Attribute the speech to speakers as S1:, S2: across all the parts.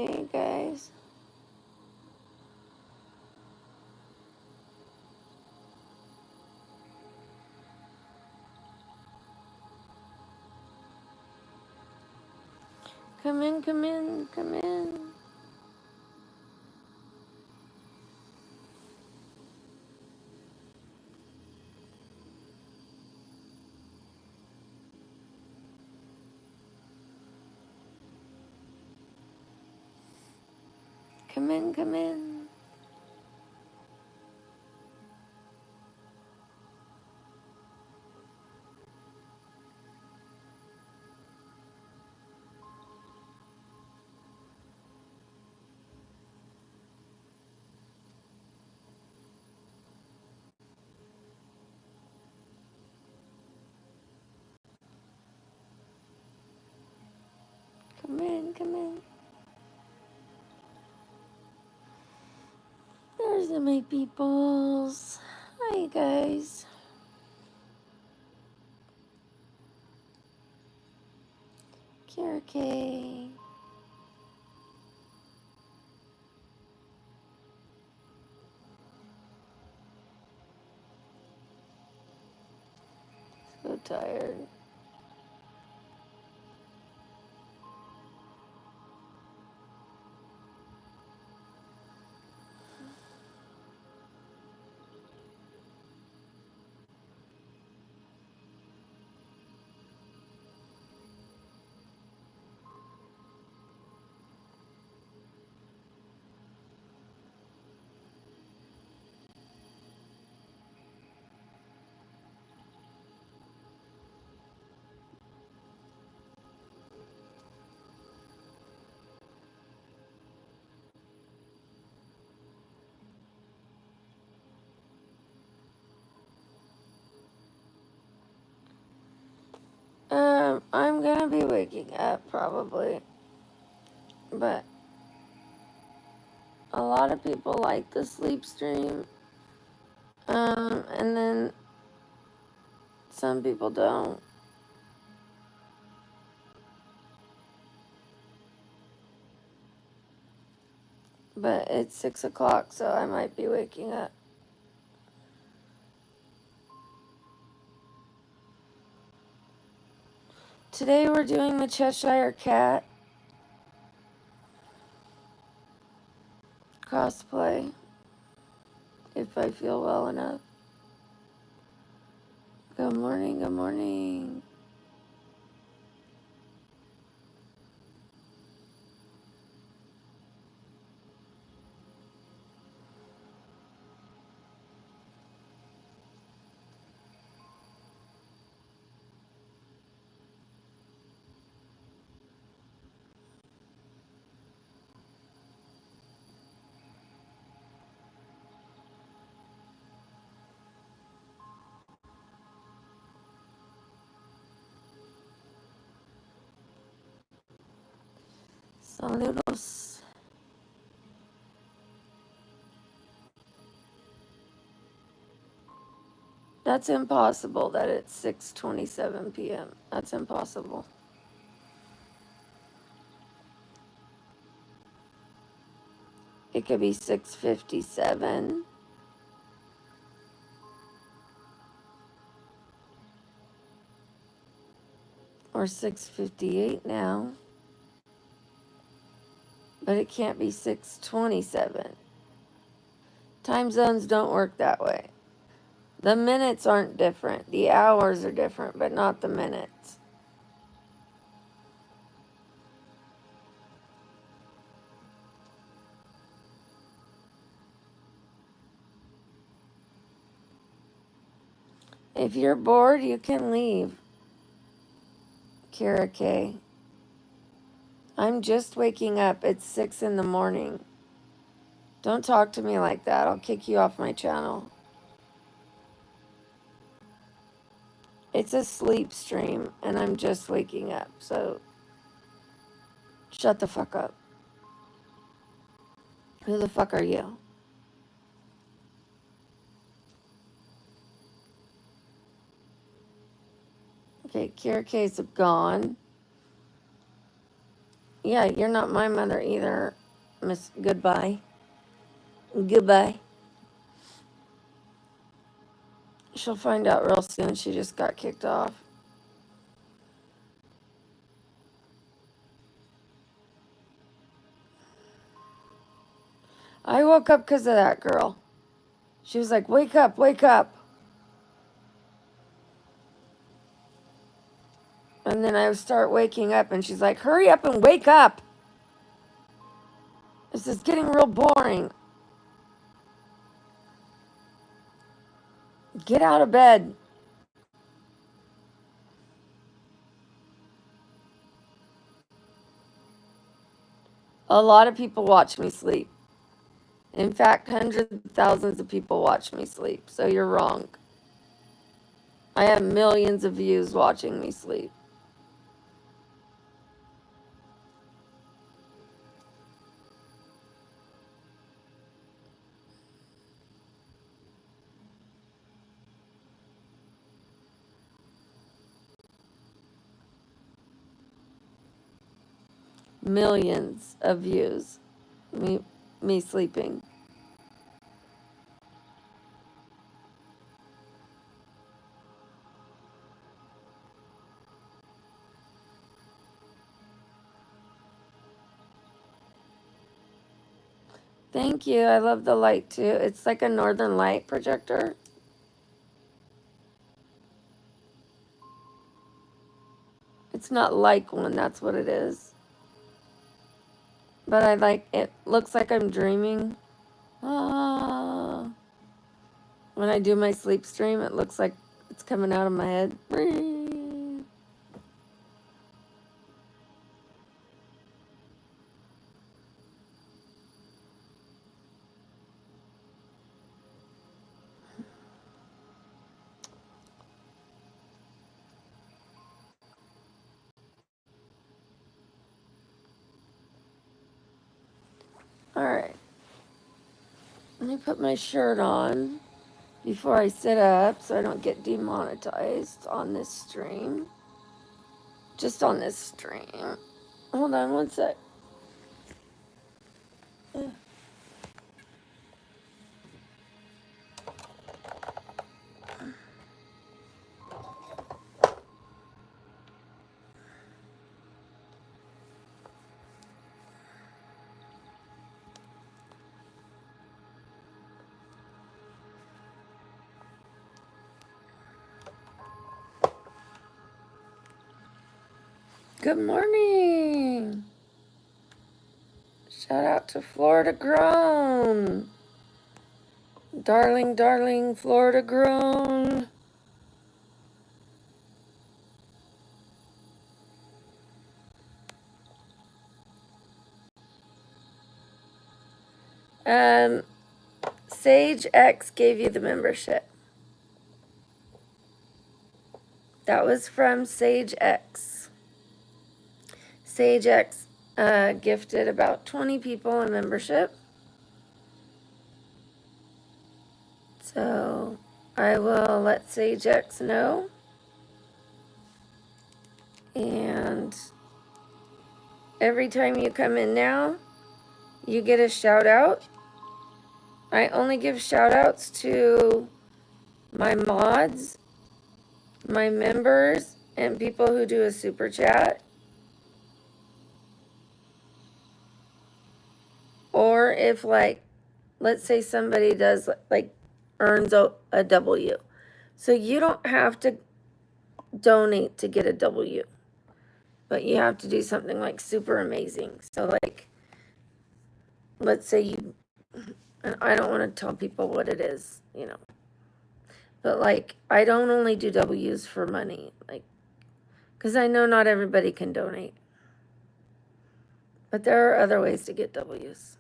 S1: Hey guys. Come in, come in, come in. Come in, come in. Come in, come in. There's the my peoples. Hi guys. Kira K. So tired. I'm gonna be waking up probably, but a lot of people like the sleep stream, and then some people don't. But it's 6 o'clock, so I might be waking up. Today we're doing the Cheshire Cat cosplay, if I feel well enough. Good morning, good morning. Saludos. That's impossible that it's 6:27 p.m. That's impossible. It could be 6:57 or 6:58 now. But it can't be 6:27. Time zones don't work that way. The minutes aren't different. The hours are different, but not the minutes. If you're bored, you can leave. Kira K. I'm just waking up. It's 6 in the morning. Don't talk to me like that. I'll kick you off my channel. It's a sleep stream, and I'm just waking up, so shut the fuck up. Who the fuck are you? Okay, Kira K's gone. Yeah, you're not my mother either, Miss Goodbye. Goodbye. She'll find out real soon. She just got kicked off. I woke up because of that girl. She was like, wake up, wake up. And then I start waking up and she's like, hurry up and wake up. This is getting real boring. Get out of bed. A lot of people watch me sleep. In fact, hundreds of thousands of people watch me sleep. So you're wrong. I have millions of views watching me sleep. Millions of views. Me sleeping. Thank you. I love the light too. It's like a northern light projector. It's not like one, that's what it is. But I like it. Looks like I'm dreaming. Ah. When I do my sleep stream, it looks like it's coming out of my head. Alright. Let me put my shirt on before I sit up so I don't get demonetized on this stream. Just on this stream. Hold on one sec. Good morning. Shout out to Florida Grown. Darling, darling, Florida Grown. Sage X gave you the membership. That was from Sage X. Sage X gifted about 20 people a membership. So I will let Sage X know. And every time you come in now, you get a shout out. I only give shout outs to my mods, my members, and people who do a super chat. Or if, like, let's say somebody does, like, earns a W. So you don't have to donate to get a W, but you have to do something like super amazing. So, like, let's say you, and I don't want to tell people what it is, you know, but like, I don't only do W's for money, like, because I know not everybody can donate, but there are other ways to get W's.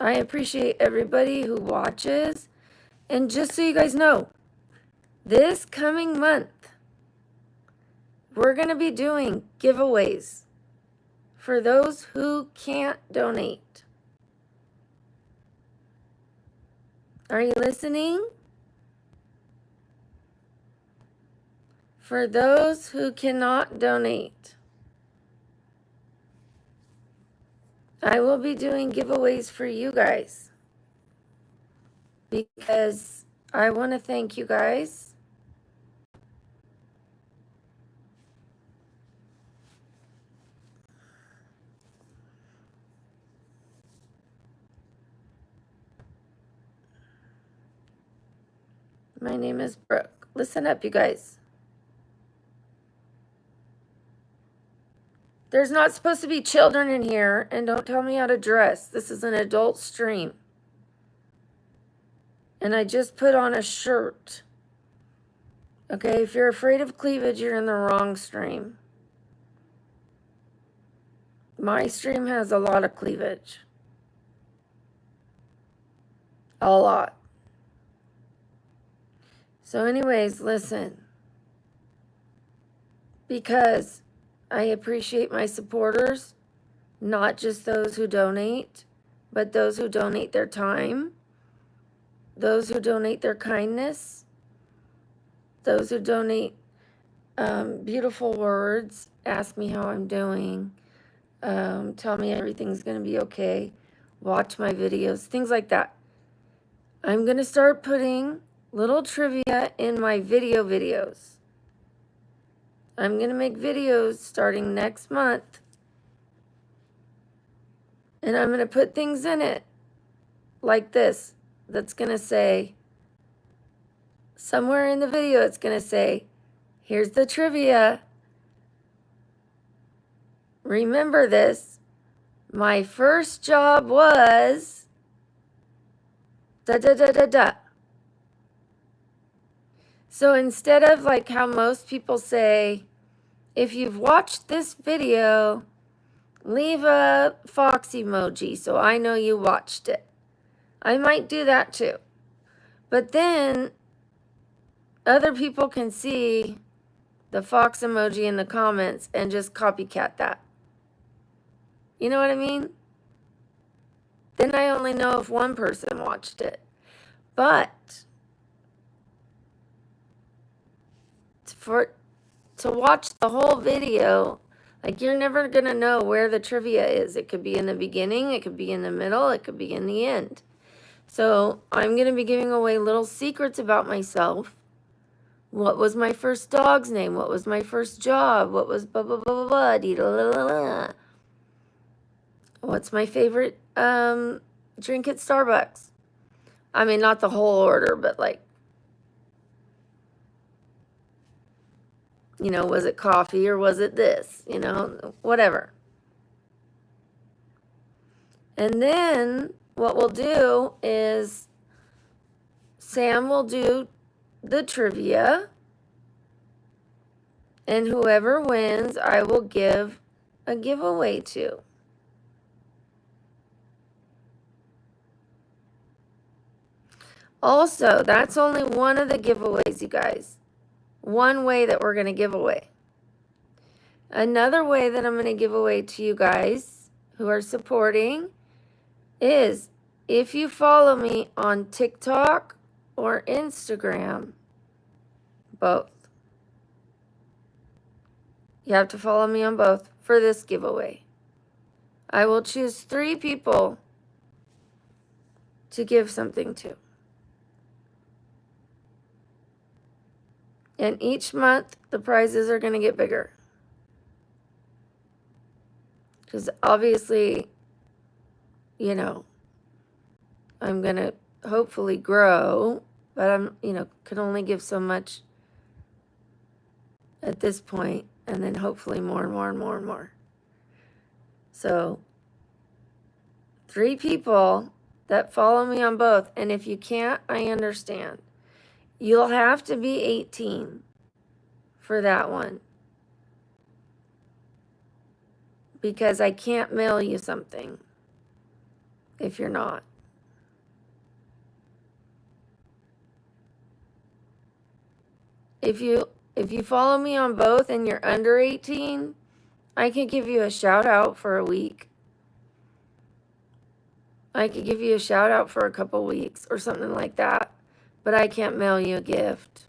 S1: I appreciate everybody who watches. And just so you guys know, this coming month, we're going to be doing giveaways for those who can't donate. Are you listening? For those who cannot donate, I will be doing giveaways for you guys because I want to thank you guys. My name is Brooke. Listen up, you guys. There's not supposed to be children in here, and don't tell me how to dress. This is an adult stream. And I just put on a shirt. Okay, if you're afraid of cleavage, you're in the wrong stream. My stream has a lot of cleavage. A lot. So anyways, listen. Because I appreciate my supporters, not just those who donate, but those who donate their time, those who donate their kindness, those who donate beautiful words, ask me how I'm doing, tell me everything's going to be okay, watch my videos, things like that. I'm going to start putting little trivia in my videos. I'm going to make videos starting next month. And I'm going to put things in it like this. That's going to say, somewhere in the video, it's going to say, here's the trivia. Remember this. My first job was da da da da da. So instead of like how most people say, if you've watched this video, leave a fox emoji so I know you watched it. I might do that too. But then other people can see the fox emoji in the comments and just copycat that. You know what I mean? Then I only know if one person watched it. But to watch the whole video, like you're never going to know where the trivia is. It could be in the beginning, it could be in the middle, it could be in the end. So I'm going to be giving away little secrets about myself. What was my first dog's name? What was my first job? What was blah, blah, blah, blah, blah, dee, da, la, la, la. What's my favorite drink at Starbucks? I mean, not the whole order, but like, you know, was it coffee or was it this? You know, whatever. And then what we'll do is Sam will do the trivia, and whoever wins, I will give a giveaway to. Also, that's only one of the giveaways, you guys. One way that we're going to give away. Another way that I'm going to give away to you guys who are supporting is if you follow me on TikTok or Instagram, both. You have to follow me on both for this giveaway. I will choose 3 people to give something to. And each month, the prizes are going to get bigger. Because obviously, you know, I'm going to hopefully grow, but I'm, you know, can only give so much at this point, and then hopefully more and more and more and more. So 3 people that follow me on both, and if you can't, I understand. You'll have to be 18 for that one. Because I can't mail you something if you're not. If you follow me on both and you're under 18, I could give you a shout out for a week. I could give you a shout out for a couple weeks or something like that. But I can't mail you a gift.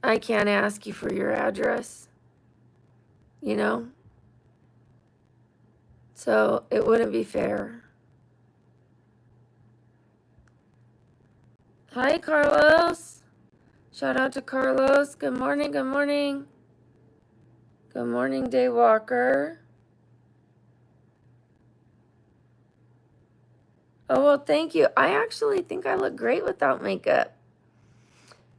S1: I can't ask you for your address, you know? So it wouldn't be fair. Hi, Carlos. Shout out to Carlos. Good morning, good morning. Good morning, Daywalker. Oh, well, thank you. I actually think I look great without makeup.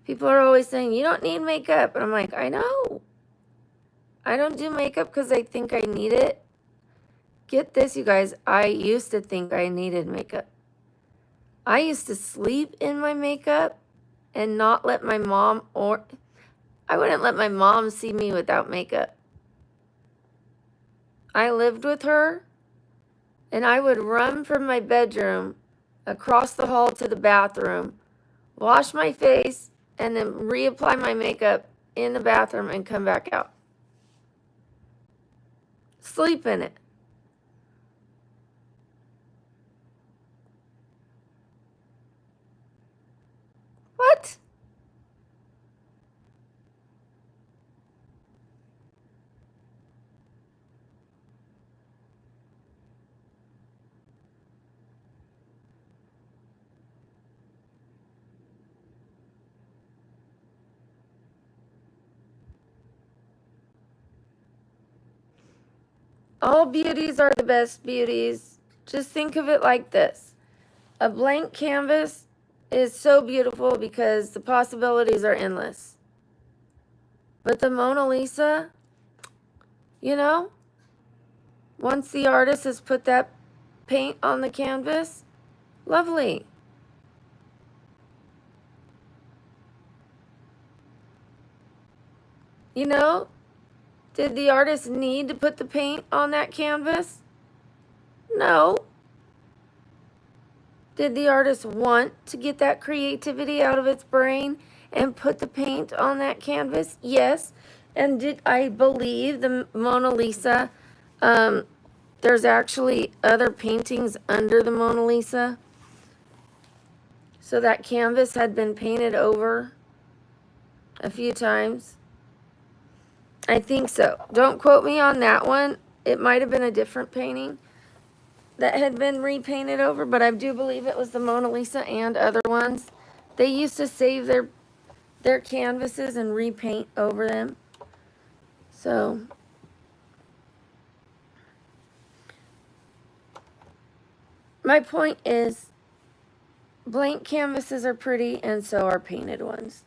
S1: People are always saying, you don't need makeup. And I'm like, I know. I don't do makeup because I think I need it. Get this, you guys. I used to think I needed makeup. I used to sleep in my makeup and not let my mom, or I wouldn't let my mom see me without makeup. I lived with her, and I would run from my bedroom across the hall to the bathroom, wash my face, and then reapply my makeup in the bathroom and come back out. Sleep in it. What? All beauties are the best beauties. Just think of it like this. A blank canvas is so beautiful because the possibilities are endless. But the Mona Lisa, you know, once the artist has put that paint on the canvas, lovely. You know, did the artist need to put the paint on that canvas? No. Did the artist want to get that creativity out of its brain and put the paint on that canvas? Yes. And did I believe the Mona Lisa, there's actually other paintings under the Mona Lisa? So that canvas had been painted over a few times? I think so. Don't quote me on that one. It might have been a different painting that had been repainted over, but I do believe it was the Mona Lisa and other ones. They used to save their canvases and repaint over them. So my point is, blank canvases are pretty and so are painted ones.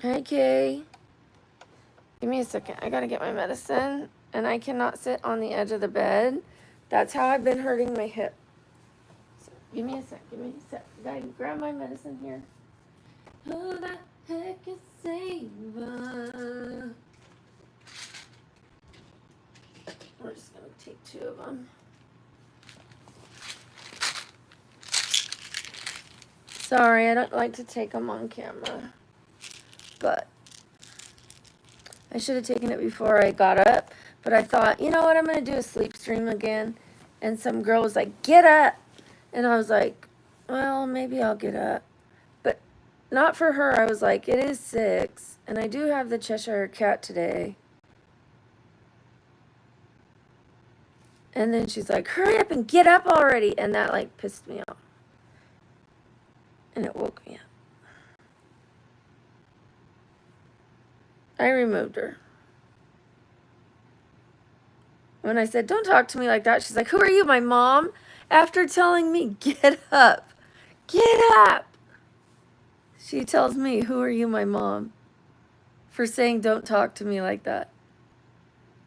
S1: Hi, Kay. Give me a second. I gotta get my medicine, and I cannot sit on the edge of the bed. That's how I've been hurting my hip. So, give me a sec. Give me a sec. Gotta grab my medicine here. Who the heck is Saber? We're just gonna take 2 of them. Sorry, I don't like to take them on camera, but I should have taken it before I got up. But I thought, you know what, I'm gonna do a sleep stream again. And some girl was like, get up. And I was like, well, maybe I'll get up. But not for her. I was like, it is 6, and I do have the Cheshire Cat today. And then she's like, hurry up and get up already. And that like pissed me off. And it woke me up. I removed her. When I said, don't talk to me like that, she's like, who are you, my mom? After telling me, get up. Get up. She tells me, who are you, my mom? For saying, don't talk to me like that.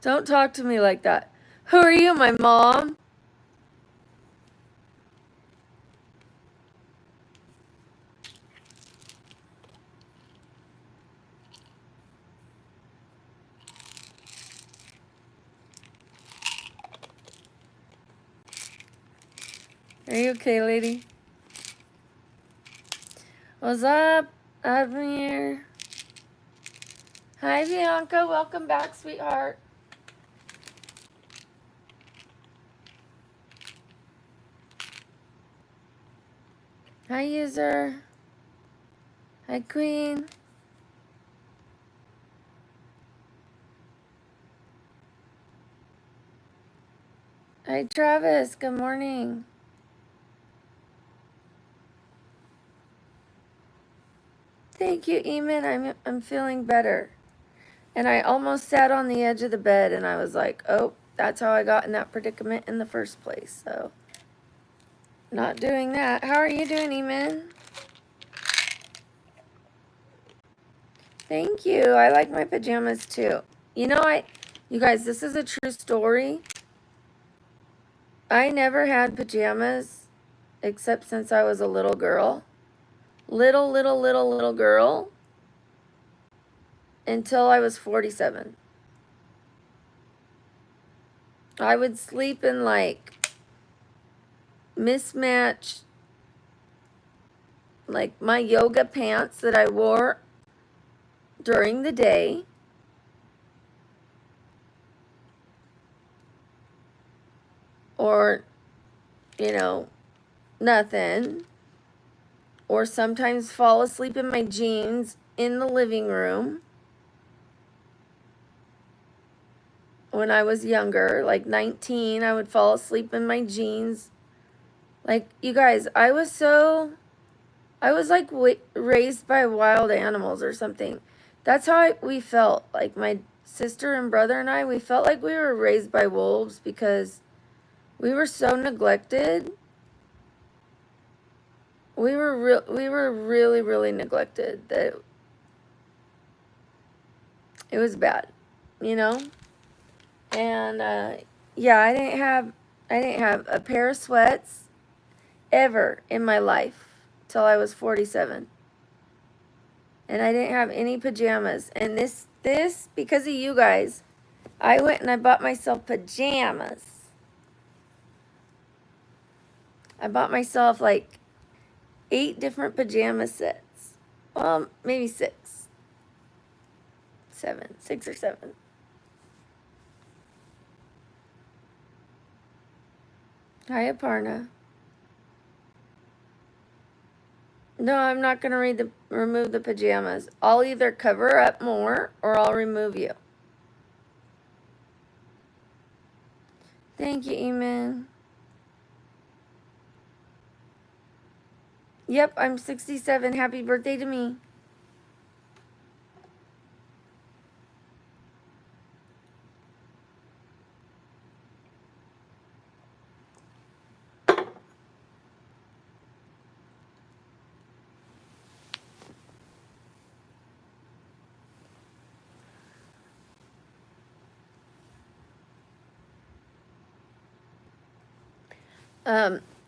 S1: Don't talk to me like that. Who are you, my mom? Are you okay, lady? What's up, Admir? Hi, Bianca. Welcome back, sweetheart. Hi, user. Hi, Queen. Hi, Travis. Good morning. Thank you, Eamon. I'm feeling better. And I almost sat on the edge of the bed and I was like, oh, that's how I got in that predicament in the first place. So, not doing that. How are you doing, Eamon? Thank you. I like my pajamas too. You know, you guys, this is a true story. I never had pajamas except since I was a little girl. Little girl until I was 47. I would sleep in like mismatched, like my yoga pants that I wore during the day, or, you know, nothing, or sometimes fall asleep in my jeans in the living room when I was younger, like 19. I would fall asleep in my jeans. Like, you guys, I was like raised by wild animals or something. That's how we felt. Like my sister and brother and I, we felt like we were raised by wolves because we were so neglected. We were really neglected that it was bad, you know? And yeah, I didn't have a pair of sweats ever in my life till I was 47. And I didn't have any pajamas. And this because of you guys, I went and I bought myself pajamas. I bought myself like 8 different pajama sets. Well, maybe 6. 7. 6 or 7. Hi, Aparna. No, I'm not going to remove the pajamas. I'll either cover up more or I'll remove you. Thank you, Eamon. Yep, I'm 67. Happy birthday to me.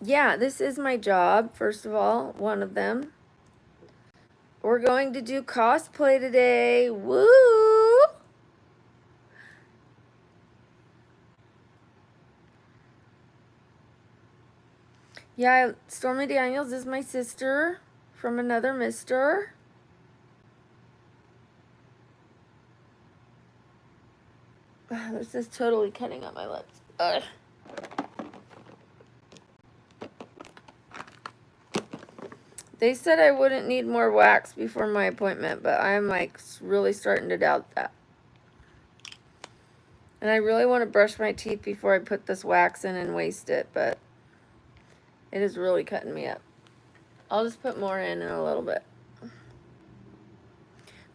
S1: Yeah, this is my job, first of all, one of them. We're going to do cosplay today. Woo! Yeah, Stormy Daniels is my sister from another mister. This is totally cutting up my lips. Ugh. They said I wouldn't need more wax before my appointment, but I'm like really starting to doubt that. And I really want to brush my teeth before I put this wax in and waste it, but it is really cutting me up. I'll just put more in a little bit.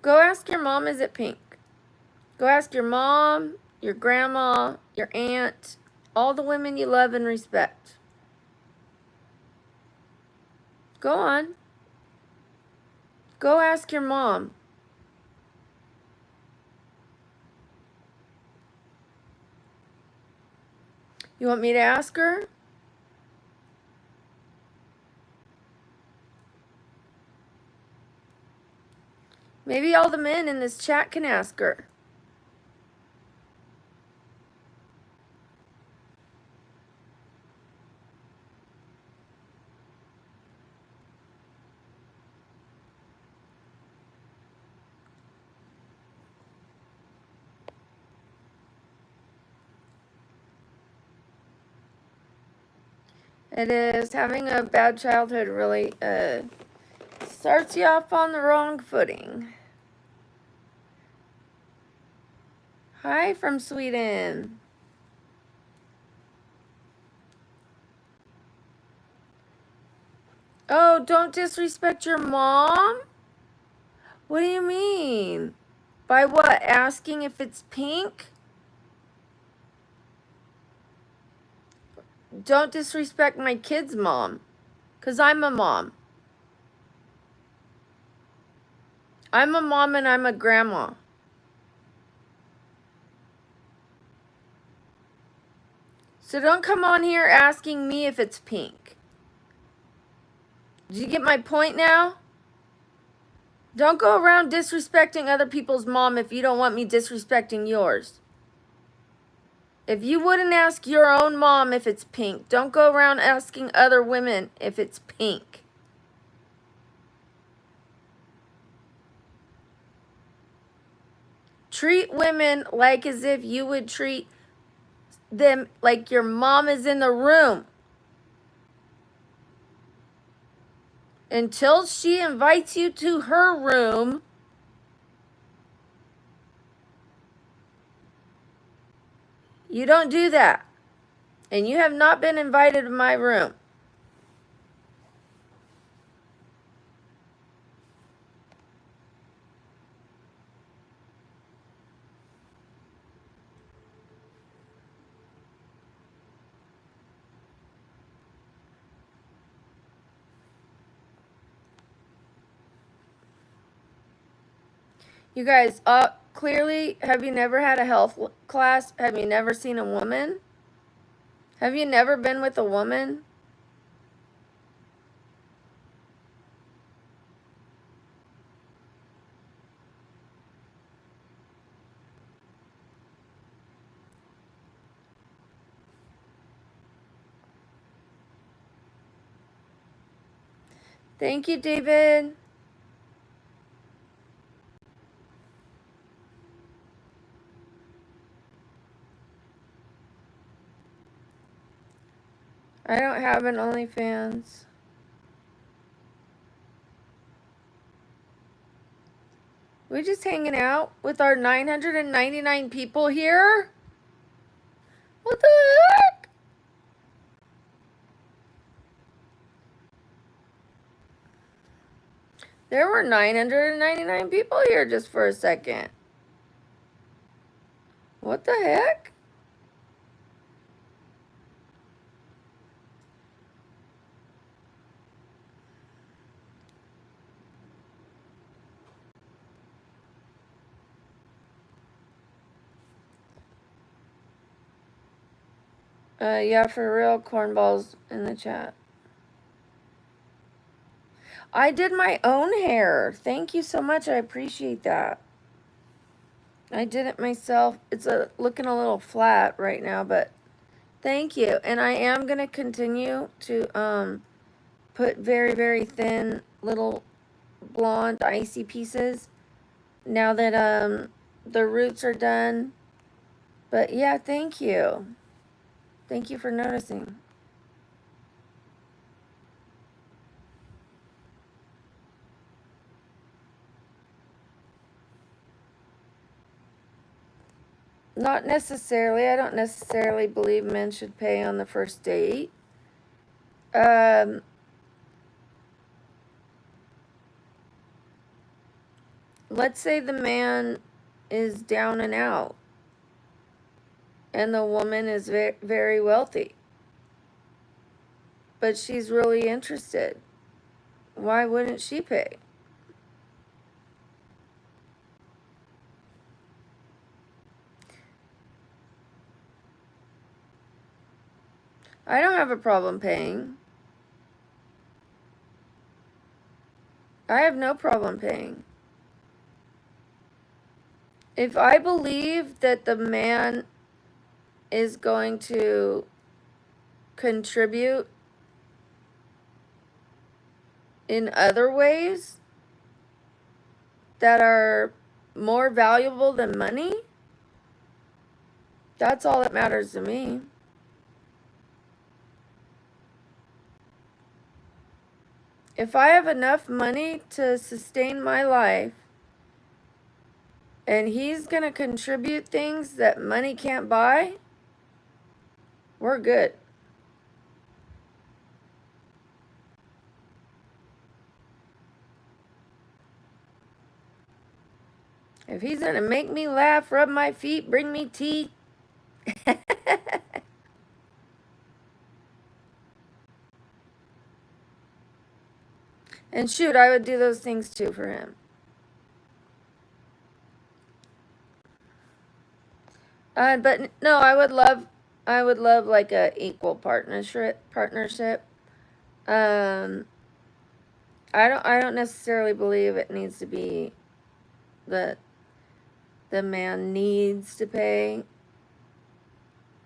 S1: Go ask your mom, is it pink? Go ask your mom, your grandma, your aunt, all the women you love and respect. Go on. Go ask your mom. You want me to ask her? Maybe all the men in this chat can ask her. It is. Having a bad childhood really starts you off on the wrong footing. Hi from Sweden. Oh, don't disrespect your mom? What do you mean? By what? Asking if it's pink? Don't disrespect my kid's mom. Because I'm a mom. I'm a mom and I'm a grandma. So don't come on here asking me if it's pink. Did you get my point now? Don't go around disrespecting other people's mom if you don't want me disrespecting yours. If you wouldn't ask your own mom if it's pink, don't go around asking other women if it's pink. Treat women like as if you would treat them like your mom is in the room. Until she invites you to her room, you don't do that. And you have not been invited to my room. You guys, clearly, have you never had a health class? Have you never seen a woman? Have you never been with a woman? Thank you, David. I don't have an OnlyFans. We're just hanging out with our 999 people here? What the heck? There were 999 people here just for a second. What the heck? Yeah, for real, cornballs in the chat. I did my own hair. Thank you so much. I appreciate that. I did it myself. It's looking a little flat right now, but thank you. And I am going to continue to put very, very thin little blonde icy pieces now that the roots are done. But yeah, thank you. Thank you for noticing. Not necessarily. I don't necessarily believe men should pay on the first date. Let's say the man is down and out and the woman is very, very wealthy, but she's really interested. Why wouldn't she pay? I don't have a problem paying. I have no problem paying. If I believe that the man is going to contribute in other ways that are more valuable than money, that's all that matters to me. If I have enough money to sustain my life, and he's going to contribute things that money can't buy, we're good. If he's going to make me laugh, rub my feet, bring me tea. And shoot, I would do those things too for him. But no, I would love like a equal partnership. I don't necessarily believe it needs to be the man needs to pay.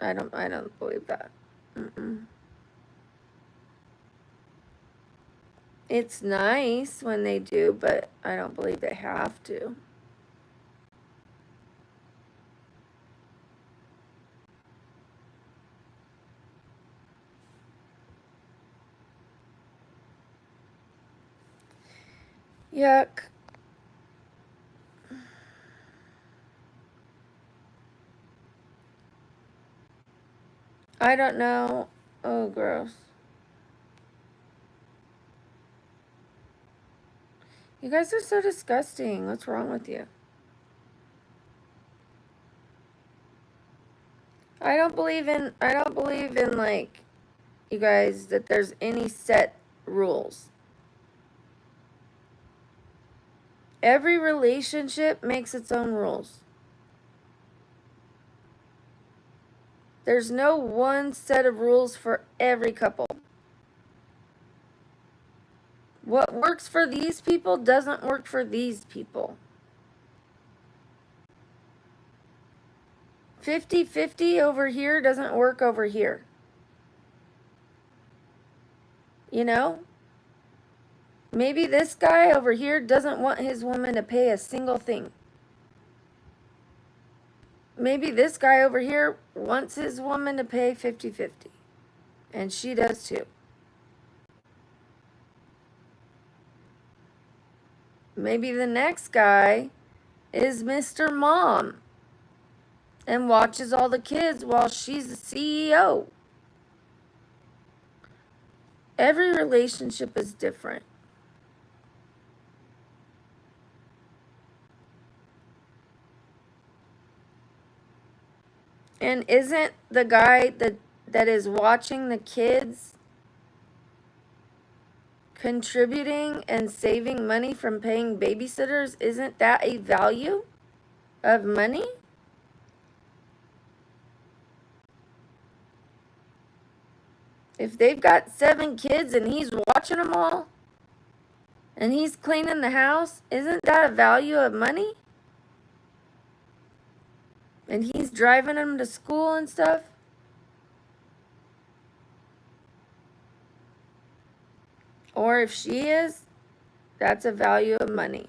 S1: I don't believe that. It's nice when they do, but I don't believe they have to. Yuck. I don't know. Oh, gross. You guys are so disgusting. What's wrong with you? I don't believe in like, you guys, that there's any set rules. Every relationship makes its own rules. There's no one set of rules for every couple. What works for these people doesn't work for these people. 50-50 over here doesn't work over here. You know? Maybe this guy over here doesn't want his woman to pay a single thing. Maybe this guy over here wants his woman to pay 50-50. And she does too. Maybe the next guy is Mr. Mom and watches all the kids while she's the CEO. Every relationship is different. And isn't the guy that is watching the kids contributing and saving money from paying babysitters, isn't that a value of money? If they've got 7 kids and he's watching them all and he's cleaning the house, isn't that a value of money? And he's driving them to school and stuff? Or if she is, that's a value of money.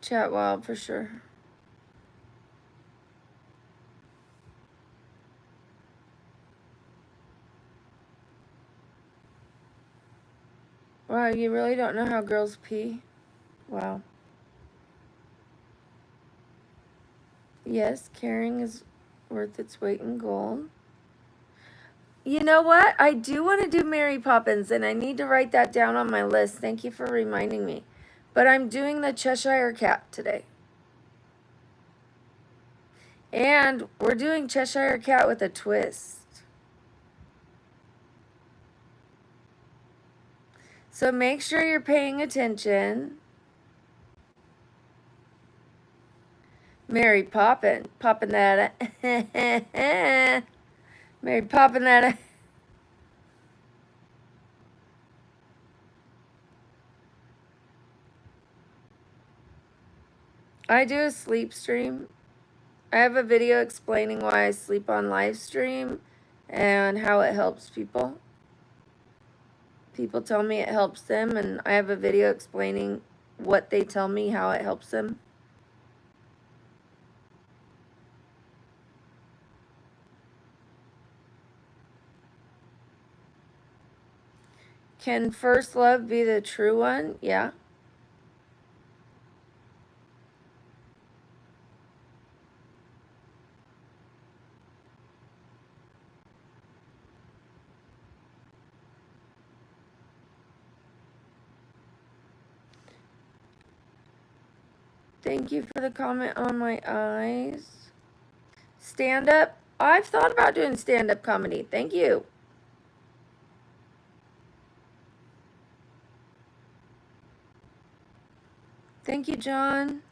S1: Chat wild for sure. Wow, you really don't know how girls pee? Wow. Yes, caring is worth its weight in gold. You know what? I do want to do Mary Poppins, and I need to write that down on my list. Thank you for reminding me. But I'm doing the Cheshire Cat today. And we're doing Cheshire Cat with a twist. So make sure you're paying attention. Mary Poppin, popping that. Mary popping that. I do a sleep stream. I have a video explaining why I sleep on live stream and how it helps people. People tell me it helps them, and I have a video explaining what they tell me, how it helps them. Can first love be the true one? Yeah. Thank you for the comment on my eyes. Stand up. I've thought about doing stand-up comedy. Thank you. Thank you, John.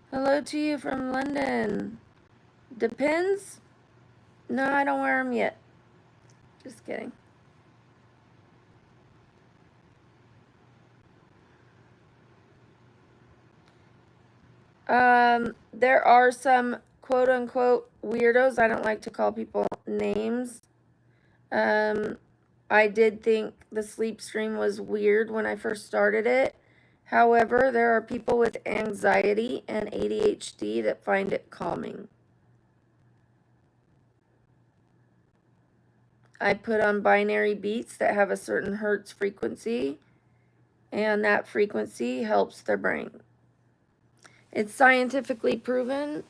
S1: Hello to you from London. Depends. No, I don't wear them yet. Just kidding. There are some quote-unquote weirdos. I don't like to call people names. I did think the sleep stream was weird when I first started it. However, there are people with anxiety and ADHD that find it calming. I put on binary beats that have a certain hertz frequency, and that frequency helps their brain. It's scientifically proven.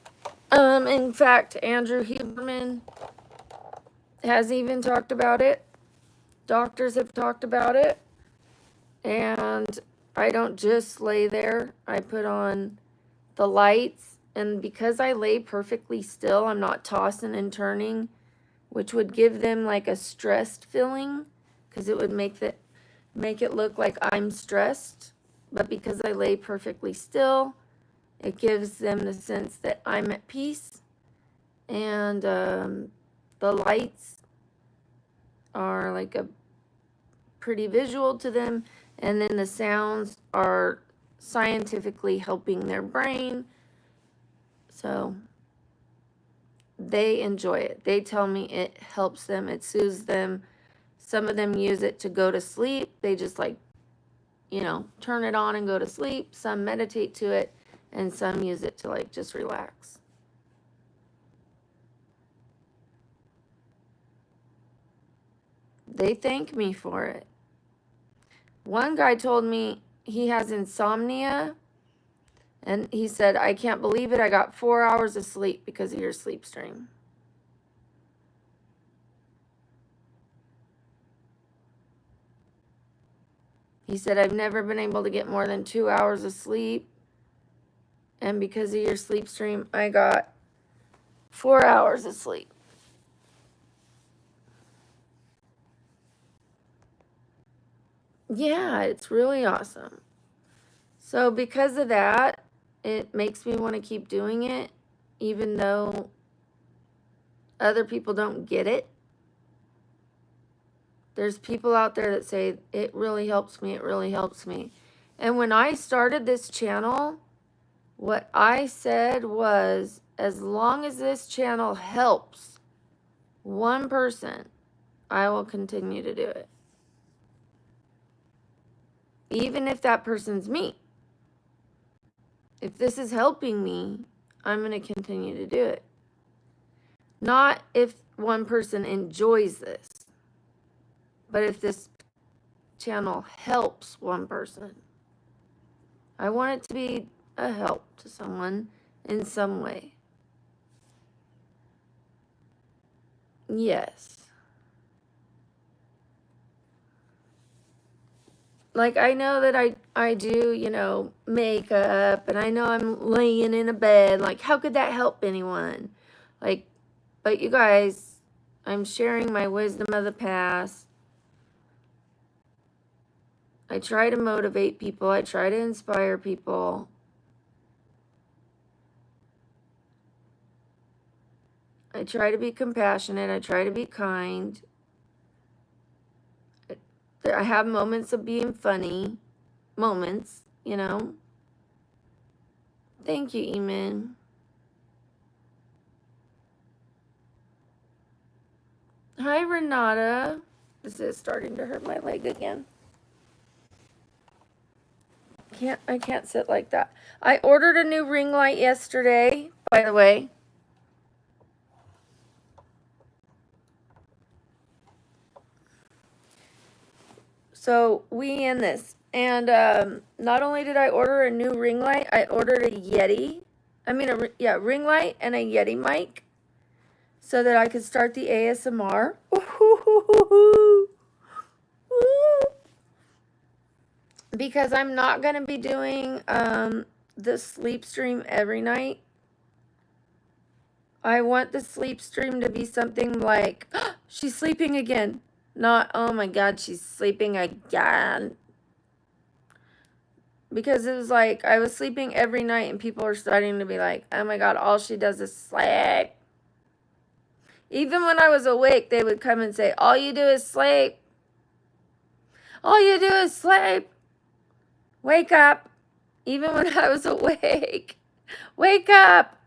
S1: In fact, Andrew Huberman has even talked about it. Doctors have talked about it. And I don't just lay there. I put on the lights. And because I lay perfectly still, I'm not tossing and turning, which would give them like a stressed feeling, because it would make it look like I'm stressed. But because I lay perfectly still, it gives them the sense that I'm at peace. And the lights are like a pretty visual to them. And then the sounds are scientifically helping their brain. So they enjoy it. They tell me it helps them. It soothes them. Some of them use it to go to sleep. They just like, turn it on and go to sleep. Some meditate to it. And some use it to like just relax. They thank me for it. One guy told me he has insomnia, and he said, I can't believe it. I got 4 hours of sleep because of your sleep stream. He said, I've never been able to get more than 2 hours of sleep. And because of your sleep stream, I got 4 hours of sleep. Yeah, it's really awesome. So because of that, it makes me want to keep doing it, even though other people don't get it. There's people out there that say, it really helps me, it really helps me. And when I started this channel, what I said was, as long as this channel helps one person, I will continue to do it. Even if that person's me. If this is helping me, I'm going to continue to do it. Not if one person enjoys this, but if this channel helps one person. I want it to be a help to someone in some way. Yes. Like, I know that I do, makeup, and I know I'm laying in a bed. Like, how could that help anyone? Like, but you guys, I'm sharing my wisdom of the past. I try to motivate people. I try to inspire people. I try to be compassionate. I try to be kind. I have moments of being funny. Moments, you know. Thank you, Eamon. Hi, Renata. This is starting to hurt my leg again. I can't sit like that. I ordered a new ring light yesterday, by the way. So we in this. And not only did I order a new ring light, I ordered a Yeti. Ring light and a Yeti mic so that I could start the ASMR. Because I'm not going to be doing the sleep stream every night. I want the sleep stream to be something like, oh, she's sleeping again. Not, oh my God, she's sleeping again. Because it was like, I was sleeping every night and people were starting to be like, oh my God, all she does is sleep. Even when I was awake, they would come and say, all you do is sleep. All you do is sleep. Wake up. Even when I was awake. Wake up.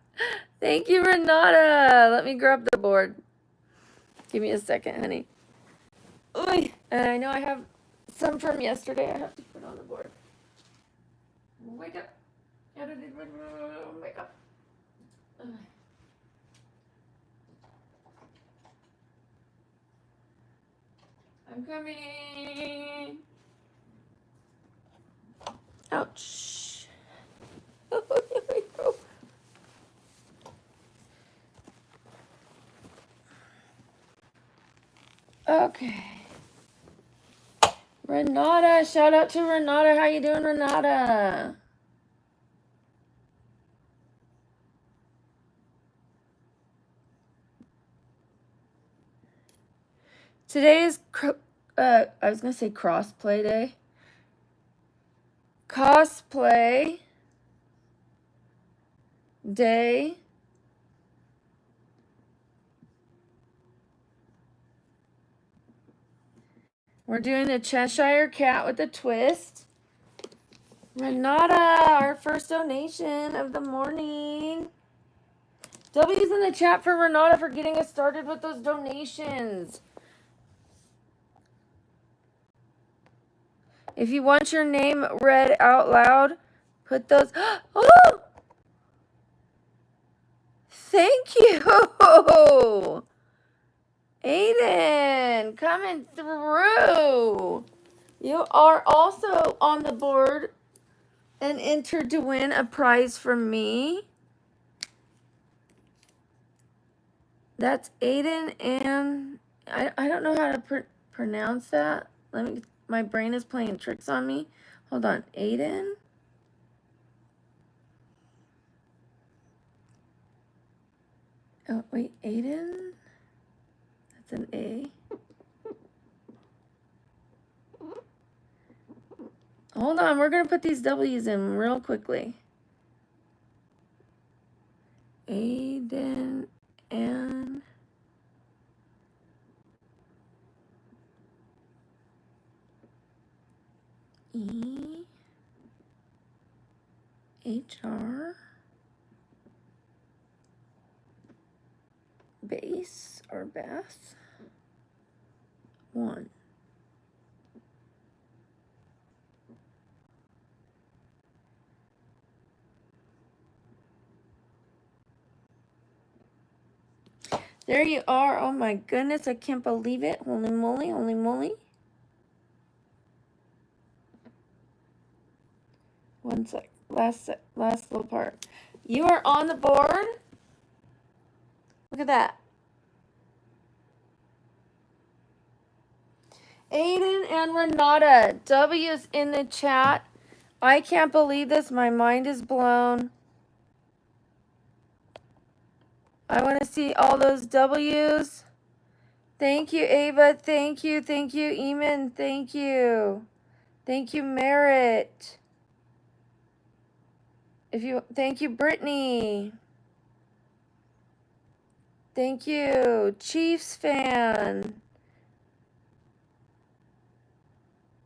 S1: Thank you, Renata. Let me grab the board. Give me a second, honey. Oy. And I know I have some from yesterday I have to put on the board. Wake up. Wake up. I'm coming. Ouch. Okay. Renata, shout out to Renata. How you doing, Renata? Today is, I was going to say crossplay day. Cosplay day. We're doing the Cheshire Cat with a twist. Renata, our first donation of the morning. W's in the chat for Renata for getting us started with those donations. If you want your name read out loud, put those. Oh! Thank you! Aiden, coming through. You are also on the board and entered to win a prize from me. That's Aiden and I don't know how to pronounce that. My brain is playing tricks on me. Hold on, Aiden. Oh, wait, Aiden? That's an A. Hold on, we're going to put these W's in real quickly. Aiden and EHR base or bath 1. There you are. Oh my goodness, I can't believe it. Holy moly, holy moly. One sec. Last little part. You are on the board. Look at that. Aiden and Renata. W's in the chat. I can't believe this. My mind is blown. I want to see all those W's. Thank you, Ava. Thank you. Thank you, Eamon. Thank you. Thank you, Merritt. Thank you, Brittany. Thank you. Chiefs fan.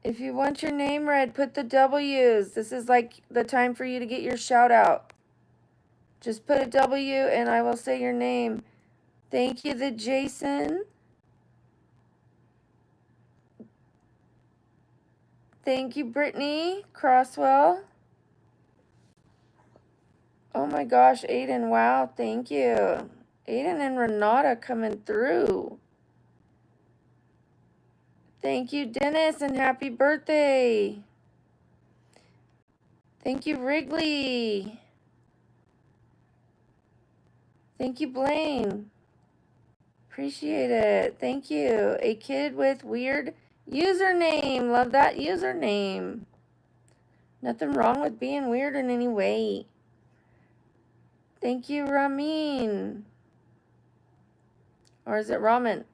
S1: If you want your name read, put the W's. This is like the time for you to get your shout out. Just put a W and I will say your name. Thank you, the Jason. Thank you, Brittany Crosswell. Oh my gosh, Aiden, wow, thank you. Aiden and Renata coming through. Thank you, Dennis, and happy birthday. Thank you, Wrigley. Thank you, Blaine. Appreciate it. Thank you. A kid with weird username. Love that username. Nothing wrong with being weird in any way. Thank you, Ramin. Or is it ramen?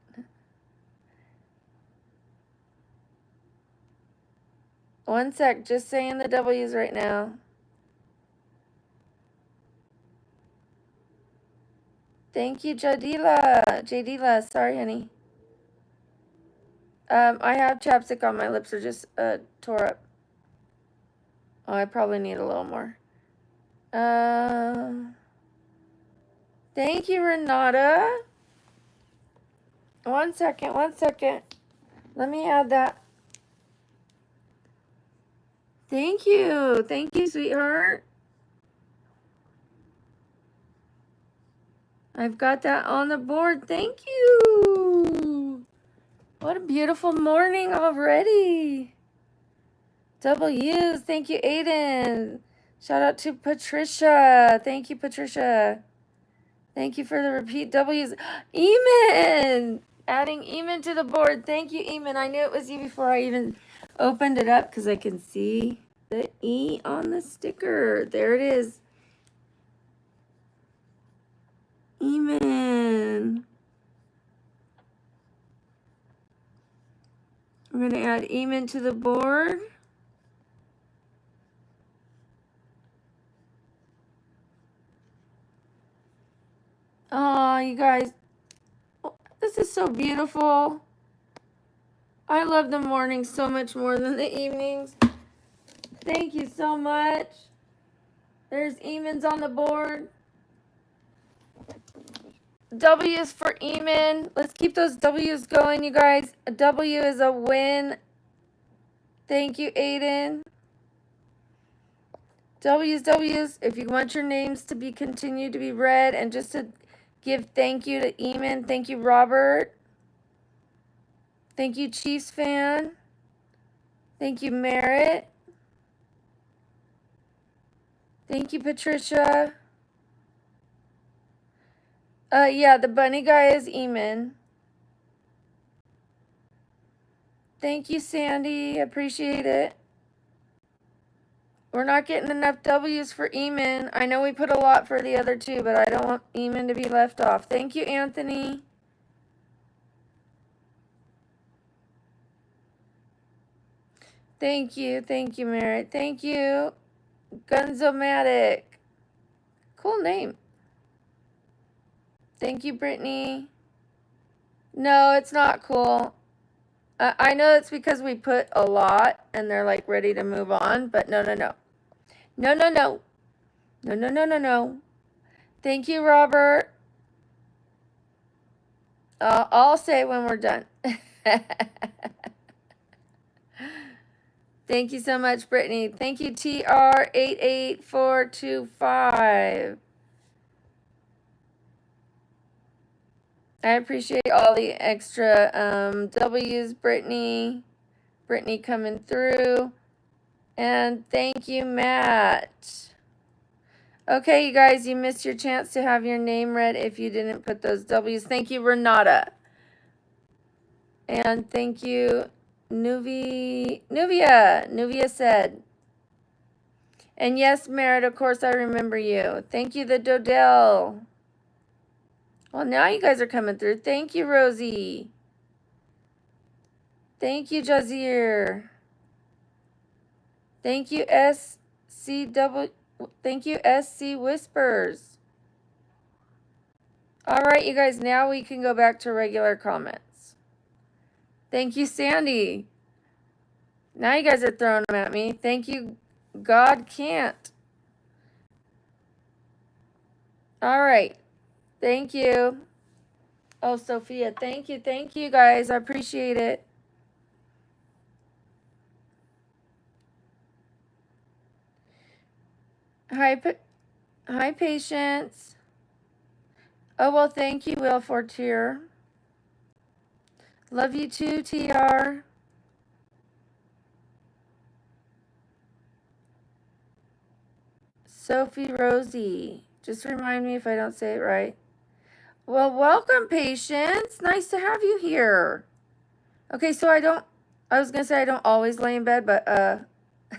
S1: One sec, just saying the W's right now. Thank you, Jadila, sorry, honey. I have chapstick on my lips, are just tore up. Oh, I probably need a little more. Thank you, Renata. One second. Let me add that. Thank you, sweetheart. I've got that on the board. Thank you. What a beautiful morning already. W's. Thank you, Aiden. Shout out to Patricia. Thank you, Patricia. Thank you for the repeat W's. Eamon. Adding Eamon to the board. Thank you, Eamon. I knew it was you before I even opened it up because I can see the E on the sticker. There it is. Eamon. We're going to add Eamon to the board. Oh, you guys. This is so beautiful. I love the mornings so much more than the evenings. Thank you so much. There's Eamon's on the board. W's for Eamon. Let's keep those W's going, you guys. A W is a win. Thank you, Aiden. W's. If you want your names to be continued to be read and just to give thank you to Eamon. Thank you, Robert. Thank you, Chiefs fan. Thank you, Merritt. Thank you, Patricia. Yeah, the bunny guy is Eamon. Thank you, Sandy. Appreciate it. We're not getting enough W's for Eamon. I know we put a lot for the other two, but I don't want Eamon to be left off. Thank you, Anthony. Thank you, Merritt. Thank you, Gunzomatic. Cool name. Thank you, Brittany. No, it's not cool. I know it's because we put a lot and they're like ready to move on, but no. No. Thank you, Robert. I'll say when we're done. Thank you so much, Brittany. Thank you, TR88425. I appreciate all the extra W's, Brittany. Brittany coming through. And thank you, Matt. Okay, you guys, you missed your chance to have your name read if you didn't put those W's. Thank you, Renata. And thank you, Nuvia. Nuvia said. And yes, Merritt, of course I remember you. Thank you, the Dodell. Well, now you guys are coming through. Thank you, Rosie. Thank you, Jazir. Thank you, SC Whispers. All right, you guys, now we can go back to regular comments. Thank you, Sandy. Now you guys are throwing them at me. Thank you, God Can't. All right. Thank you. Oh, Sophia, thank you. Thank you, guys. I appreciate it. Hi, Patience. Oh, well, thank you, Will Fortier. Love you too, TR. Sophie Rosie. Just remind me if I don't say it right. Well, welcome, Patience. Nice to have you here. Okay, so I was going to say I don't always lay in bed, but,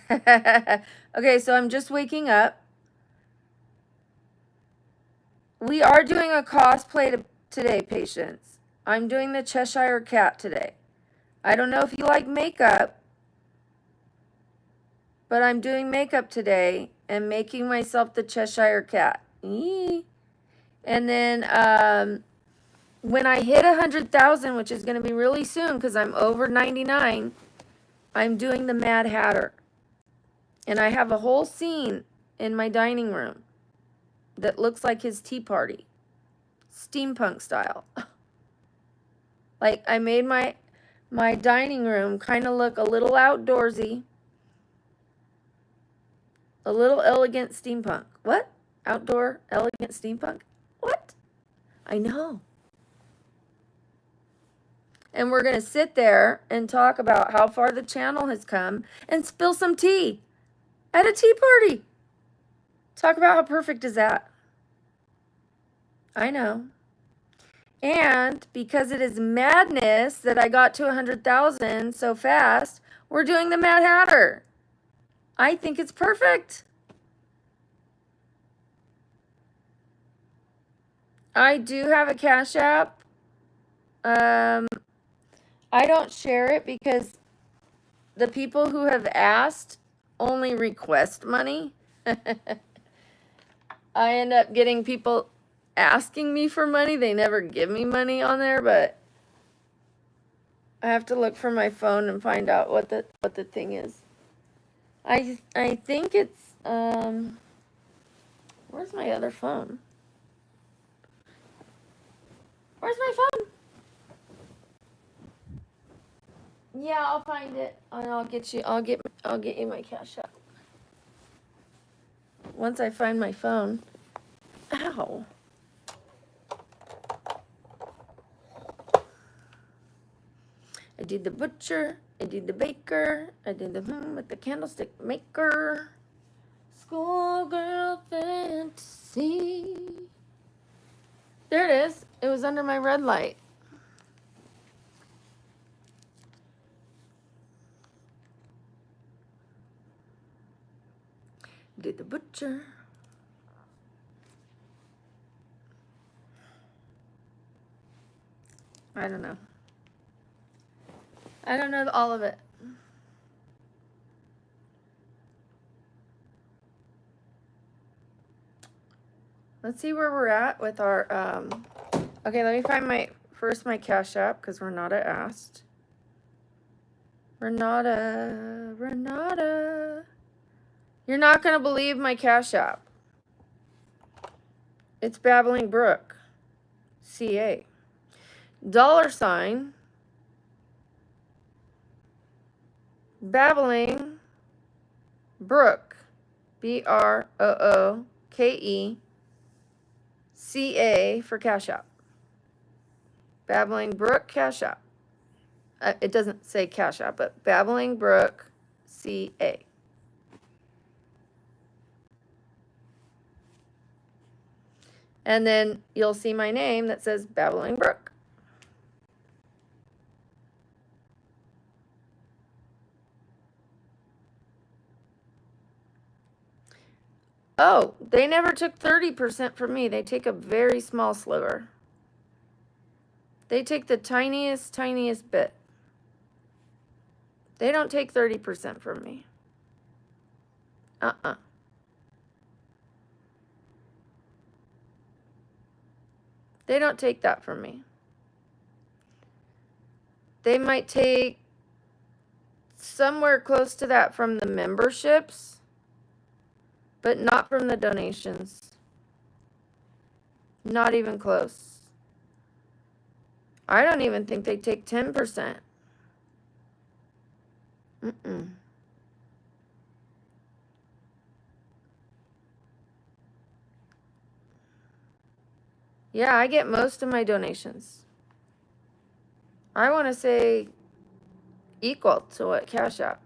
S1: okay, so I'm just waking up. We are doing a cosplay today, Patience. I'm doing the Cheshire Cat today. I don't know if you like makeup, but I'm doing makeup today and making myself the Cheshire Cat. Eee. And then when I hit 100,000, which is going to be really soon because I'm over 99, I'm doing the Mad Hatter. And I have a whole scene in my dining room that looks like his tea party, steampunk style. Like I made my dining room kind of look a little outdoorsy, a little elegant steampunk. What? Outdoor elegant steampunk? What? I know. And we're going to sit there and talk about how far the channel has come and spill some tea at a tea party. Talk about how perfect is that? I know. And because it is madness that I got to 100,000 so fast, we're doing the Mad Hatter. I think it's perfect. I do have a Cash App. I don't share it because the people who have asked only request money. I end up getting people asking me for money. They never give me money on there, but I have to look for my phone and find out what the thing is. I think it's where's my other phone? Where's my phone? Yeah, I'll find it and I'll get you my Cash App. Once I find my phone. Ow. I did the butcher, I did the baker, I did the with the candlestick maker. Schoolgirl fantasy. There it is. It was under my red light. Did the butcher. I don't know. I don't know all of it. Let's see where we're at with our, okay, let me find my Cash App because Renata asked. Renata. You're not going to believe my Cash App. It's BabblingBrook. CA. $. BabblingBrook. BROOKE. CA for Cash App. BabblingBrook Cash App. It doesn't say Cash App, but BabblingBrook CA. And then you'll see my name that says BabblingBrook. Oh, they never took 30% from me. They take a very small sliver. They take the tiniest bit. They don't take 30% from me. Uh-uh. They don't take that from me. They might take somewhere close to that from the memberships, but not from the donations. Not even close. I don't even think they take 10%. Mm-mm. Yeah, I get most of my donations. I want to say equal to what Cash App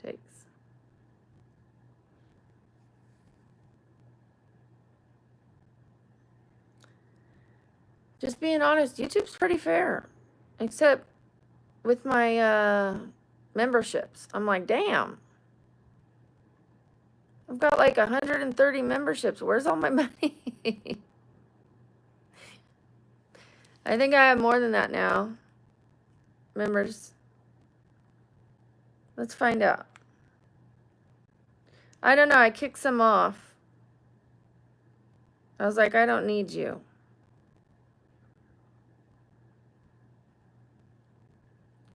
S1: takes. Just being honest, YouTube's pretty fair. Except with my memberships. I'm like, damn. I've got like 130 memberships. Where's all my money? I think I have more than that now. Members. Let's find out. I don't know. I kicked some off. I was like, I don't need you.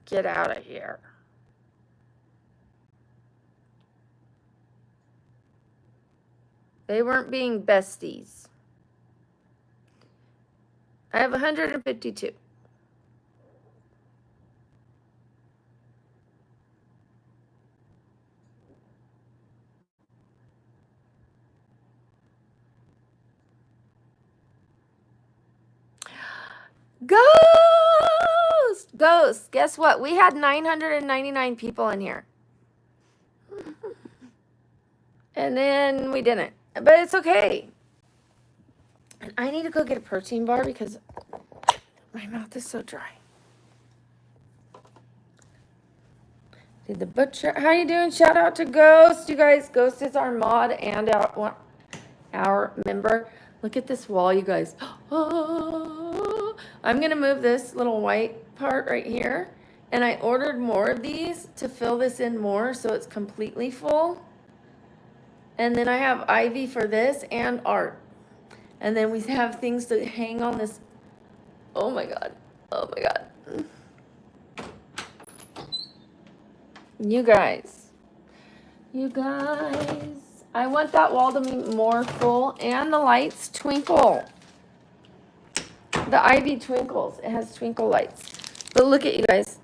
S1: Get out of here. They weren't being besties. I have 152. Ghost. Guess what? We had 999 people in here. And then we didn't. But it's okay. And I need to go get a protein bar because my mouth is so dry. Did the butcher? How you doing? Shout out to Ghost. You guys, Ghost is our mod and our member. Look at this wall, you guys. Oh, I'm going to move this little white part right here. And I ordered more of these to fill this in more so it's completely full. And then I have ivy for this and art. And then we have things to hang on this. Oh my God. Oh my God. You guys. I want that wall to be more full and the lights twinkle. The ivy twinkles. It has twinkle lights. But look at you guys.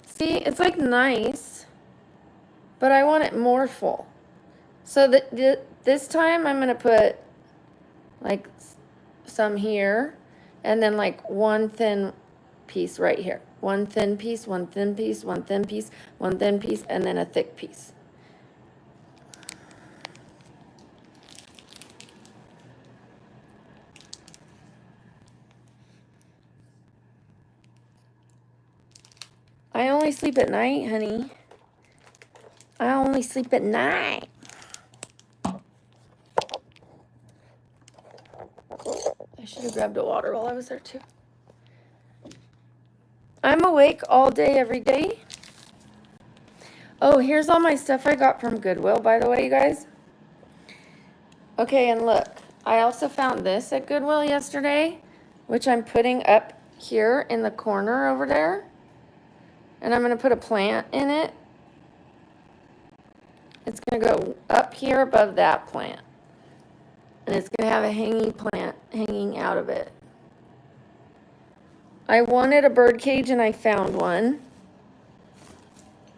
S1: See, it's like nice, but I want it more full. So this time I'm going to put like some here and then like one thin piece right here. One thin piece, one thin piece, one thin piece, one thin piece, and then a thick piece. I only sleep at night, honey. I only sleep at night. I should have grabbed a water while I was there too. I'm awake all day, every day. Oh, here's all my stuff I got from Goodwill, by the way, you guys. Okay, and look, I also found this at Goodwill yesterday, which I'm putting up here in the corner over there. And I'm going to put a plant in it. It's going to go up here above that plant. And it's going to have a hanging plant hanging out of it. I wanted a bird cage and I found one.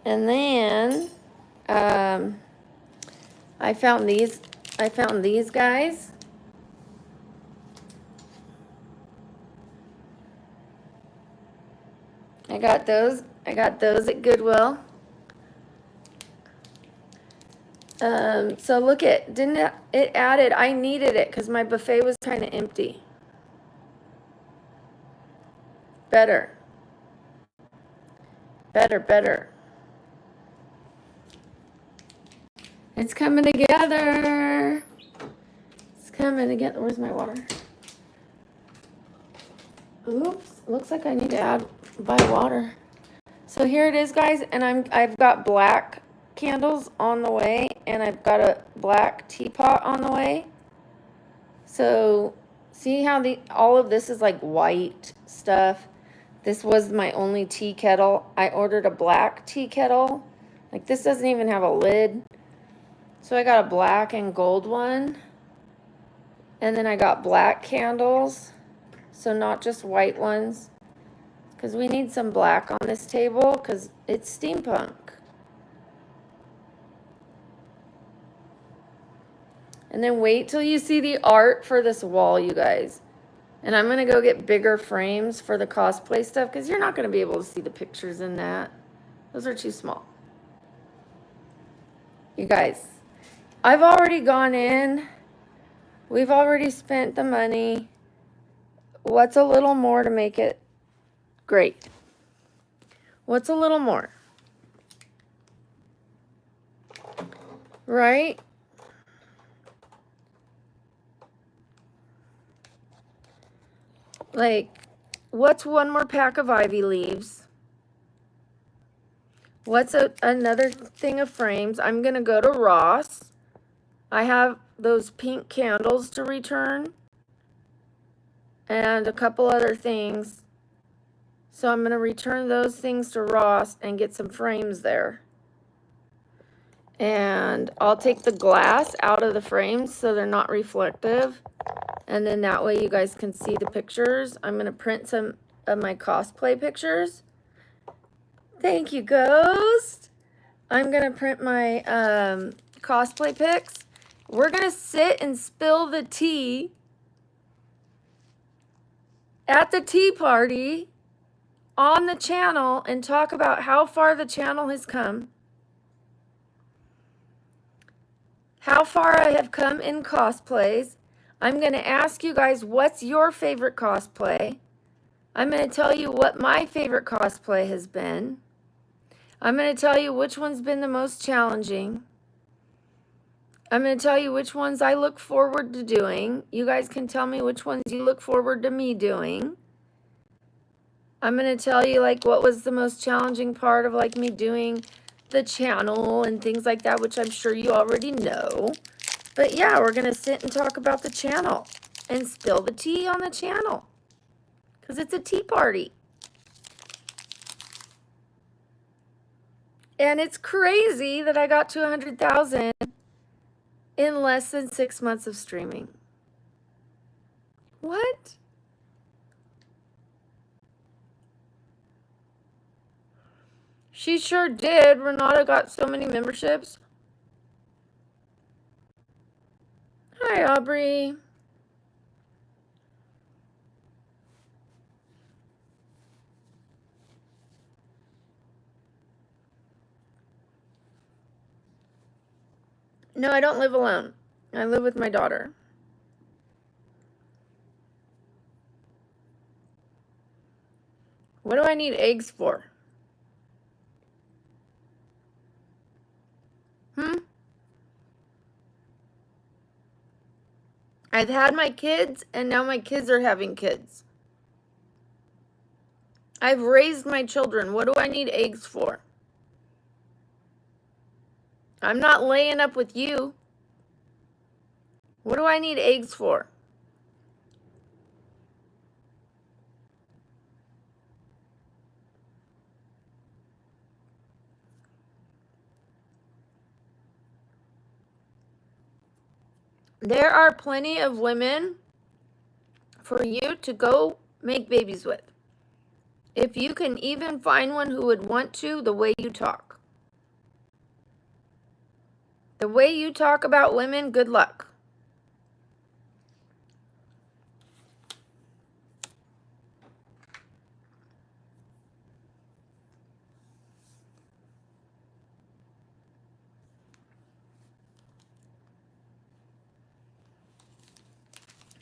S1: And then I found these guys. I got those at Goodwill. So look it added, I needed it because my buffet was kind of empty. Better. It's coming together. Where's my water? Oops, looks like I need to buy water. So here it is, guys, and I've got black candles on the way, and I've got a black teapot on the way. So see how all of this is like white stuff? This was my only tea kettle. I ordered a black tea kettle. Like this doesn't even have a lid. So I got a black and gold one. And then I got black candles. So not just white ones. Because we need some black on this table because it's steampunk. And then wait till you see the art for this wall, you guys. And I'm going to go get bigger frames for the cosplay stuff because you're not going to be able to see the pictures in that. Those are too small. You guys, I've already gone in. We've already spent the money. What's a little more to make it great? What's a little more? Right? Like, what's one more pack of ivy leaves? What's another thing of frames? I'm going to go to Ross. I have those pink candles to return. And a couple other things. So I'm going to return those things to Ross and get some frames there. And I'll take the glass out of the frames so they're not reflective. And then that way you guys can see the pictures. I'm going to print some of my cosplay pictures. Thank you, Ghost. I'm going to print my cosplay pics. We're going to sit and spill the tea at the tea party on the channel and talk about how far the channel has come. How far I have come in cosplays. I'm going to ask you guys, what's your favorite cosplay? I'm going to tell you what my favorite cosplay has been. I'm going to tell you which one's been the most challenging. I'm going to tell you which ones I look forward to doing. You guys can tell me which ones you look forward to me doing. I'm going to tell you like what was the most challenging part of like me doing the channel and things like that, which I'm sure you already know. But yeah, we're going to sit and talk about the channel and spill the tea on the channel because it's a tea party. And it's crazy that I got to 100,000 in less than 6 months of streaming. What? She sure did. Renata got so many memberships. Hi, Aubrey. No, I don't live alone. I live with my daughter. What do I need eggs for? I've had my kids, and now my kids are having kids. I've raised my children. What do I need eggs for? I'm not laying up with you. What do I need eggs for? There are plenty of women for you to go make babies with. If you can even find one who would want to, the way you talk. The way you talk about women, good luck.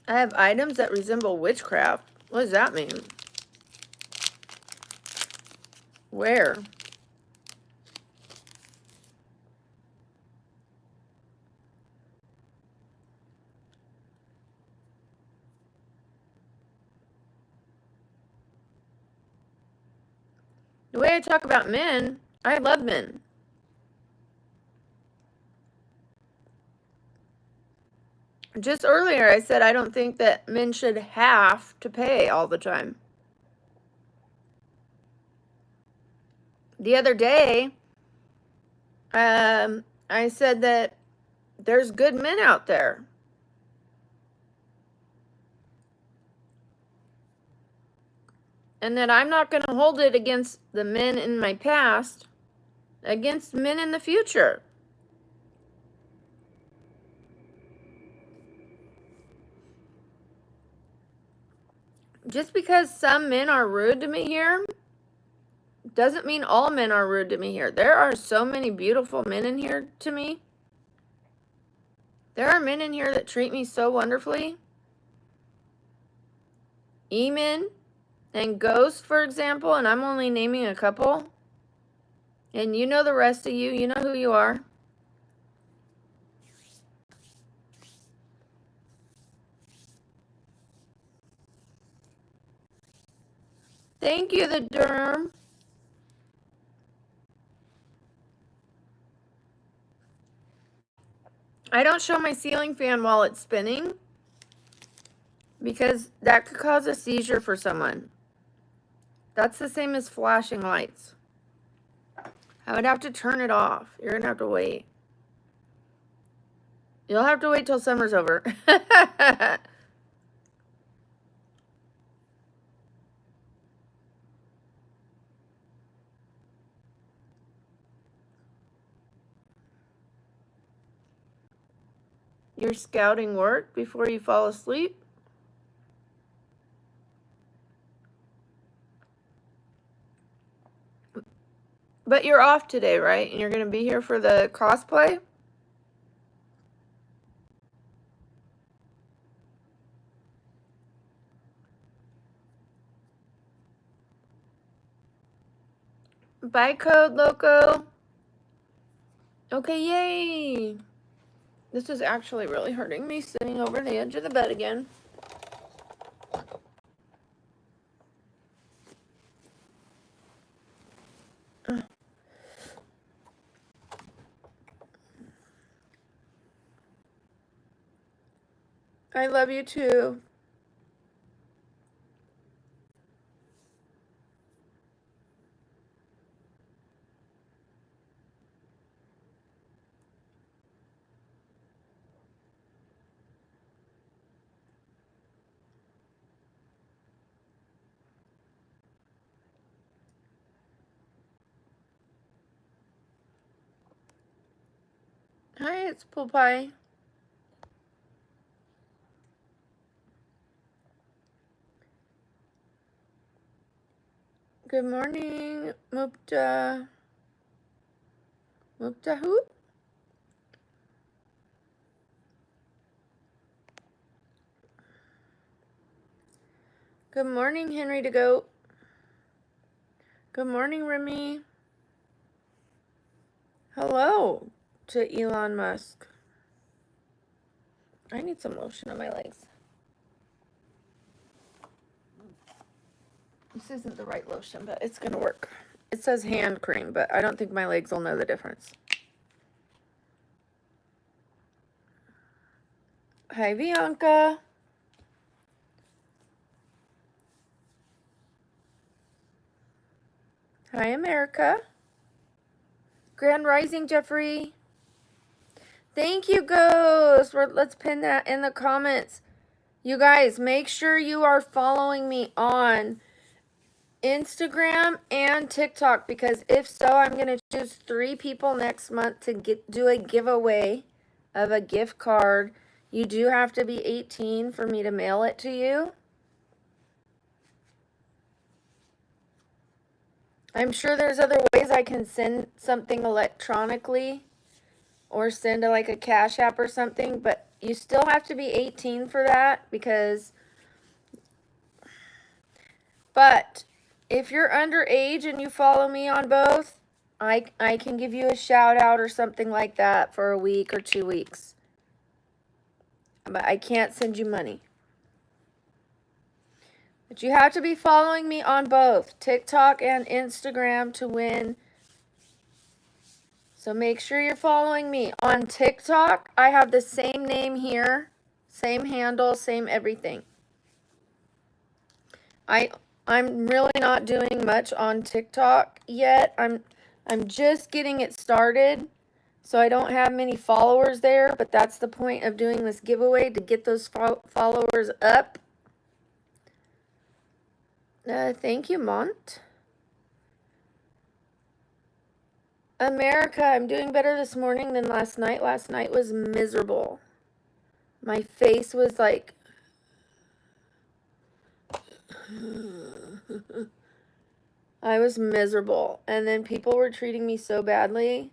S1: I have items that resemble witchcraft. What does that mean? Where? The way I talk about men, I love men. Just earlier, I said I don't think that men should have to pay all the time. The other day, I said that there's good men out there. And that I'm not going to hold it against the men in my past, against men in the future. Just because some men are rude to me here doesn't mean all men are rude to me here. There are so many beautiful men in here to me. There are men in here that treat me so wonderfully. E-men and Ghost, for example, and I'm only naming a couple. And you know the rest of you. You know who you are. Thank you, the Derm. I don't show my ceiling fan while it's spinning because that could cause a seizure for someone. That's the same as flashing lights. I would have to turn it off. You're going to have to wait. You'll have to wait till summer's over. You're scouting work before you fall asleep? But you're off today, right? And you're going to be here for the cosplay? Bye, Code Loco. Okay, yay. This is actually really hurting me sitting over the edge of the bed again. I love you too. Hi, it's Pool Pie. Good morning, Mupta. Mupta who? Good morning, Henry to Goat. Good morning, Remy. Hello to Elon Musk. I need some lotion on my legs. This isn't the right lotion, but it's gonna work. It says hand cream, but I don't think my legs will know the difference. Hi, Bianca. Hi, America. Grand Rising, Jeffrey. Thank you, Ghost. Let's pin that in the comments. You guys, make sure you are following me on Instagram and TikTok, because if so, I'm going to choose 3 people next month to do a giveaway of a gift card. You do have to be 18 for me to mail it to you. I'm sure there's other ways I can send something electronically or send like a Cash App or something, but you still have to be 18 for that, but if you're underage and you follow me on both, I can give you a shout out or something like that for a week or 2 weeks. But I can't send you money. But you have to be following me on both TikTok and Instagram to win. So make sure you're following me. On TikTok, I have the same name here. Same handle, same everything. I'm really not doing much on TikTok yet. I'm just getting it started. So I don't have many followers there, but that's the point of doing this giveaway, to get those followers up. Thank you, Mont. America, I'm doing better this morning than last night. Last night was miserable. My face was like... I was miserable. And then people were treating me so badly.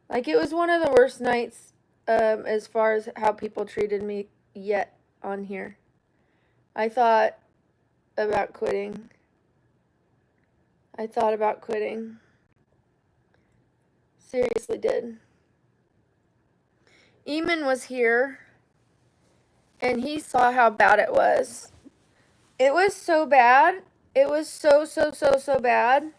S1: Like, it was one of the worst nights as far as how people treated me yet on here. I thought about quitting. Seriously did. Eamon was here, and he saw how bad it was. It was so bad. It was so bad.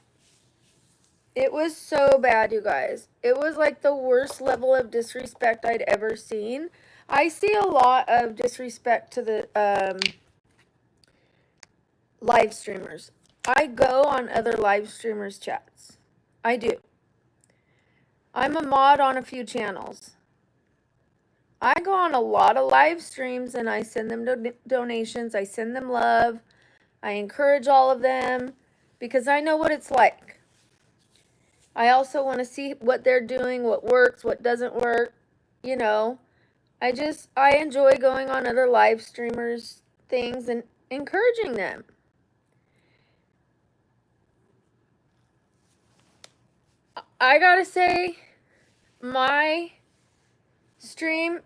S1: It was so bad, you guys. It was like the worst level of disrespect I'd ever seen. I see a lot of disrespect to the live streamers. I go on other live streamers' chats. I do. I'm a mod on a few channels. I go on a lot of live streams and I send them donations. I send them love. I encourage all of them because I know what it's like. I also want to see what they're doing, what works, what doesn't work. You know, I enjoy going on other live streamers' things and encouraging them. I gotta say, my stream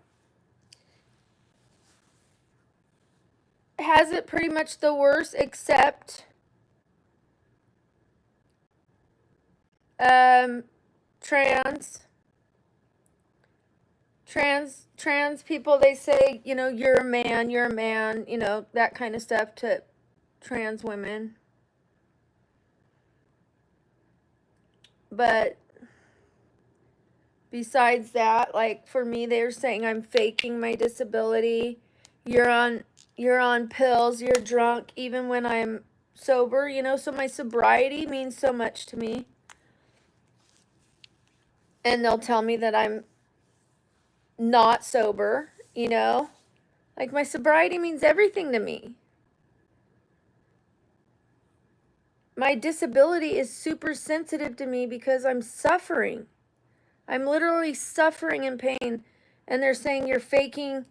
S1: has it pretty much the worst, except trans people. They say, you know, you're a man, you know, that kind of stuff to trans women. But besides that, like, for me, they're saying I'm faking my disability. You're on pills, you're drunk even when I'm sober, you know, so my sobriety means so much to me. And they'll tell me that I'm not sober, you know? Like, my sobriety means everything to me. My disability is super sensitive to me because I'm suffering. I'm literally suffering in pain. And they're saying you're faking,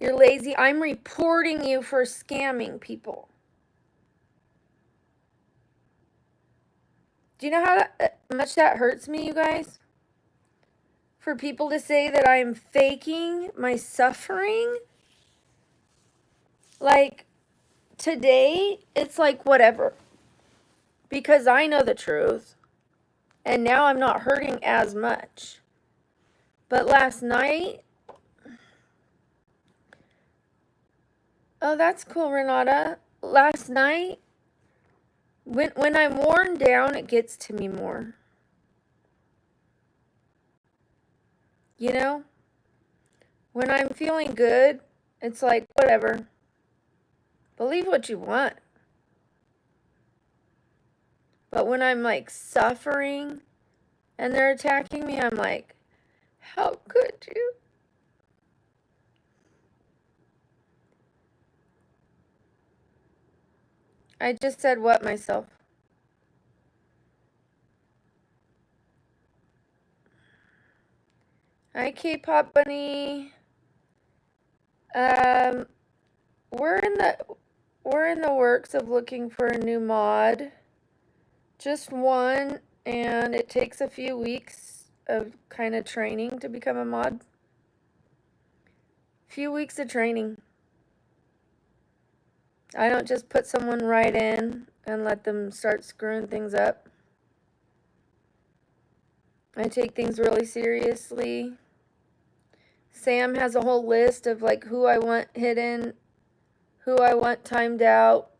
S1: you're lazy. I'm reporting you for scamming people. Do you know how much that hurts me, you guys? For people to say that I'm faking my suffering? Like, today, it's like whatever. Because I know the truth. And now I'm not hurting as much. But last night... Oh, that's cool, Renata. Last night, when I'm worn down, it gets to me more. You know? When I'm feeling good, it's like, whatever. Believe what you want. But when I'm, like, suffering and they're attacking me, I'm like, how could you? I just said what myself? Hi, K-pop bunny. We're in the works of looking for a new mod. Just one, and it takes a few weeks of kind of training to become a mod. Few weeks of training. I don't just put someone right in and let them start screwing things up. I take things really seriously. Sam has a whole list of like who I want hidden, who I want timed out,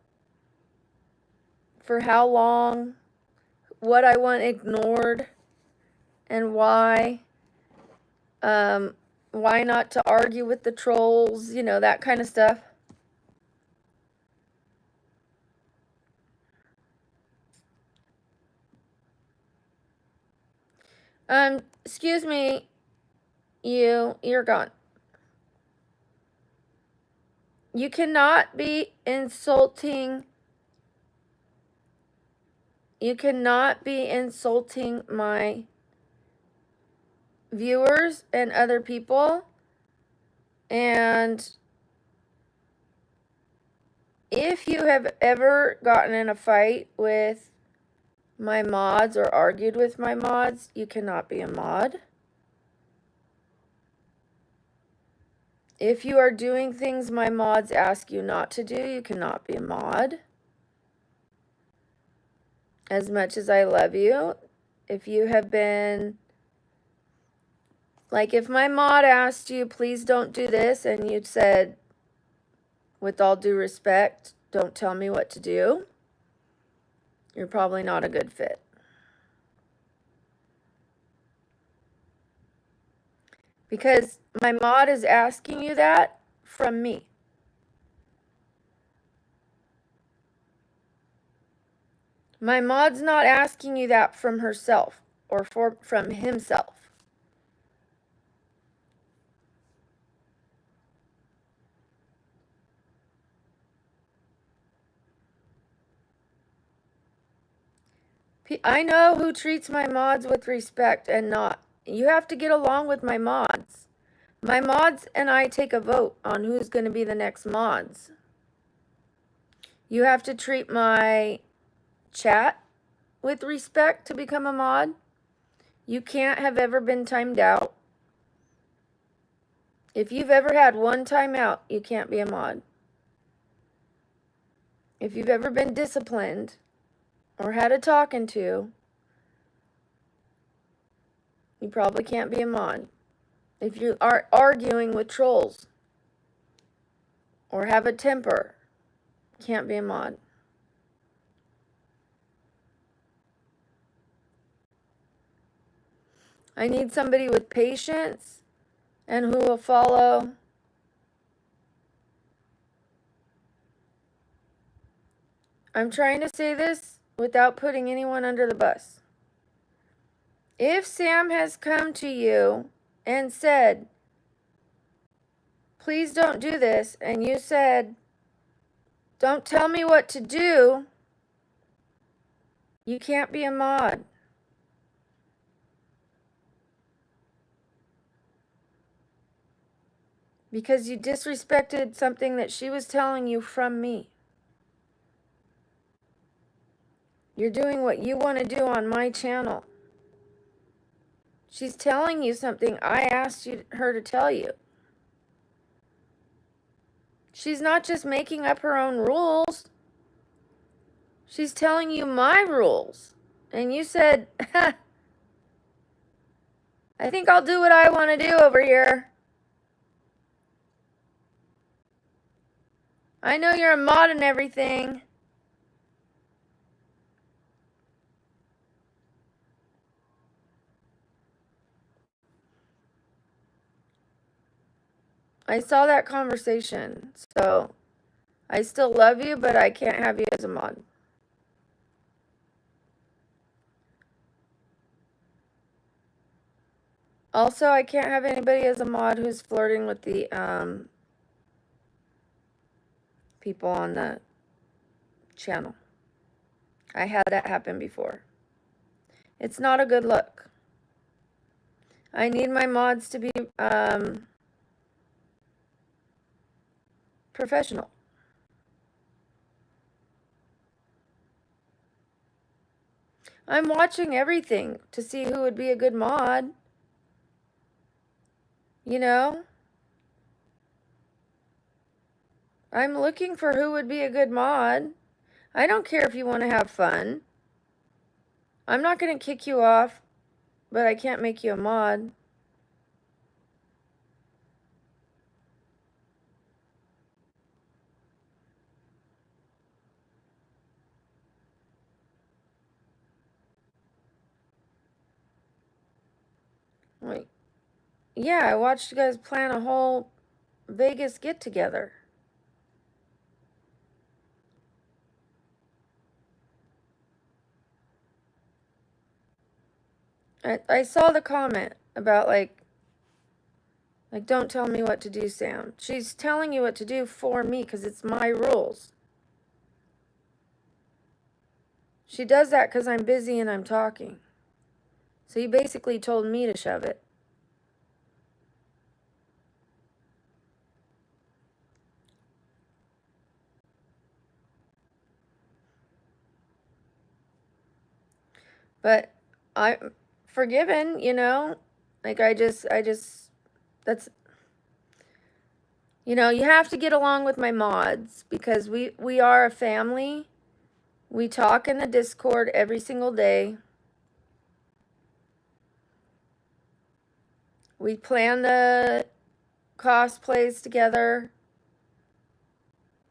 S1: for how long, what I want ignored, and why. When why not to argue with the trolls, you know, that kind of stuff. Excuse me, you're gone. You cannot be insulting. You cannot be insulting my viewers and other people. And if you have ever gotten in a fight with my mods or argued with my mods, you cannot be a mod. If you are doing things my mods ask you not to do, you cannot be a mod. As much as I love you, if you have been, like if my mod asked you, please don't do this, and you said, with all due respect, don't tell me what to do, you're probably not a good fit. Because my mod is asking you that from me. My mod's not asking you that from herself or from himself. I know who treats my mods with respect and not. You have to get along with my mods. My mods and I take a vote on who's going to be the next mods. You have to treat my chat with respect to become a mod. You can't have ever been timed out. If you've ever had one timeout, you can't be a mod. If you've ever been disciplined or had a talking to, you probably can't be a mod. If you are arguing with trolls or have a temper, can't be a mod. I need somebody with patience and who will follow. I'm trying to say this without putting anyone under the bus. If Sam has come to you and said, please don't do this, and you said, don't tell me what to do, you can't be a mod. Because you disrespected something that she was telling you from me. You're doing what you want to do on my channel. She's telling you something I asked her to tell you. She's not just making up her own rules. She's telling you my rules. And you said, I think I'll do what I want to do over here. I know you're a mod and everything. I saw that conversation. So, I still love you, but I can't have you as a mod. Also, I can't have anybody as a mod who's flirting with the people on the channel. I had that happen before. It's not a good look. I need my mods to be professional. I'm watching everything to see who would be a good mod. You know? I'm looking for who would be a good mod. I don't care if you want to have fun. I'm not going to kick you off, but I can't make you a mod. Wait. Yeah, I watched you guys plan a whole Vegas get together. I saw the comment about like don't tell me what to do, Sam. She's telling you what to do for me because it's my rules. She does that because I'm busy and I'm talking. So you basically told me to shove it. But I'm forgiven, you know? Like that's, you know, you have to get along with my mods because we are a family. We talk in the Discord every single day. We plan the cosplays together.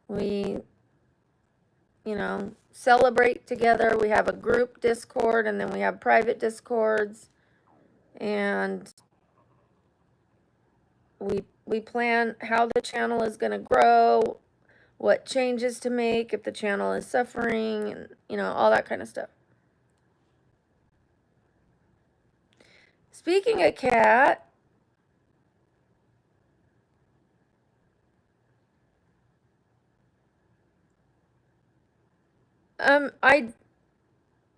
S1: We, you know, celebrate together. We have a group Discord and then we have private Discords. And we plan how the channel is going to grow, what changes to make if the channel is suffering, and, you know, all that kind of stuff. Speaking of cat, I'm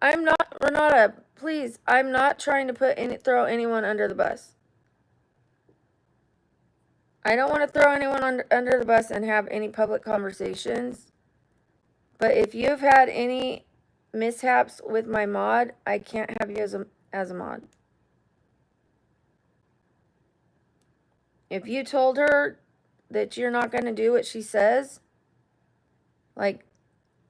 S1: not, Renata, please, I'm not trying to throw anyone under the bus. I don't want to throw anyone under the bus and have any public conversations. But if you've had any mishaps with my mod, I can't have you as a mod. If you told her that you're not going to do what she says, like,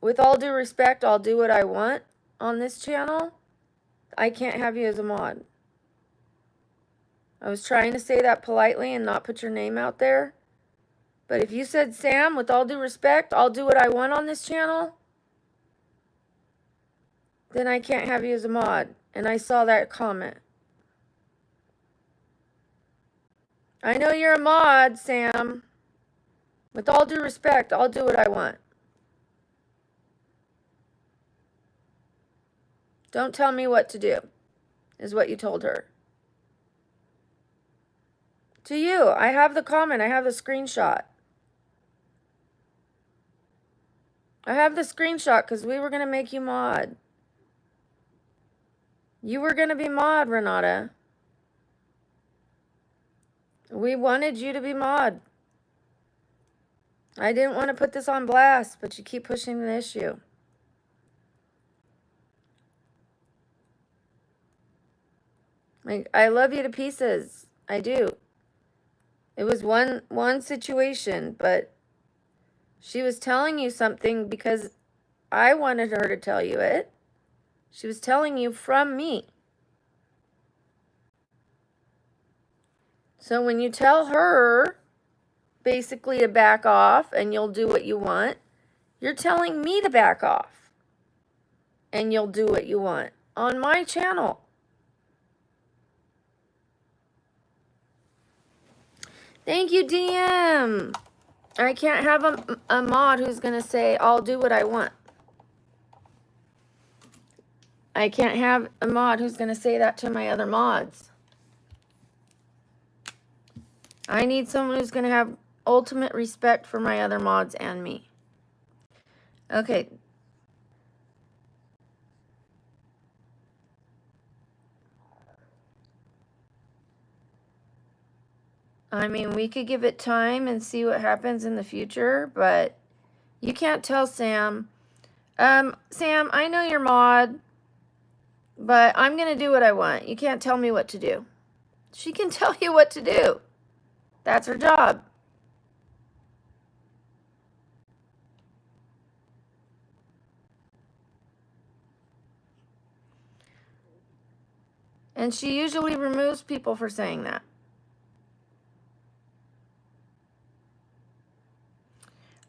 S1: with all due respect, I'll do what I want on this channel, I can't have you as a mod. I was trying to say that politely and not put your name out there. But if you said, Sam, with all due respect, I'll do what I want on this channel, then I can't have you as a mod. And I saw that comment. I know you're a mod, Sam. With all due respect, I'll do what I want. Don't tell me what to do, is what you told her. To you, I have the comment, I have the screenshot. I have the screenshot because we were going to make you mod. You were going to be mod, Renata. We wanted you to be mod. I didn't want to put this on blast, but you keep pushing the issue. Like, I love you to pieces. I do. It was one situation, but she was telling you something because I wanted her to tell you it. She was telling you from me. So when you tell her basically to back off and you'll do what you want, you're telling me to back off and you'll do what you want on my channel. Thank you, DM. I can't have a mod who's going to say, I'll do what I want. I can't have a mod who's going to say that to my other mods. I need someone who's going to have ultimate respect for my other mods and me. Okay. I mean, we could give it time and see what happens in the future, but you can't tell Sam. Sam, I know you're mod, but I'm going to do what I want. You can't tell me what to do. She can tell you what to do. That's her job. And she usually removes people for saying that.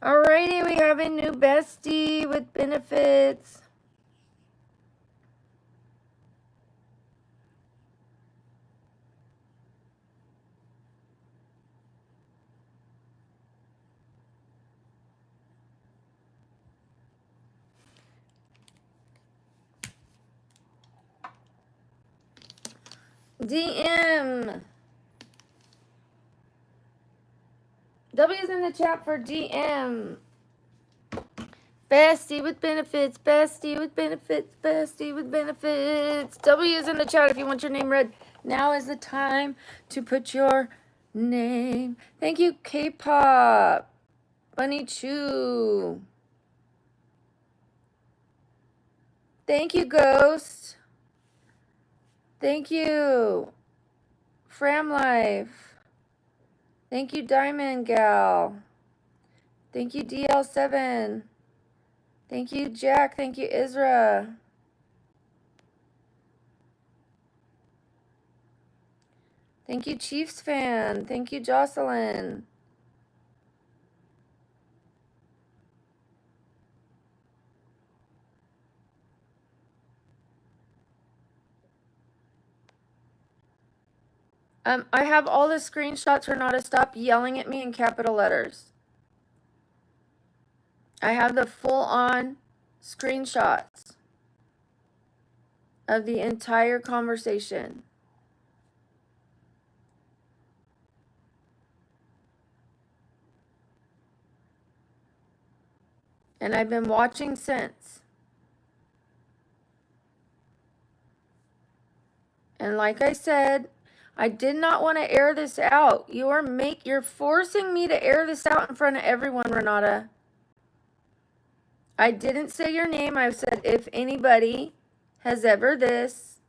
S1: Alrighty, we have a new bestie with benefits. DM. W's in the chat for DM. Bestie with benefits, bestie with benefits, bestie with benefits. W's in the chat if you want your name read. Now is the time to put your name. Thank you, K-pop. Bunny Chew. Thank you, Ghost. Thank you, Fram Life. Thank you, Diamond Gal. Thank you, DL7. Thank you, Jack. Thank you, Isra. Thank you, Chiefs fan. Thank you, Jocelyn. I have all the screenshots for not to stop yelling at me in capital letters. I have the full-on screenshots of the entire conversation. And I've been watching since. And like I said, I did not want to air this out. You're forcing me to air this out in front of everyone, Renata. I didn't say your name. I've said if anybody has ever this,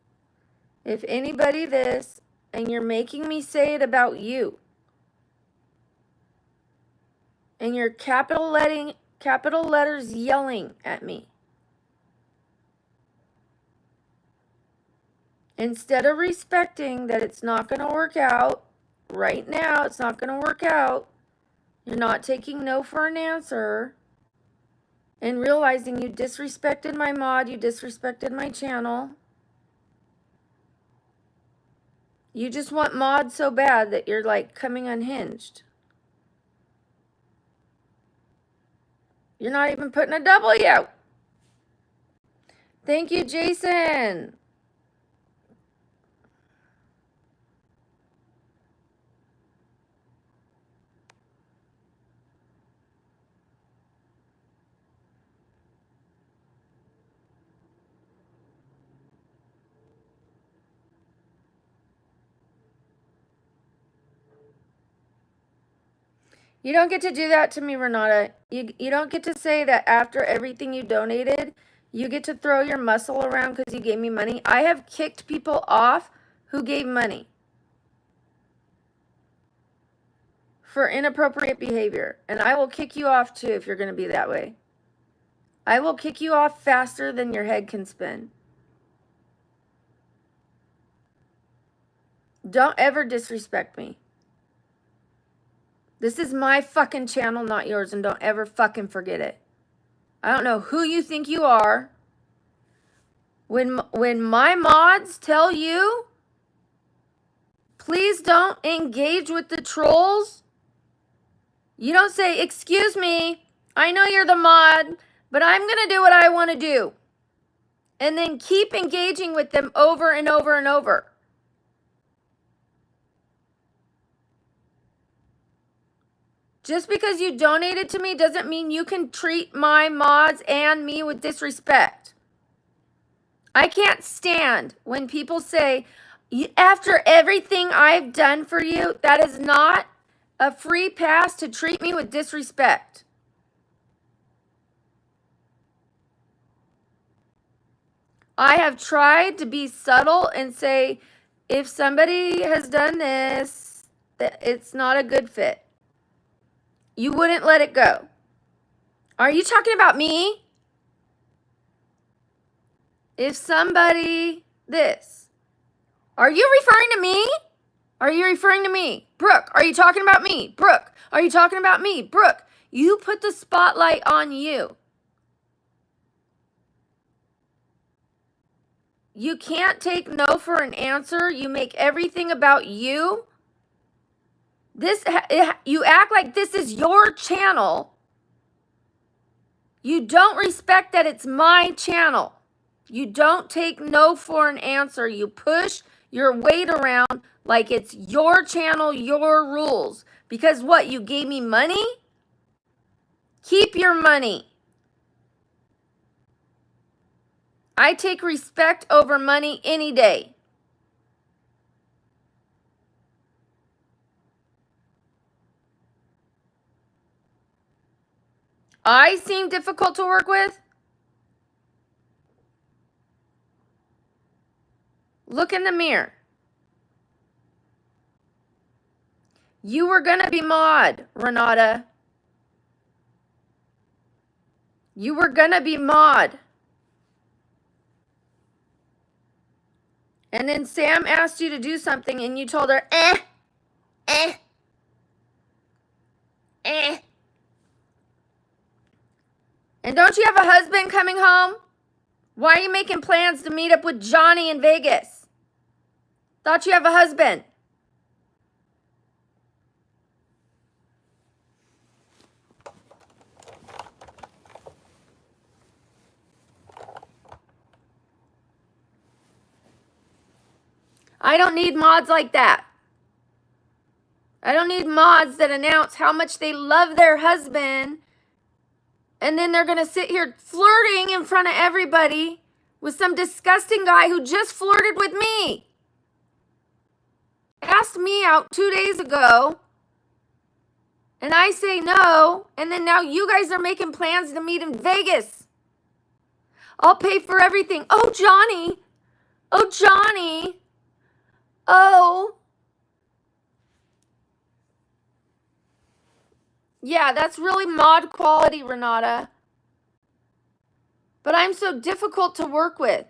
S1: if anybody this, and you're making me say it about you. And you're capital letters yelling at me. Instead of respecting that it's not going to work out, right now it's not going to work out, you're not taking no for an answer, and realizing you disrespected my mod, you disrespected my channel. You just want mod so bad that you're like coming unhinged. You're not even putting a W. Thank you, Jason. You don't get to do that to me, Renata. You don't get to say that after everything you donated, you get to throw your muscle around because you gave me money. I have kicked people off who gave money for inappropriate behavior. And I will kick you off too if you're going to be that way. I will kick you off faster than your head can spin. Don't ever disrespect me. This is my fucking channel, not yours, and don't ever fucking forget it. I don't know who you think you are. When my mods tell you, please don't engage with the trolls, you don't say, excuse me, I know you're the mod, but I'm going to do what I want to do. And then keep engaging with them over and over and over. Just because you donated to me doesn't mean you can treat my mods and me with disrespect. I can't stand when people say, after everything I've done for you, that is not a free pass to treat me with disrespect. I have tried to be subtle and say, if somebody has done this, it's not a good fit. You wouldn't let it go. Are you talking about me? If somebody this, are you referring to me? Are you referring to me? Brooke, are you talking about me? Brooke, are you talking about me? Brooke, you put the spotlight on you. You can't take no for an answer. You make everything about you. You act like this is your channel. You don't respect that it's my channel. You don't take no for an answer. You push your weight around like it's your channel, your rules. Because what? You gave me money? Keep your money. I take respect over money any day. I seem difficult to work with? Look in the mirror. You were going to be mod, Renata. You were going to be mod. And then Sam asked you to do something and you told her, eh. And don't you have a husband coming home? Why are you making plans to meet up with Johnny in Vegas? Thought you have a husband. I don't need mods like that. I don't need mods that announce how much they love their husband and then they're going to sit here flirting in front of everybody with some disgusting guy who just flirted with me. Asked me out 2 days ago and I say no, and then now you guys are making plans to meet in Vegas. I'll pay for everything. Oh, Johnny. Oh, Johnny. Oh. Yeah, that's really mod quality, Renata. But I'm so difficult to work with.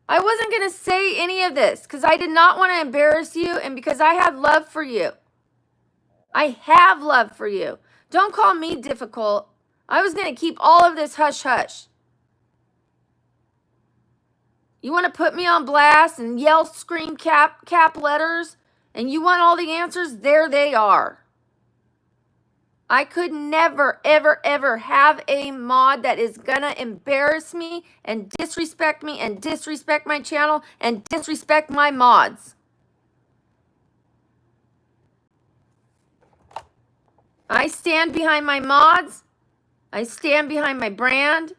S1: I wasn't going to say any of this because I did not want to embarrass you and because I have love for you. I have love for you. Don't call me difficult. I was going to keep all of this hush-hush. You want to put me on blast and yell, scream, cap letters, and you want all the answers? There they are. I could never, ever, ever have a mod that is going to embarrass me and disrespect my channel and disrespect my mods. I stand behind my mods. I stand behind my brand.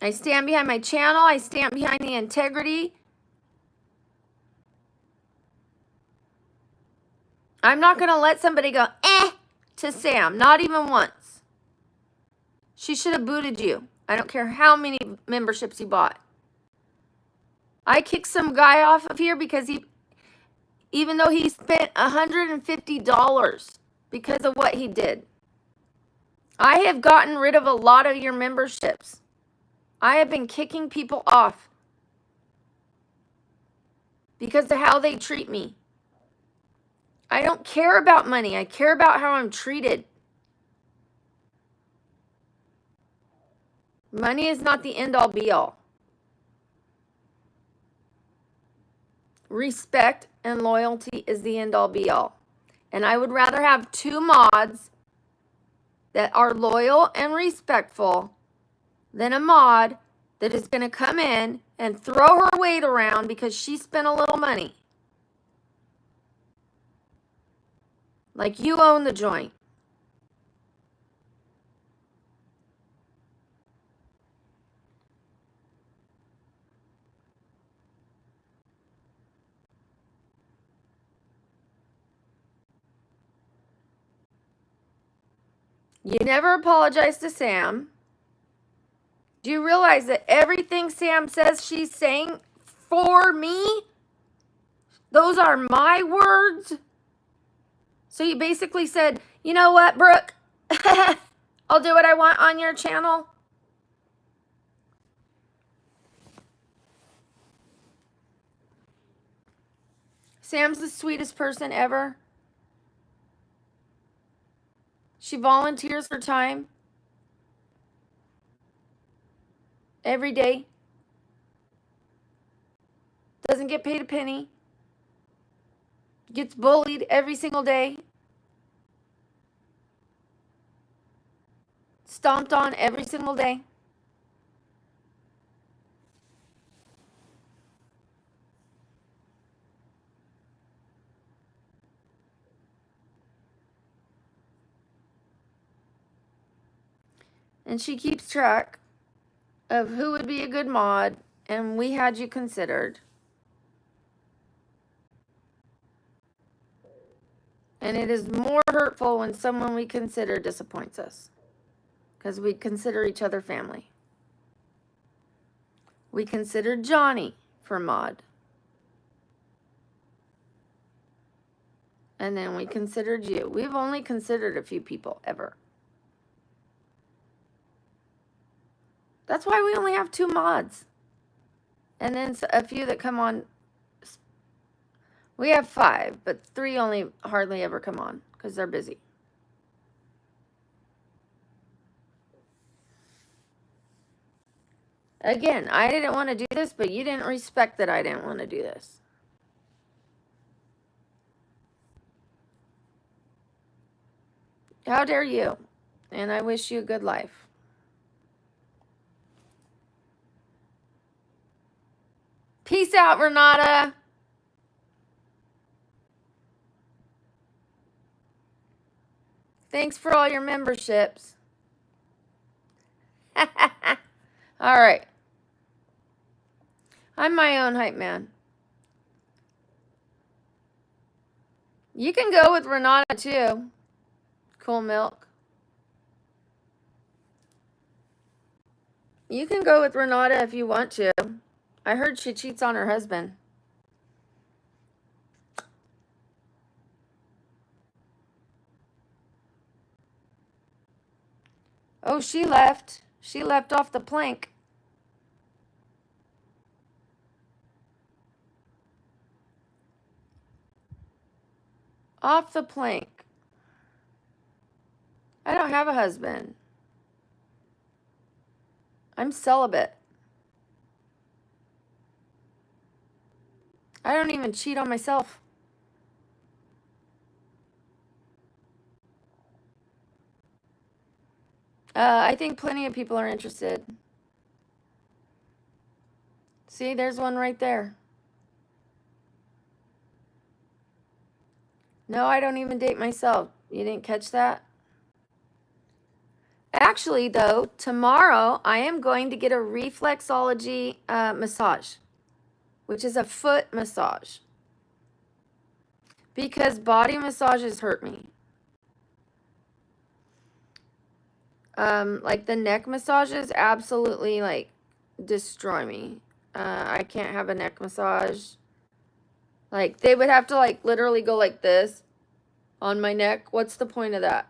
S1: I stand behind my channel. I stand behind the integrity. I'm not going to let somebody go, to Sam, not even once. She should have booted you. I don't care how many memberships you bought. I kicked some guy off of here because even though he spent $150 because of what he did. I have gotten rid of a lot of your memberships. I have been kicking people off because of how they treat me. I don't care about money. I care about how I'm treated. Money is not the end all be all. Respect and loyalty is the end all be all. And I would rather have 2 mods that are loyal and respectful than a mod that is going to come in and throw her weight around because she spent a little money. Like you own the joint. You never apologize to Sam. Do you realize that everything Sam says she's saying for me, those are my words? So you basically said, you know what, Brooke? I'll do what I want on your channel. Sam's the sweetest person ever. She volunteers her time every day. Doesn't get paid a penny. Gets bullied every single day. Stomped on every single day. And she keeps track of who would be a good mod, and we had you considered. And it is more hurtful when someone we consider disappoints us, because we consider each other family. We considered Johnny for mod. And then we considered you. We've only considered a few people ever. That's why we only have 2 mods. And then a few that come on. We have 5, but 3 only hardly ever come on because they're busy. Again, I didn't want to do this, but you didn't respect that I didn't want to do this. How dare you? And I wish you a good life. Peace out, Renata. Thanks for all your memberships. All right. I'm my own hype man. You can go with Renata too. Cool Milk. You can go with Renata if you want to. I heard she cheats on her husband. Oh, she left. She left off the plank. Off the plank. I don't have a husband. I'm celibate. I don't even cheat on myself. I think plenty of people are interested. See, there's one right there. No, I don't even date myself. You didn't catch that? Actually, though, tomorrow I am going to get a reflexology massage, which is a foot massage. Because body massages hurt me. Like the neck massages absolutely like destroy me. I can't have a neck massage. Like they would have to like literally go like this on my neck. What's the point of that?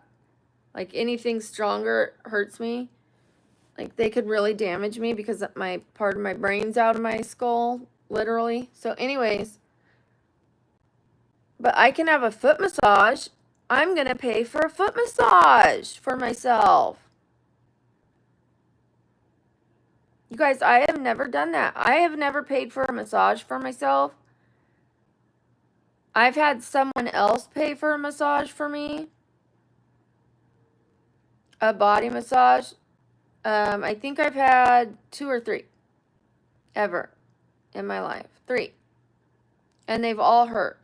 S1: Like anything stronger hurts me. Like they could really damage me because my part of my brain's out of my skull, literally. So anyways, but I can have a foot massage. I'm going to pay for a foot massage for myself. You guys, I have never done that. I have never paid for a massage for myself. I've had someone else pay for a massage for me. A body massage. I think I've had 2 or 3 ever in my life. 3. And they've all hurt.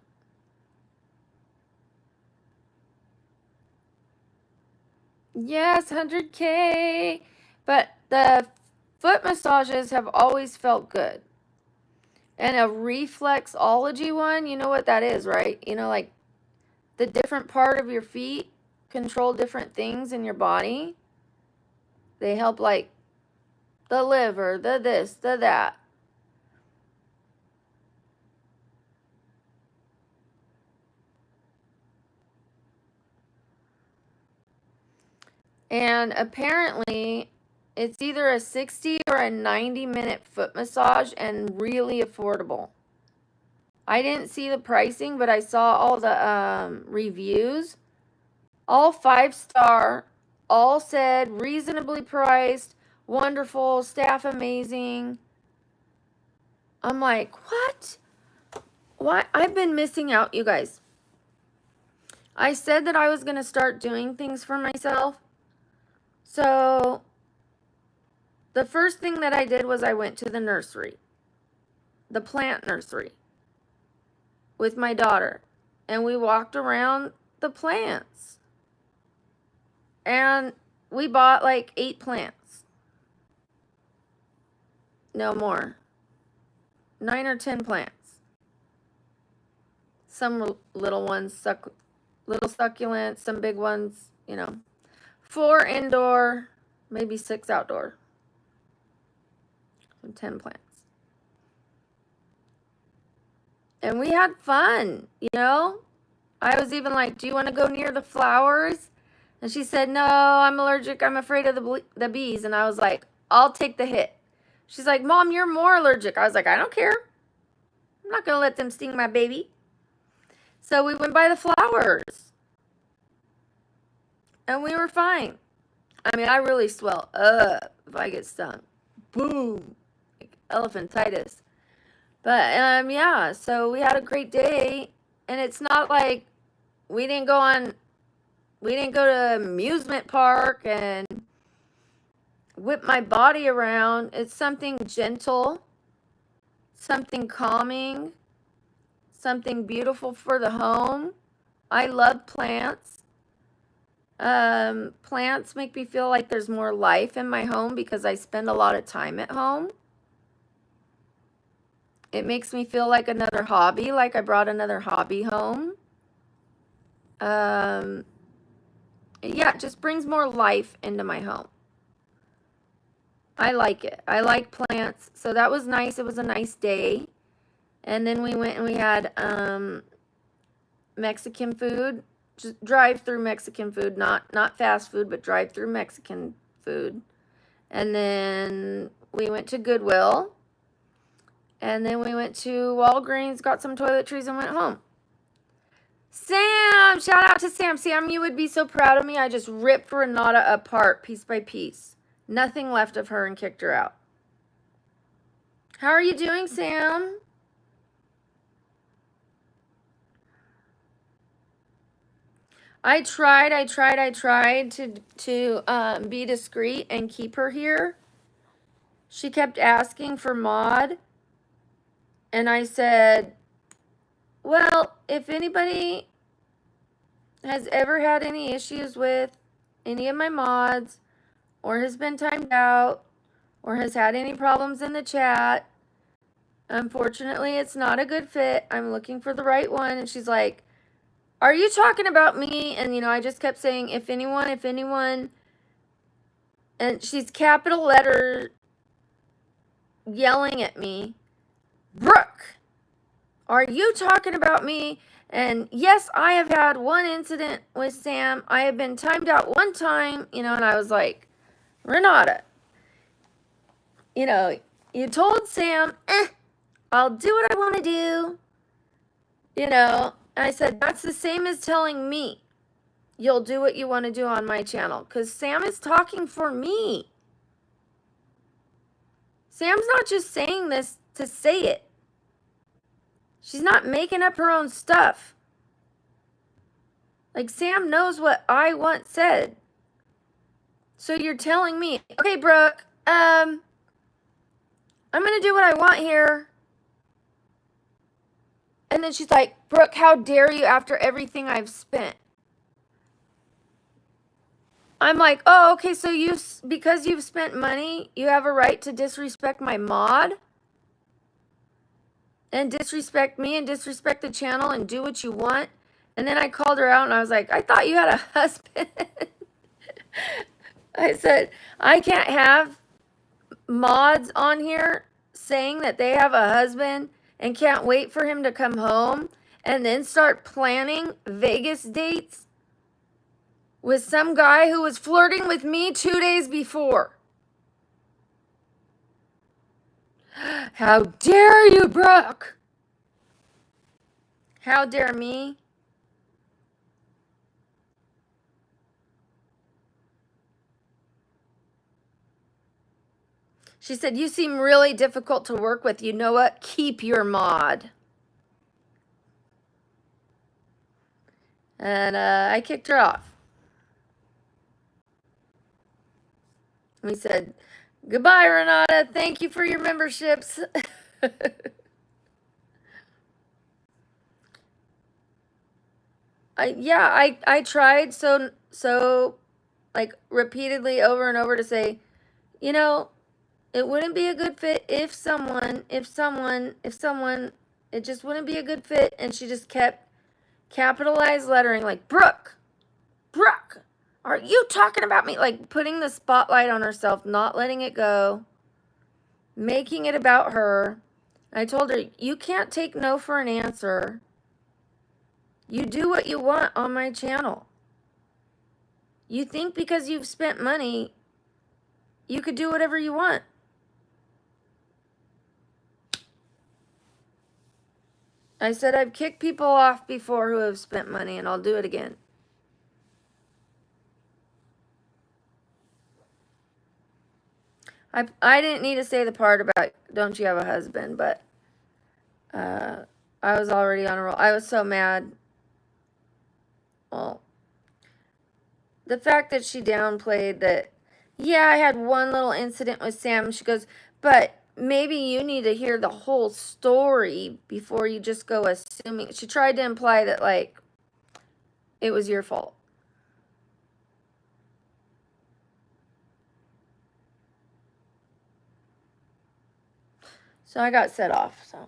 S1: Yes, 100K. But the foot massages have always felt good. And a reflexology one, you know what that is, right? You know, like the different part of your feet control different things in your body. They help like the liver, the this, the that. And apparently it's either a 60 or a 90-minute foot massage and really affordable. I didn't see the pricing, but I saw all the reviews. All 5-star, all said reasonably priced, wonderful, staff amazing. I'm like, what? Why? I've been missing out, you guys. I said that I was going to start doing things for myself. So the first thing that I did was I went to the nursery, the plant nursery, with my daughter. And we walked around the plants. And we bought like 8 plants. No more. 9 or 10 plants. Some little ones, little succulents, some big ones, you know. 4 indoor, maybe 6 outdoor. And 10 plants. And we had fun, you know. I was even like, do you want to go near the flowers? And she said, no, I'm allergic. I'm afraid of the bees. And I was like, I'll take the hit. She's like, Mom, you're more allergic. I was like, I don't care. I'm not going to let them sting my baby. So we went by the flowers. And we were fine. I mean, I really swell up if I get stung. Boom. Like elephantitis. But, yeah, so we had a great day. And it's not like we didn't go to amusement park and whip my body around. It's something gentle, something calming, something beautiful for the home. I love plants. Plants make me feel like there's more life in my home because I spend a lot of time at home. It makes me feel like another hobby, like I brought another hobby home. Yeah, it just brings more life into my home. I like it. I like plants. So that was nice. It was a nice day. And then we went and we had Mexican food. Just drive-through Mexican food, not fast food, but drive-through Mexican food. And then we went to Goodwill. And then we went to Walgreens, got some toiletries, and went home. Sam! Shout out to Sam. Sam, you would be so proud of me. I just ripped Renata apart piece by piece. Nothing left of her and kicked her out. How are you doing, Sam? I tried to be discreet and keep her here. She kept asking for mod. And I said, well, if anybody has ever had any issues with any of my mods, or has been timed out, or has had any problems in the chat, unfortunately, it's not a good fit. I'm looking for the right one. And she's like, are you talking about me? And, you know, I just kept saying, if anyone. And she's capital letter yelling at me, Brooke, are you talking about me? And yes, I have had one incident with Sam. I have been timed out one time, you know, and I was like, Renata, you know, you told Sam, I'll do what I want to do. You know, I said, that's the same as telling me you'll do what you want to do on my channel. Because Sam is talking for me. Sam's not just saying this to say it. She's not making up her own stuff. Like, Sam knows what I once said. So you're telling me, okay, Brooke, I'm going to do what I want here. And then she's like, Brooke, how dare you after everything I've spent? I'm like, oh, okay, so because you've spent money, you have a right to disrespect my mod? And disrespect me and disrespect the channel and do what you want? And then I called her out and I was like, I thought you had a husband. I said, I can't have mods on here saying that they have a husband and can't wait for him to come home and then start planning Vegas dates with some guy who was flirting with me 2 days before. How dare you, Brooke? How dare me? She said, you seem really difficult to work with. You know what? Keep your mod. And I kicked her off. We said, goodbye, Renata. Thank you for your memberships. I tried. So like repeatedly over and over to say, you know, it wouldn't be a good fit if someone, it just wouldn't be a good fit. And she just kept capitalized lettering like, Brooke, are you talking about me? Like putting the spotlight on herself, not letting it go, making it about her. I told her, you can't take no for an answer. You do what you want on my channel. You think because you've spent money, you could do whatever you want. I said, I've kicked people off before who have spent money, and I'll do it again. I didn't need to say the part about don't you have a husband, but I was already on a roll. I was so mad. Well, the fact that she downplayed that, yeah, I had one little incident with Sam. She goes, but maybe you need to hear the whole story before you just go assuming. She tried to imply that, like, it was your fault. So I got set off. So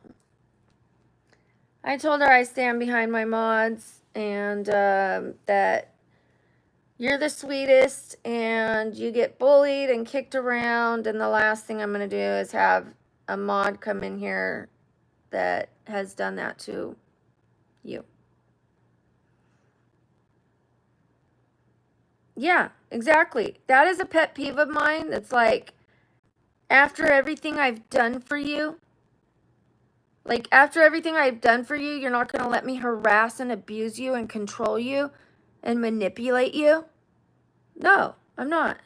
S1: I told her I stand behind my mods and that you're the sweetest and you get bullied and kicked around. And the last thing I'm going to do is have a mod come in here that has done that to you. Yeah, exactly. That is a pet peeve of mine. It's like, after everything I've done for you, you're not going to let me harass and abuse you and control you and manipulate you? No, I'm not.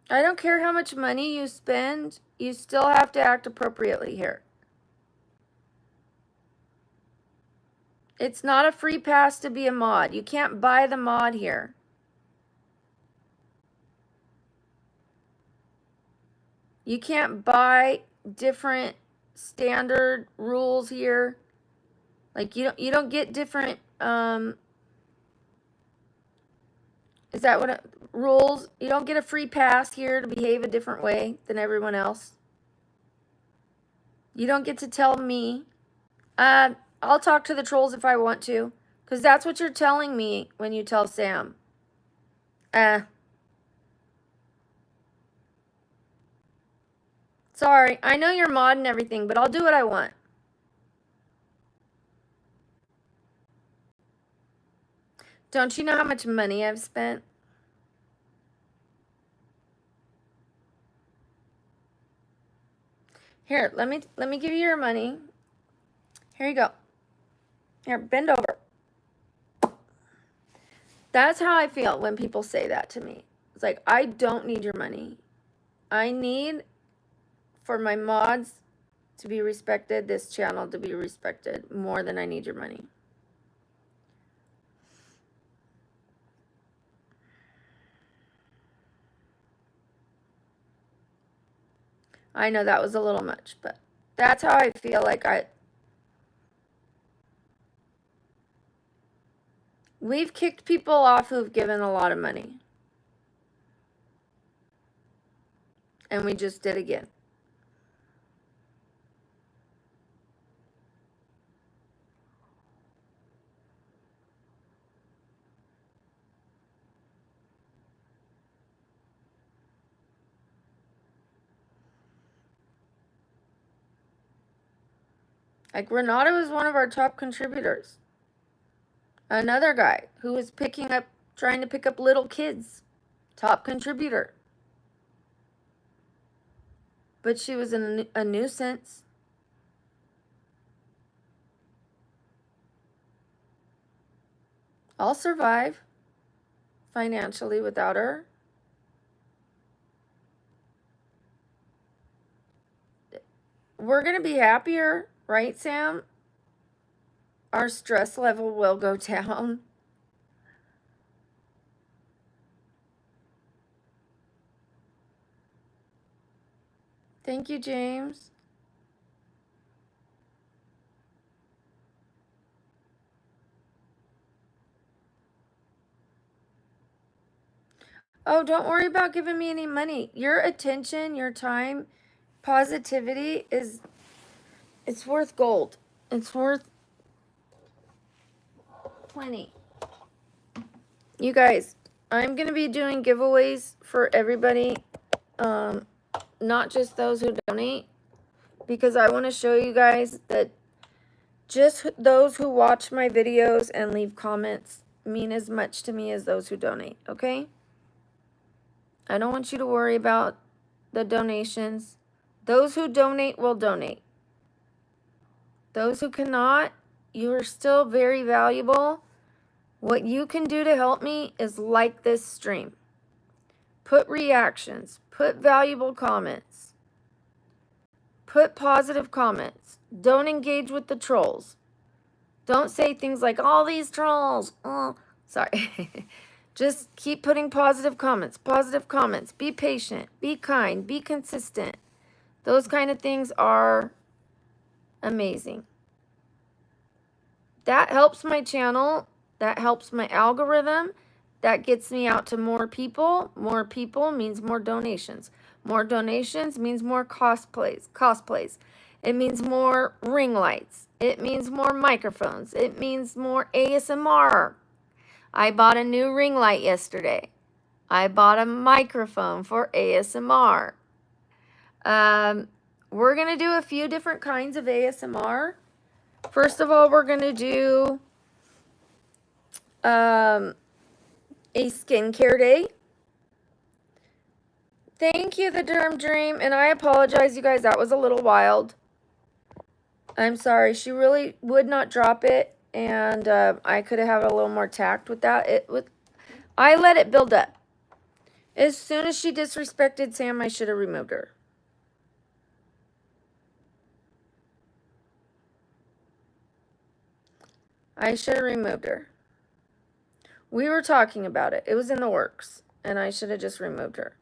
S1: I don't care how much money you spend, you still have to act appropriately here. It's not a free pass to be a mod. You can't buy the mod here. You can't buy different standard rules here. Like you don't get different is that what rules? You don't get a free pass here to behave a different way than everyone else. You don't get to tell me. I'll talk to the trolls if I want to, because that's what you're telling me when you tell Sam. Sorry, I know you're mod and everything, but I'll do what I want. Don't you know how much money I've spent? Here, let me give you your money. Here you go. Here, bend over. That's how I feel when people say that to me. It's like, I don't need your money. I need for my mods to be respected, this channel to be respected, more than I need your money. I know that was a little much, but that's how I feel like we've kicked people off who've given a lot of money. And we just did again. Like Renato is one of our top contributors. Another guy who was trying to pick up little kids. Top contributor. But she was a nuisance. I'll survive financially without her. We're going to be happier, right, Sam? Our stress level will go down. Thank you, James. Oh, don't worry about giving me any money. Your attention, your time, positivity it's worth gold. It's worth plenty. You guys, I'm going to be doing giveaways for everybody, not just those who donate, because I want to show you guys that just those who watch my videos and leave comments mean as much to me as those who donate, okay? I don't want you to worry about the donations. Those who donate will donate. Those who cannot, you are still very valuable. What you can do to help me is like this stream. Put reactions. Put valuable comments. Put positive comments. Don't engage with the trolls. Don't say things like, all these trolls. Oh, sorry. Just keep putting positive comments. Positive comments. Be patient. Be kind. Be consistent. Those kind of things are amazing. That helps my channel. That helps my algorithm. That gets me out to more people. More people means more donations. More donations means more cosplays. It means more ring lights. It means more microphones. It means more ASMR. I bought a new ring light yesterday. I bought a microphone for ASMR. We're going to do a few different kinds of ASMR. First of all, we're going to do a skincare day. Thank you, the Derm Dream, and I apologize, you guys, that was a little wild. I'm sorry, she really would not drop it, and I could have had a little more tact with that. I let it build up. As soon as she disrespected Sam, I should have removed her. I should have removed her. We were talking about it. It was in the works, and I should have just removed her.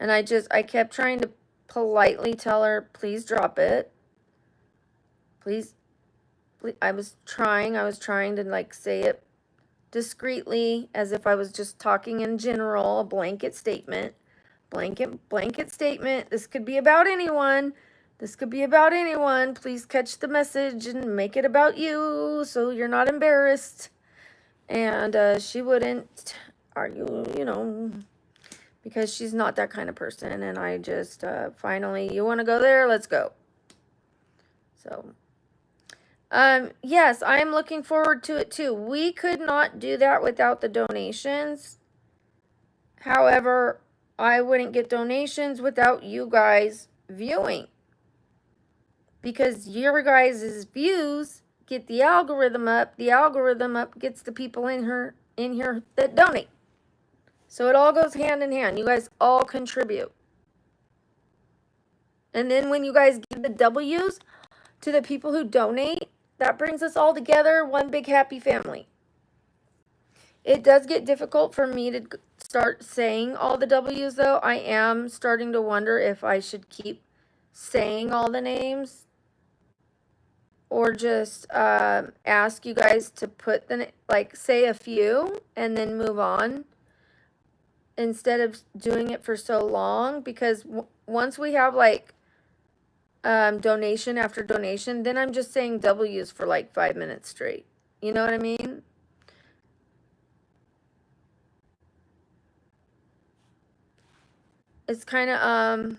S1: And I kept trying to politely tell her, please drop it. Please. I was trying to like say it discreetly as if I was just talking in general, a blanket statement. Blanket statement. This could be about anyone. This could be about anyone. Please catch the message and make it about you so you're not embarrassed. And she wouldn't argue, because she's not that kind of person. And I just finally, you want to go there? Let's go. So, yes, I am looking forward to it too. We could not do that without the donations. However, I wouldn't get donations without you guys viewing. Because your guys' views get the algorithm up. The algorithm up gets the people in here that donate. So it all goes hand in hand. You guys all contribute. And then when you guys give the W's to the people who donate, that brings us all together, one big happy family. It does get difficult for me to start saying all the W's, though. I am starting to wonder if I should keep saying all the names or just ask you guys to put say a few and then move on instead of doing it for so long, because once we have donation after donation, then I'm just saying W's for like 5 minutes straight. You know what I mean? It's kind of,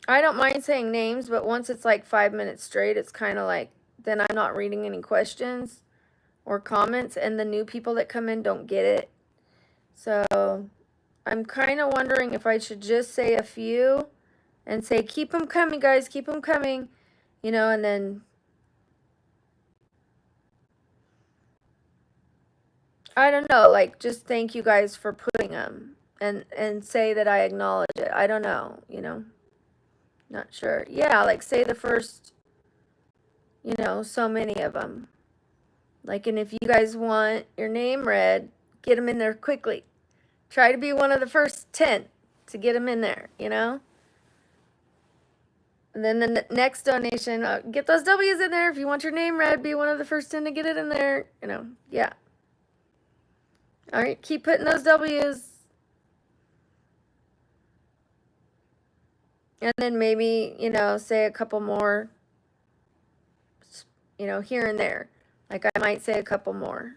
S1: I don't mind saying names, but once it's like 5 minutes straight, it's kind of like, then I'm not reading any questions or comments, and the new people that come in don't get it. So I'm kind of wondering if I should just say a few and say, keep them coming, guys, keep them coming, and then I don't know, just thank you guys for putting them and say that I acknowledge it. I don't know, not sure. Yeah, say the first, so many of them. And if you guys want your name read, get them in there quickly. Try to be one of the first 10 to get them in there, And then the next donation, get those W's in there. If you want your name read, be one of the first 10 to get it in there, yeah. All right, keep putting those W's. And then maybe, you know, say a couple more, you know, here and there. Like I might say a couple more.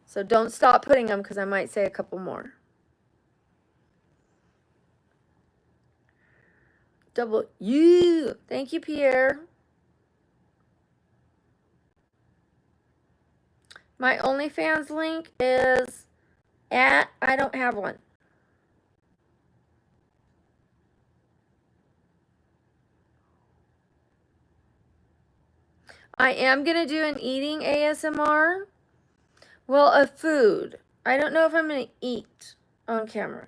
S1: So don't stop putting them because I might say a couple more. Double you. Thank you, Pierre. My OnlyFans link is at, I don't have one. I am going to do an eating ASMR. Well, a food. I don't know if I'm going to eat on camera.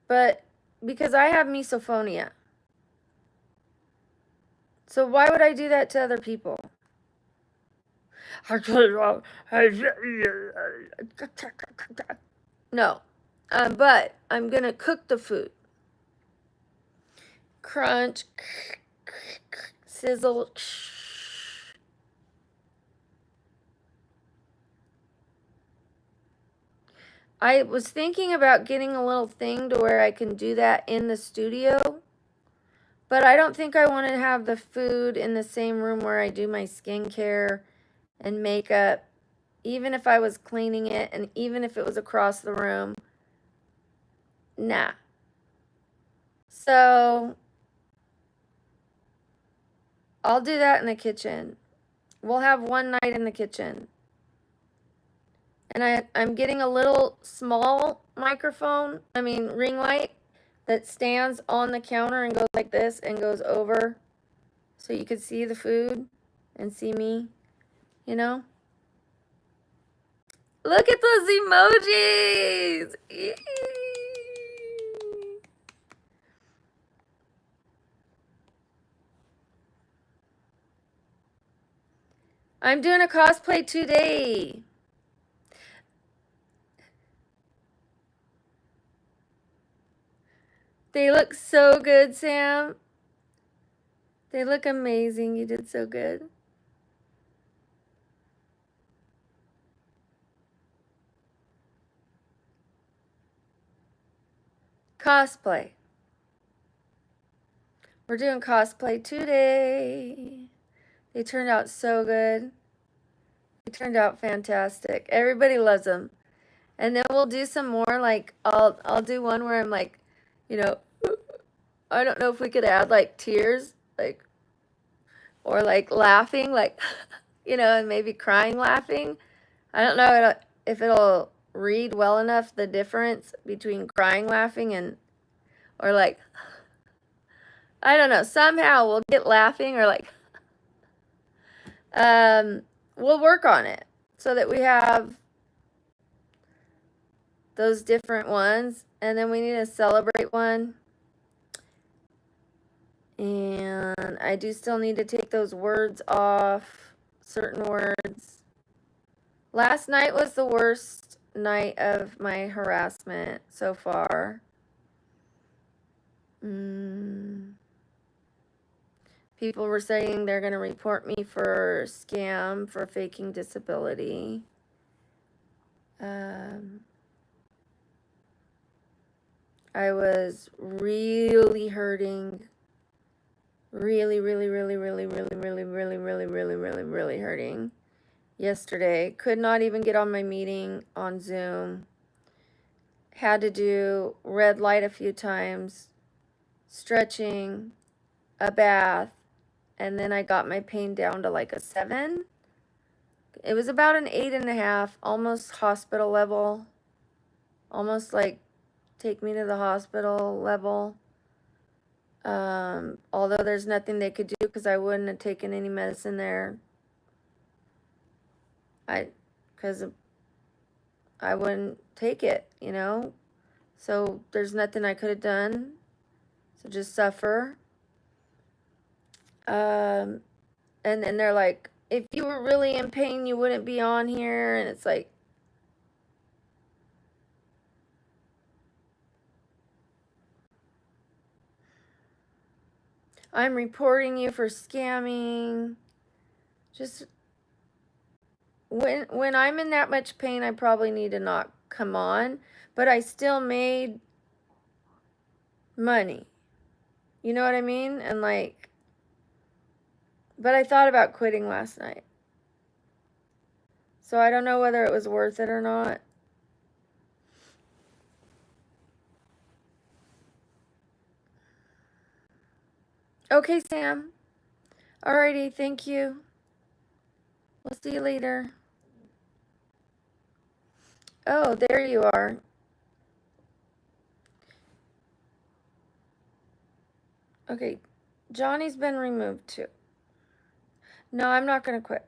S1: But because I have misophonia. So why would I do that to other people? No. But I'm going to cook the food. Crunch. Sizzle. I was thinking about getting a little thing to where I can do that in the studio. But I don't think I want to have the food in the same room where I do my skincare and makeup. Even if I was cleaning it and even if it was across the room. Nah. So I'll do that in the kitchen. We'll have one night in the kitchen. And I'm getting a little small ring light that stands on the counter and goes like this and goes over so you could see the food and see me, you know? Look at those emojis! Eee. I'm doing a cosplay today. They look so good, Sam. They look amazing. You did so good. Cosplay. We're doing cosplay today. They turned out so good. They turned out fantastic. Everybody loves them. And then we'll do some more, like, I'll do one where I'm like, you know, I don't know if we could add like tears, like, or like laughing, like, you know, and maybe crying laughing. I don't know if it'll read well enough the difference between crying laughing and, or like, I don't know, somehow we'll get laughing or like, we'll work on it so that we have those different ones. And then we need to celebrate one. And I do still need to take those words off, certain words. Last night was the worst night of my harassment so far. People were saying they're going to report me for scam, for faking disability. I was really hurting. Really hurting yesterday. Could not even get on my meeting on Zoom. Had to do red light a few times, stretching, a bath, and then I got my pain down to like a 7. It was about an 8.5, almost hospital level. Almost like take me to the hospital level. Although there's nothing they could do because I wouldn't have taken any medicine there. Because I wouldn't take it, you know. So there's nothing I could have done. So just suffer. And then they're like, if you were really in pain, you wouldn't be on here. And it's like, I'm reporting you for scamming. Just when I'm in that much pain, I probably need to not come on. But I still made money. You know what I mean? And like, but I thought about quitting last night. So I don't know whether it was worth it or not. Okay, Sam. Alrighty, thank you. We'll see you later. Oh, there you are. Okay, Johnny's been removed too. No, I'm not going to quit.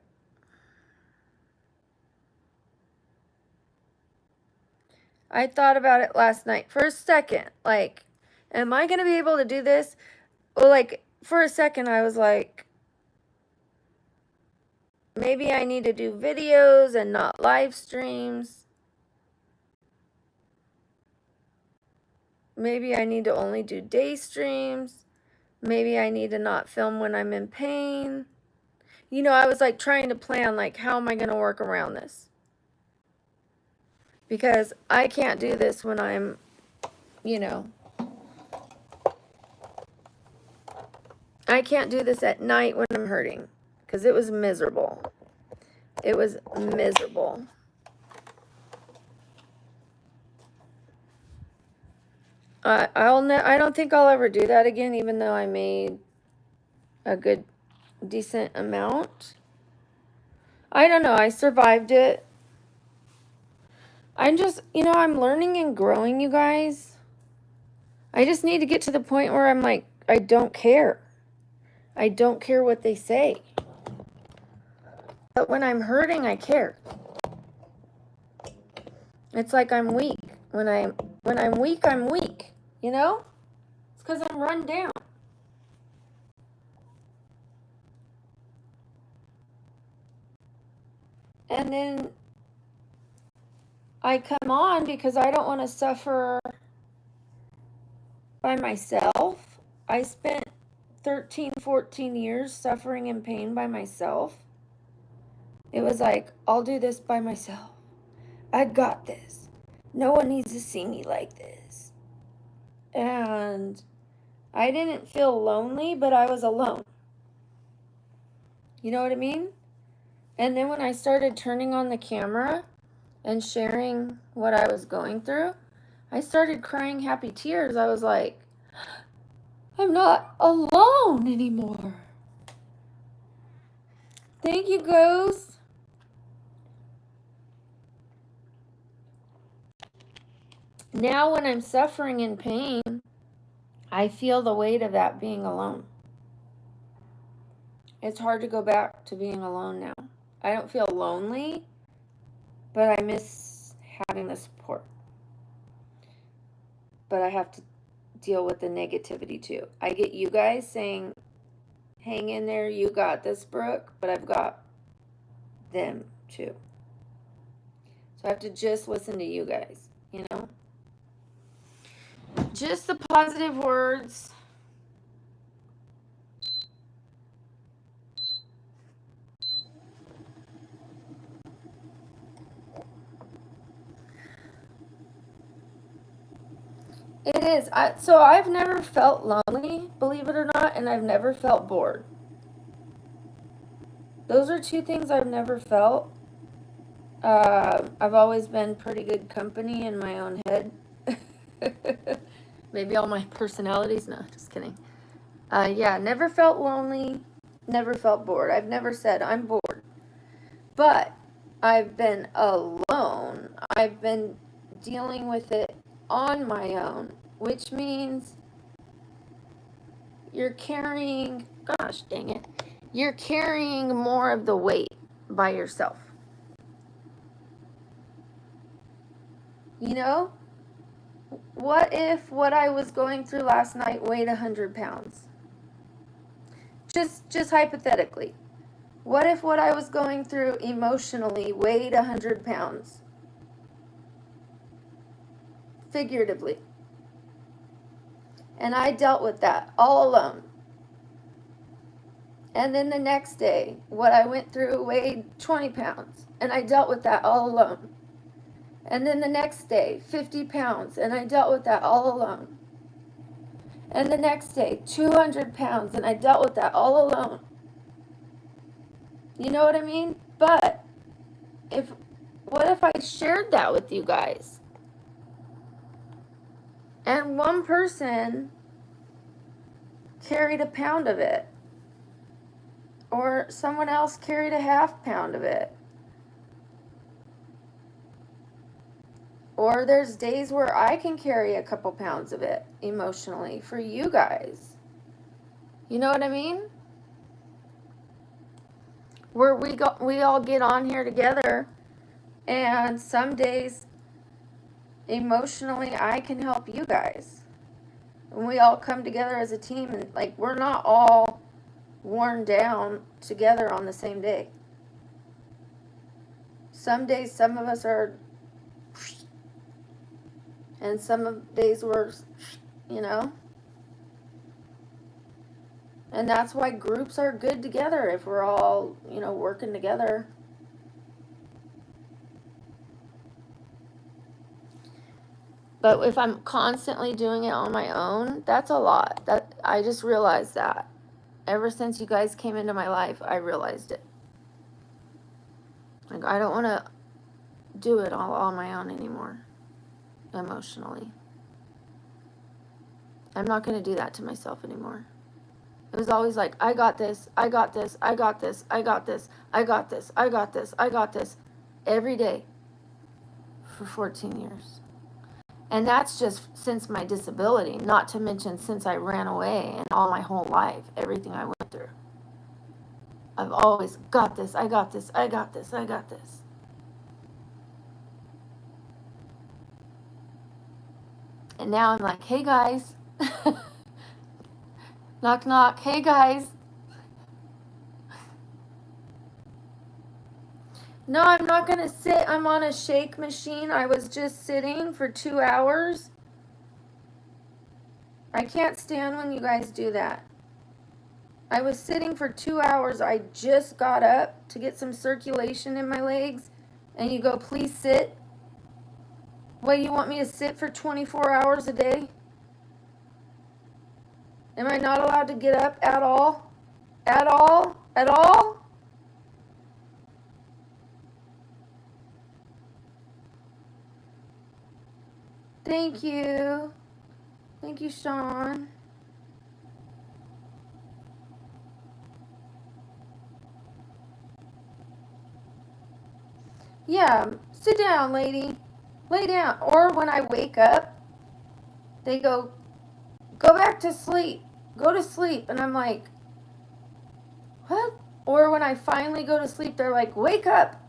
S1: I thought about it last night for a second. Like, am I going to be able to do this? Well, like, for a second, I was like, maybe I need to do videos and not live streams. Maybe I need to only do day streams. Maybe I need to not film when I'm in pain. You know, I was like trying to plan, like, how am I going to work around this? Because I can't do this when I'm, you know, I can't do this at night when I'm hurting. Because it was miserable. It was miserable. I don't think I'll ever do that again, even though I made a good, decent amount. I don't know. I survived it. I'm just, you know, I'm learning and growing, you guys. I just need to get to the point where I'm like, I don't care. I don't care what they say. But when I'm hurting, I care. It's like I'm weak. When I'm weak, I'm weak. You know? It's because I'm run down. And then I come on because I don't want to suffer by myself. I spent 13, 14 years suffering in pain by myself. It was like, I'll do this by myself. I got this. No one needs to see me like this. And I didn't feel lonely, but I was alone. You know what I mean? And then when I started turning on the camera and sharing what I was going through, I started crying happy tears. I was like, I'm not alone anymore. Thank you, Ghost. Now when I'm suffering in pain, I feel the weight of that being alone. It's hard to go back to being alone now. I don't feel lonely, but I miss having the support. But I have to deal with the negativity too. I get you guys saying, hang in there, you got this, Brooke, but I've got them too. So I have to just listen to you guys, you know? Just the positive words. It is. So I've never felt lonely, believe it or not, and I've never felt bored. Those are two things I've never felt. I've always been pretty good company in my own head. Maybe all my personalities. No, just kidding. Yeah, never felt lonely, never felt bored. I've never said I'm bored. But I've been alone. I've been dealing with it on my own, which means you're carrying, gosh dang it, you're carrying more of the weight by yourself. You know? What if what I was going through last night weighed 100 pounds? Just hypothetically. What if what I was going through emotionally weighed 100 pounds? Figuratively. And I dealt with that all alone. And then the next day, what I went through weighed 20 pounds. And I dealt with that all alone. And then the next day, 50 pounds. And I dealt with that all alone. And the next day, 200 pounds, and I dealt with that all alone. You know what I mean? But what if I shared that with you guys? And one person carried a pound of it, or someone else carried a half pound of it. Or there's days where I can carry a couple pounds of it emotionally for you guys. You know what I mean? Where we all get on here together, and some days emotionally I can help you guys. And we all come together as a team, and like, we're not all worn down together on the same day. Some days some of us are, and some days we're, you know. And that's why groups are good together, if we're all, you know, working together. But if I'm constantly doing it on my own, that's a lot. That I just realized that. Ever since you guys came into my life, I realized it. Like, I don't want to do it all on my own anymore, emotionally. I'm not going to do that to myself anymore. It was always like, I got this, I got this, I got this, I got this, I got this, I got this, I got this, every day for 14 years. And that's just since my disability, not to mention since I ran away and all my whole life, everything I went through. I've always got this, I got this, I got this, I got this. And now I'm like, hey guys, knock knock, hey guys. No, I'm not going to sit. I'm on a shake machine. I was just sitting for 2 hours. I can't stand when you guys do that. I was sitting for 2 hours. I just got up to get some circulation in my legs. And you go, please sit. What, you want me to sit for 24 hours a day? Am I not allowed to get up at all? At all? At all? Thank you. Thank you, Sean. Yeah, sit down, lady. Lay down. Or when I wake up, they go back to sleep. Go to sleep. And I'm like, what? Or when I finally go to sleep, they're like, wake up.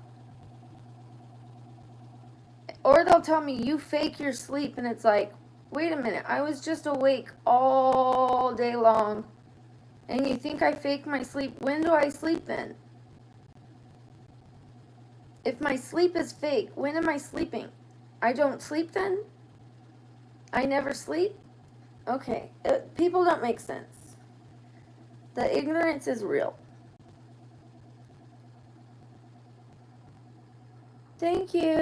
S1: Or they'll tell me, you fake your sleep. And it's like, wait a minute. I was just awake all day long. And you think I fake my sleep? When do I sleep then? If my sleep is fake, when am I sleeping? I don't sleep then? I never sleep? Okay. People don't make sense. The ignorance is real. Thank you,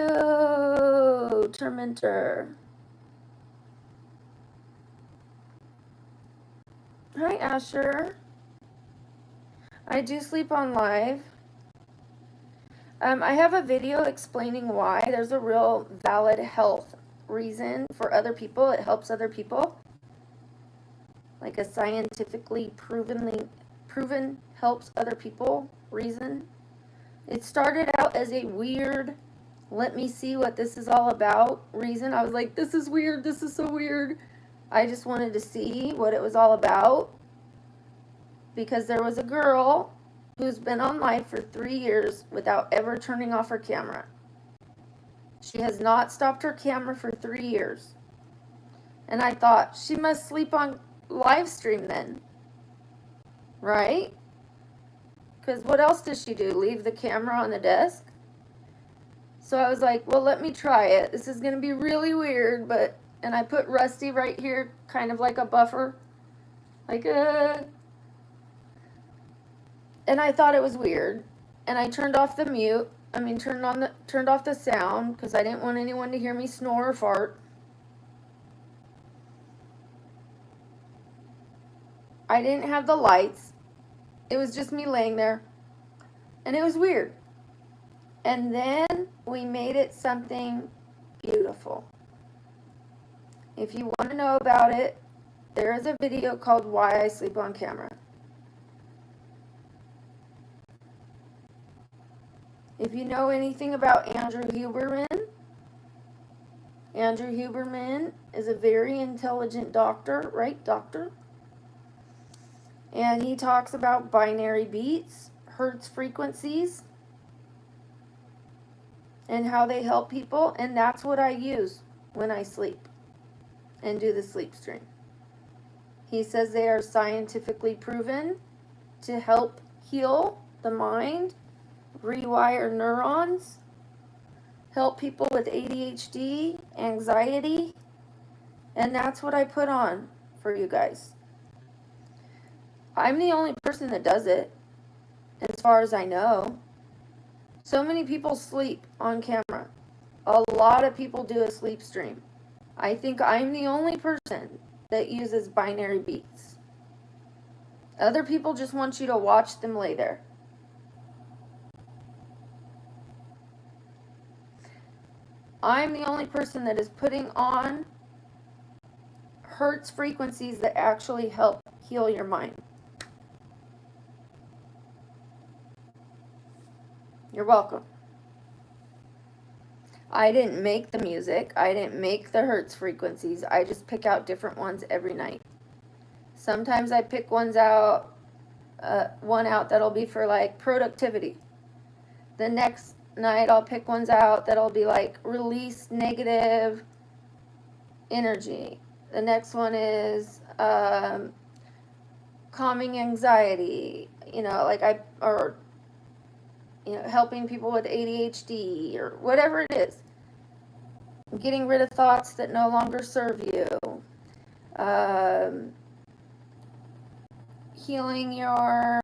S1: Tormentor. Hi, Asher. I do sleep on live. I have a video explaining why. There's a real valid health reason for other people. It helps other people. Like a scientifically proven helps other people reason. It started out as a weird, let me see what this is all about reason. I was like, this is weird. This is so weird. I just wanted to see what it was all about. Because there was a girl who's been on live for 3 years without ever turning off her camera. She has not stopped her camera for 3 years. And I thought, she must sleep on live stream then. Right? Because what else does she do? Leave the camera on the desk? So I was like, well, let me try it. This is going to be really weird, but... And I put Rusty right here, kind of like a buffer. Like, And I thought it was weird. And I turned off the mute. Turned off the sound, because I didn't want anyone to hear me snore or fart. I didn't have the lights. It was just me laying there. And it was weird. And then we made it something beautiful. If you want to know about it, there is a video called Why I Sleep on Camera. If you know anything about Andrew Huberman is a very intelligent doctor, right, doctor? And he talks about binary beats, hertz frequencies, and how they help people. And that's what I use when I sleep and do the sleep stream. He says they are scientifically proven to help heal the mind, rewire neurons, help people with ADHD, anxiety, and that's what I put on for you guys. I'm the only person that does it, as far as I know. So many people sleep on camera. A lot of people do a sleep stream. I think I'm the only person that uses binary beats. Other people just want you to watch them lay there. I'm the only person that is putting on hertz frequencies that actually help heal your mind. You're welcome. I didn't make the music. I didn't make the hertz frequencies. I just pick out different ones every night. Sometimes I pick one out that'll be for like productivity. The next night I'll pick ones out that'll be like release negative energy. The next one is calming anxiety, helping people with ADHD or whatever it is. Getting rid of thoughts that no longer serve you. Healing your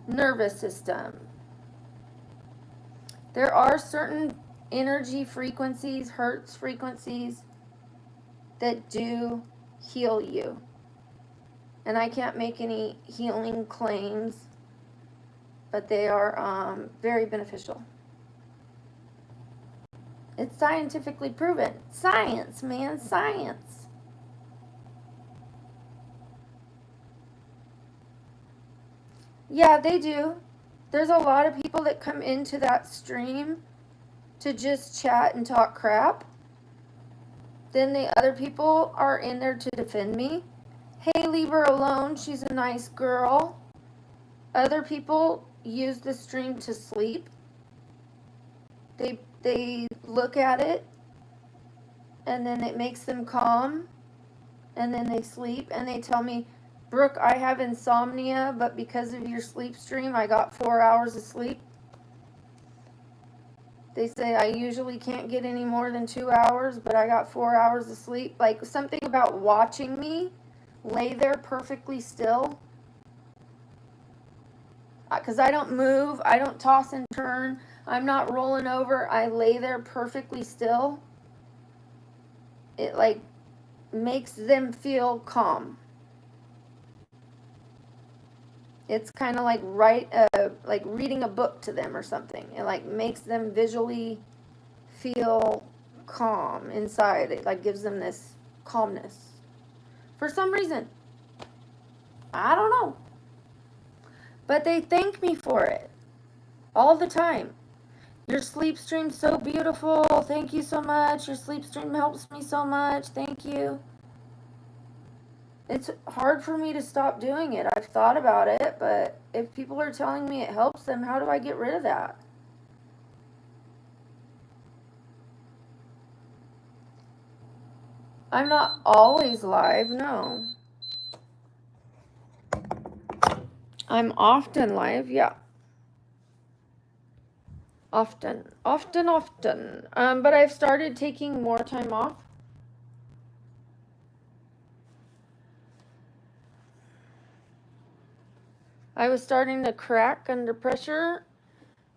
S1: nervous system. There are certain energy frequencies, hertz frequencies, that do heal you. And I can't make any healing claims, but they are very beneficial. It's scientifically proven. Science, man, science. Yeah, they do. There's a lot of people that come into that stream to just chat and talk crap. Then the other people are in there to defend me. Hey, leave her alone. She's a nice girl. Other people use the stream to sleep. They look at it, and then it makes them calm, and then they sleep, and they tell me, Brooke, I have insomnia, but because of your sleep stream, I got 4 hours of sleep. They say I usually can't get any more than 2 hours, but I got 4 hours of sleep. Like something about watching me lay there perfectly still. Because I don't move, I don't toss and turn, I'm not rolling over, I lay there perfectly still. It like makes them feel calm. It's kind of like like reading a book to them or something. It like makes them visually feel calm inside. It like gives them this calmness. For some reason. I don't know. But they thank me for it. All the time. Your sleep stream's so beautiful. Thank you so much. Your sleep stream helps me so much. Thank you. It's hard for me to stop doing it. I've thought about it, but if people are telling me it helps them, how do I get rid of that? I'm not always live, no. I'm often live, yeah. Often. But I've started taking more time off. I was starting to crack under pressure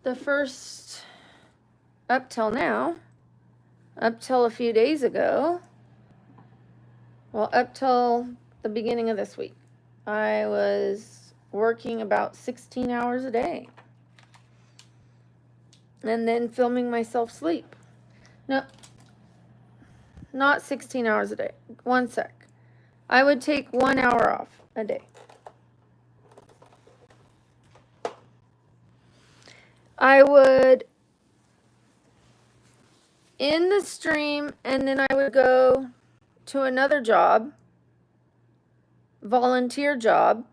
S1: up till now, up till a few days ago, well, up till the beginning of this week. I was working about 16 hours a day. And then filming myself sleep. No, not 16 hours a day. One sec. I would take 1 hour off a day. I would end the stream and then I would go to another job, volunteer job.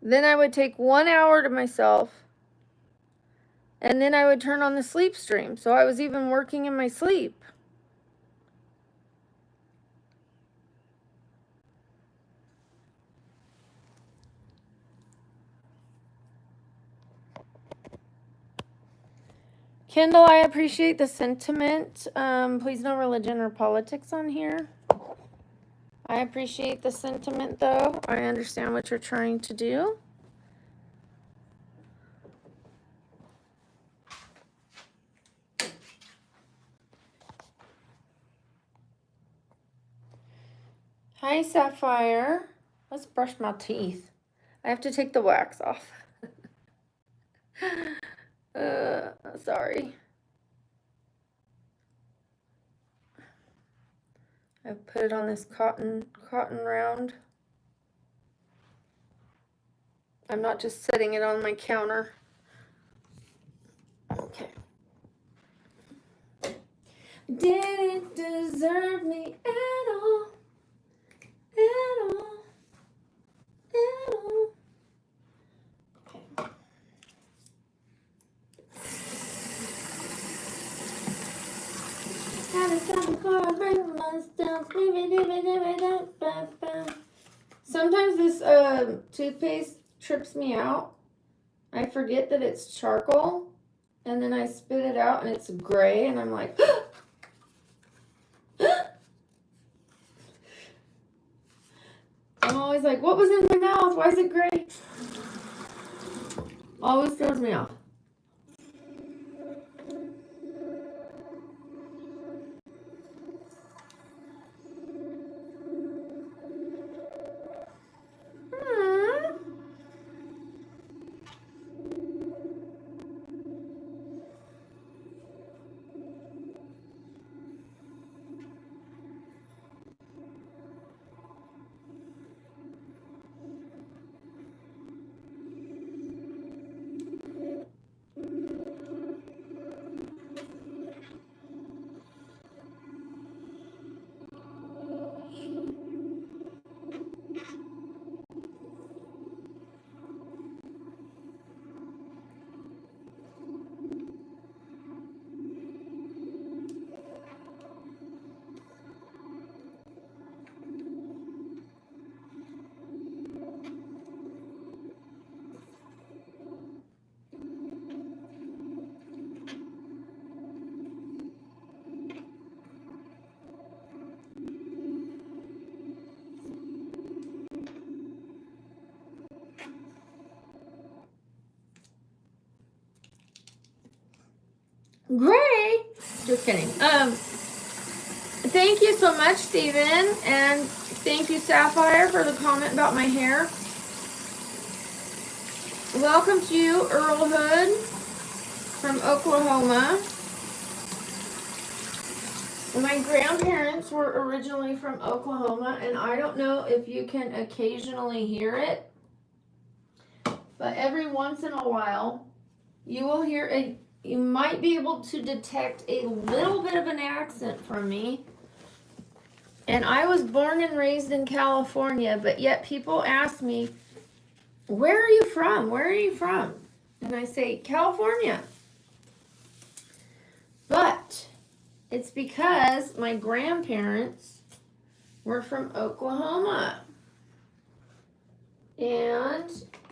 S1: Then I would take 1 hour to myself and then I would turn on the sleep stream. So I was even working in my sleep. Kendall, I appreciate the sentiment. Please no religion or politics on here. I appreciate the sentiment, though. I understand what you're trying to do. Hi, Sapphire. Let's brush my teeth. I have to take the wax off. Sorry. I put it on this cotton round. I'm not just setting it on my counter. Okay. Didn't deserve me at all. At all. At all. Okay. Sometimes this toothpaste trips me out. I forget that it's charcoal, and then I spit it out and it's gray, and I'm like, I'm always like, what was in my mouth? Why is it gray? Always throws me off. Gray? Just kidding. Thank you so much, Steven. And thank you, Sapphire, for the comment about my hair. Welcome to you, Earl Hood from Oklahoma. My grandparents were originally from Oklahoma, and I don't know if you can occasionally hear it, but every once in a while, you will hear you might be able to detect a little bit of an accent from me. And I was born and raised in California, but yet people ask me, where are you from? Where are you from? And I say, California. But it's because my grandparents were from Oklahoma. And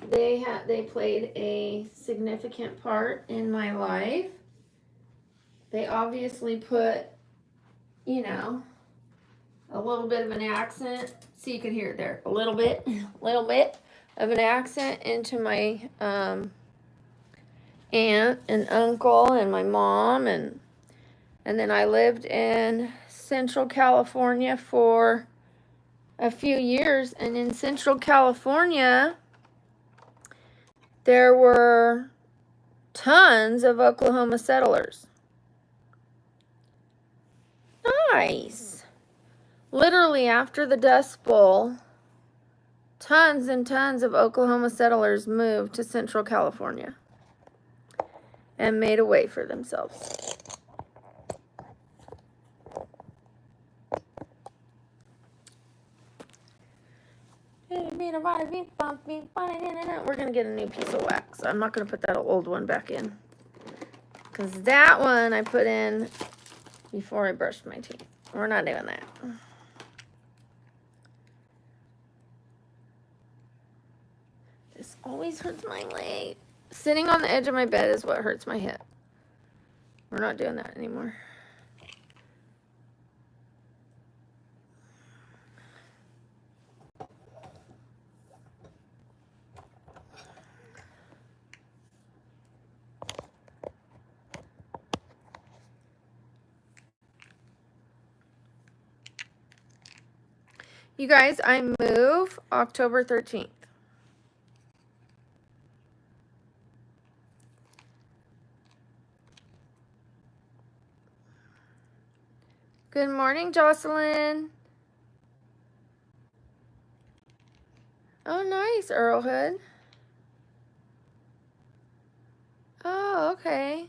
S1: they played a significant part in my life. They obviously put, you know, a little bit of an accent. See, you could hear it there. A little bit of an accent into my aunt and uncle and my mom, and then I lived in Central California for a few years, and in Central California, there were tons of Oklahoma settlers. Nice. Literally after the Dust Bowl, tons and tons of Oklahoma settlers moved to Central California and made a way for themselves. We're going to get a new piece of wax. I'm not going to put that old one back in, because that one I put in before I brushed my teeth. We're not doing that. This always hurts my leg. Sitting on the edge of my bed is what hurts my hip. We're not doing that anymore. You guys, I move October 13th. Good morning, Jocelyn. Oh, nice, Earlhood. Oh, okay.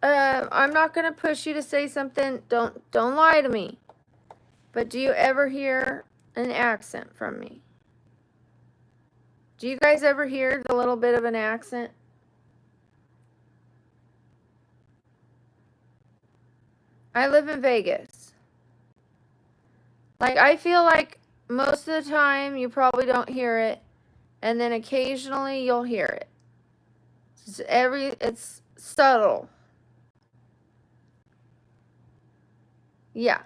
S1: I'm not gonna push you to say something. Don't lie to me. But do you ever hear an accent from me? Do you guys ever hear the little bit of an accent? I live in Vegas. Like, I feel like most of the time you probably don't hear it, and then occasionally you'll hear it. It's subtle. Yeah,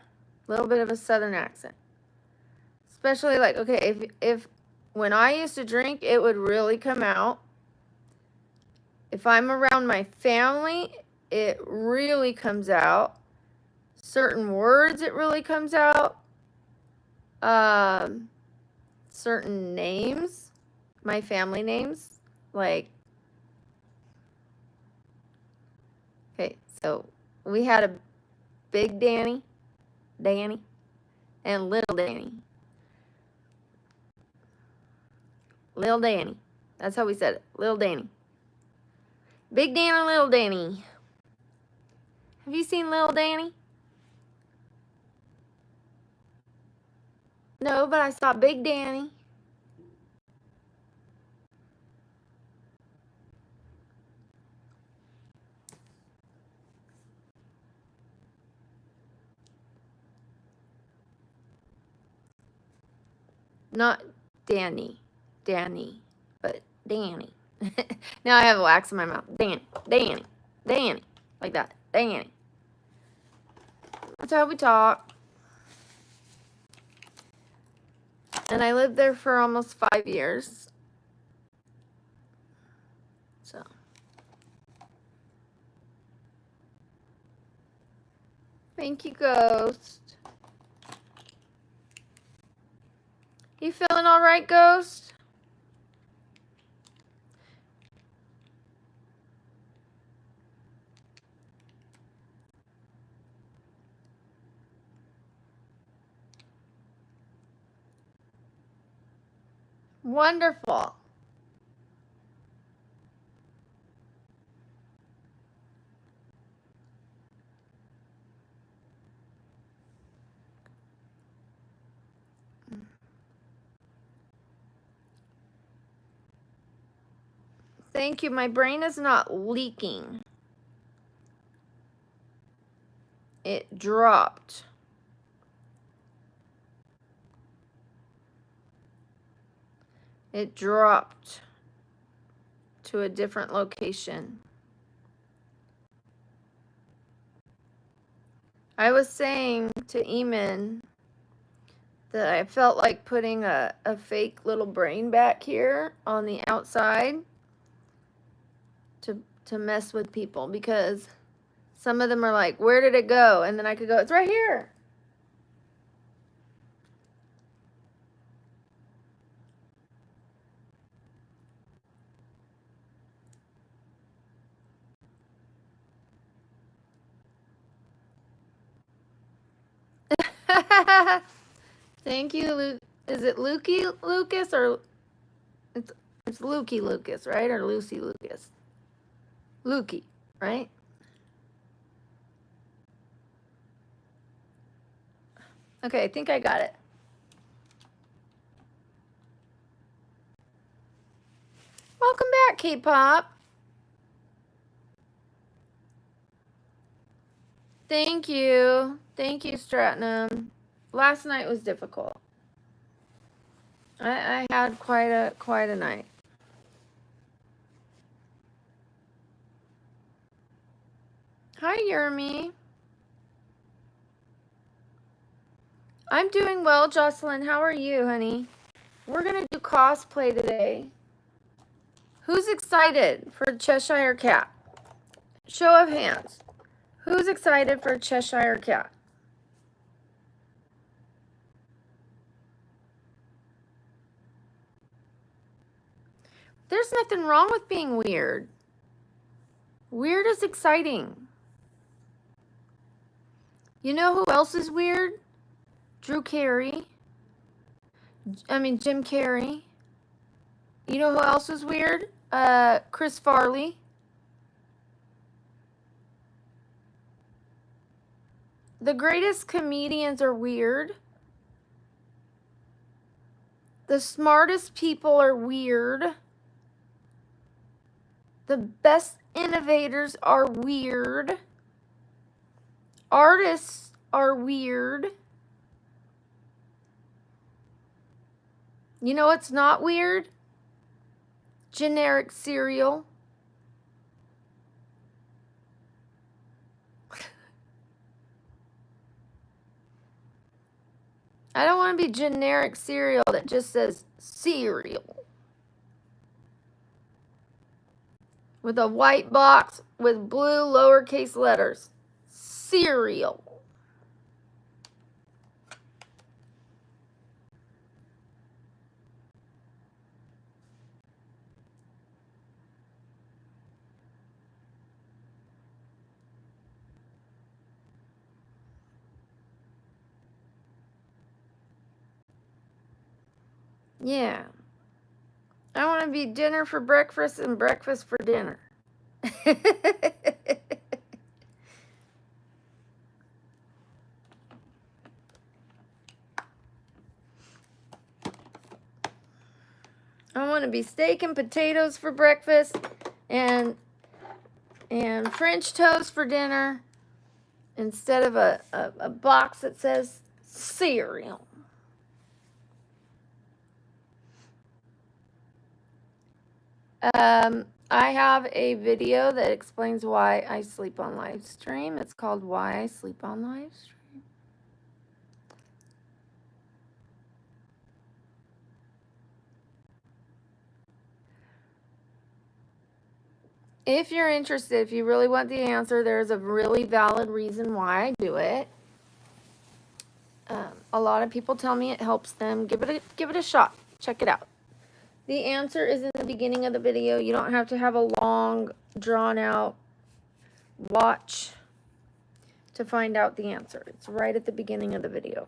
S1: a little bit of a southern accent. Especially like, okay, if when I used to drink, it would really come out. If I'm around my family, it really comes out. Certain words, it really comes out. Certain names, my family names, like, okay, so we had a Big Danny, and Little Danny. Lil Danny. That's how we said it. Lil Danny. Big Danny and Little Danny. Have you seen Lil Danny? No, but I saw Big Danny. Not Danny, but Danny. Now I have wax in my mouth. Danny, like that. Danny. That's how we talk. And I lived there for almost 5 years. So. Thank you, Ghost. You feeling all right, Ghost? Wonderful. Thank you. My brain is not leaking. It dropped. It dropped to a different location. I was saying to Eamon that I felt like putting a fake little brain back here on the outside to mess with people, because some of them are like, where did it go? And then I could go, it's right here. Thank you, Luke. Is it Lukey Lucas or it's Lukey Lucas, right? Or Lucy Lucas? Lukey, right? Okay, I think I got it. Welcome back, K-pop. Thank you. Thank you, Stratnum. Last night was difficult. I had quite a night. Hi, Yermi. I'm doing well, Jocelyn. How are you, honey? We're gonna do cosplay today. Who's excited for Cheshire Cat? Show of hands. Who's excited for Cheshire Cat? There's nothing wrong with being weird. Weird is exciting. You know who else is weird? Jim Carrey. You know who else is weird? Chris Farley. The greatest comedians are weird. The smartest people are weird. The best innovators are weird. Artists are weird. You know what's not weird? Generic cereal. I don't want to be generic cereal that just says cereal. With a white box with blue lowercase letters. Cereal. Yeah. I want to be dinner for breakfast and breakfast for dinner. I want to be steak and potatoes for breakfast and French toast for dinner instead of a box that says cereal. I have a video that explains why I sleep on live stream. It's called Why I Sleep on Live Stream. If you're interested, if you really want the answer, there's a really valid reason why I do it. A lot of people tell me it helps them. Give it a shot. Check it out. The answer is in the beginning of the video. You don't have to have a long, drawn-out watch to find out the answer. It's right at the beginning of the video.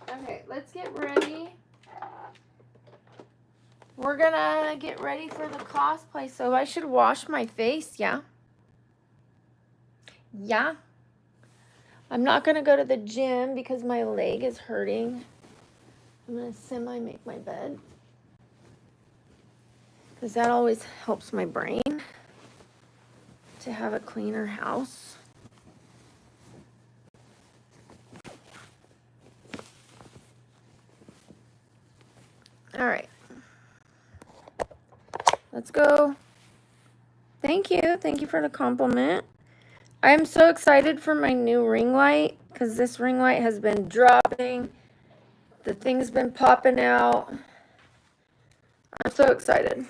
S1: Okay, let's get ready. We're gonna get ready for the cosplay, so I should wash my face, yeah? Yeah. I'm not gonna go to the gym because my leg is hurting. I'm gonna semi-make my bed, because that always helps my brain to have a cleaner house. All right. Let's go. Thank you. Thank you for the compliment. I'm so excited for my new ring light because this ring light has been dropping. The thing's been popping out. I'm so excited.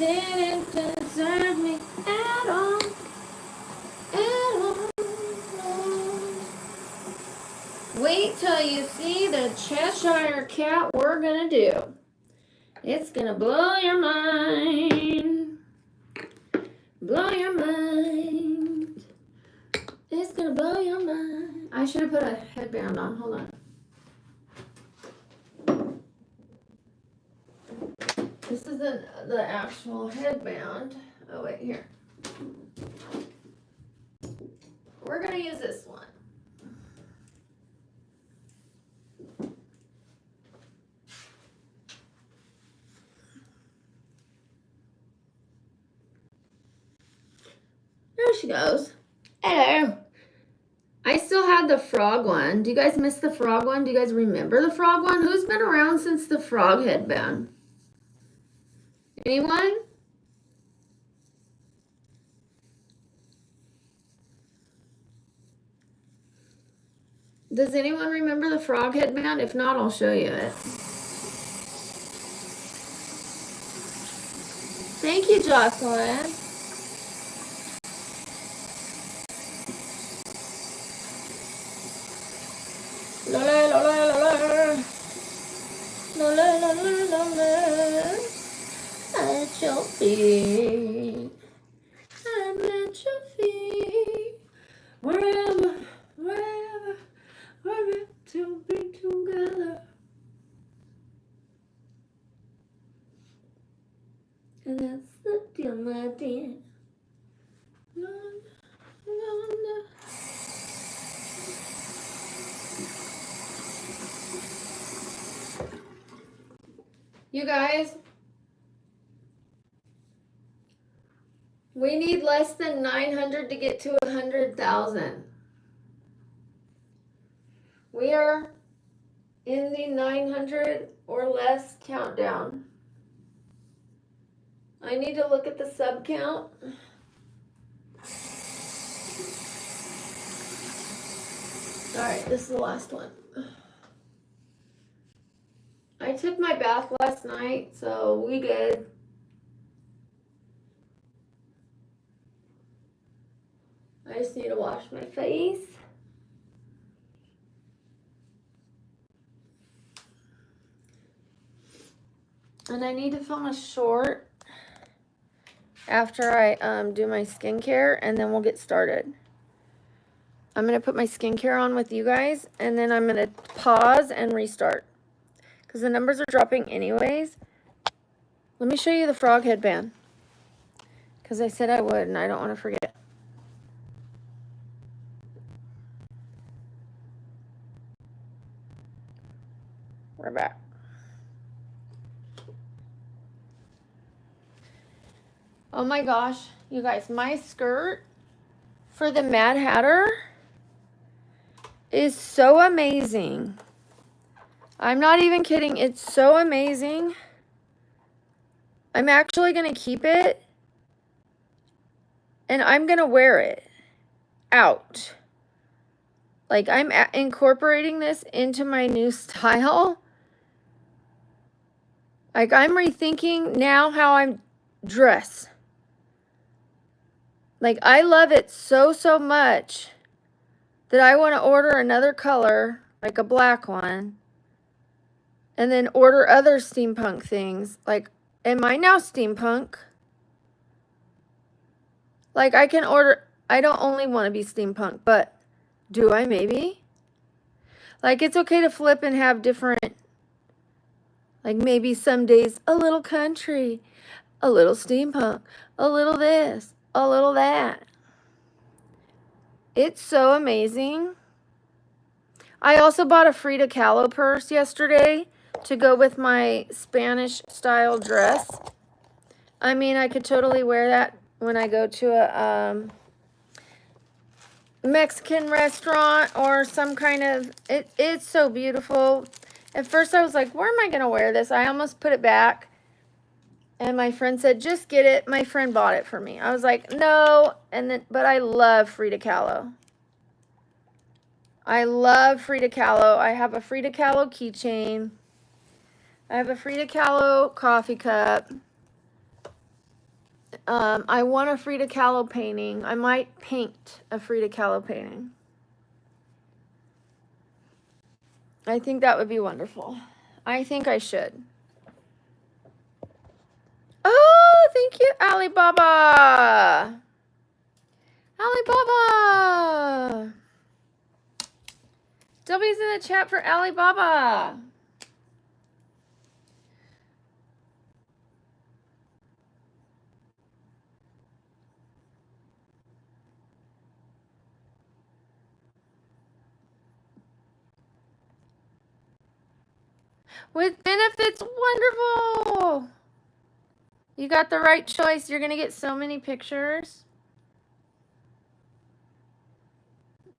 S1: didn't deserve me at all. At all. Wait till you see the Cheshire Cat we're gonna do. It's gonna blow your mind. Blow your mind. It's gonna blow your mind. I should have put a headband on. Hold on. This is the actual headband. Oh, wait, here. We're going to use this one. There she goes. Hello. I still had the frog one. Do you guys miss the frog one? Do you guys remember the frog one? Who's been around since the frog headband? Anyone? Does anyone remember the frog headband? If not, I'll show you it. Thank you, Jocelyn. La la la la la la. La la la la la la. At your feet. I'm at your feet. Wherever, wherever, we're meant to be together. And that's the deal, my dear. You guys, we need less than 900 to get to 100,000. We are in the 900 or less countdown. I need to look at the sub count. All right, this is the last one. I took my bath last night, so we good. I just need to wash my face. And I need to film a short after I do my skincare, and then we'll get started. I'm going to put my skincare on with you guys, and then I'm going to pause and restart. Because the numbers are dropping anyways. Let me show you the frog headband. Because I said I would, and I don't want to forget. We're back. Oh my gosh, you guys, my skirt for the Mad Hatter is so amazing. I'm not even kidding. It's so amazing. I'm actually going to keep it. And I'm going to wear it out. Like, I'm incorporating this into my new style. Like, I'm rethinking now how I dress. Like, I love it so, so much that I want to order another color, like a black one. And then order other steampunk things. Like, am I now steampunk? Like, I can order, I don't only want to be steampunk, but do I maybe? Like, it's okay to flip and have different, like maybe some days a little country, a little steampunk, a little this, a little that. It's so amazing. I also bought a Frida Kahlo purse yesterday to go with my Spanish style dress. I mean, I could totally wear that when I go to a Mexican restaurant or some kind of, it's so beautiful. At first I was like, where am I going to wear this? I almost put it back. And my friend said, just get it. My friend bought it for me. I was like, no. And then, but I love Frida Kahlo. I love Frida Kahlo. I have a Frida Kahlo keychain. I have a Frida Kahlo coffee cup. I want a Frida Kahlo painting. I might paint a Frida Kahlo painting. I think that would be wonderful. I think I should. Oh, thank you, Alibaba. Alibaba. W's in the chat for Alibaba. With benefits, wonderful. You got the right choice. You're going to get so many pictures.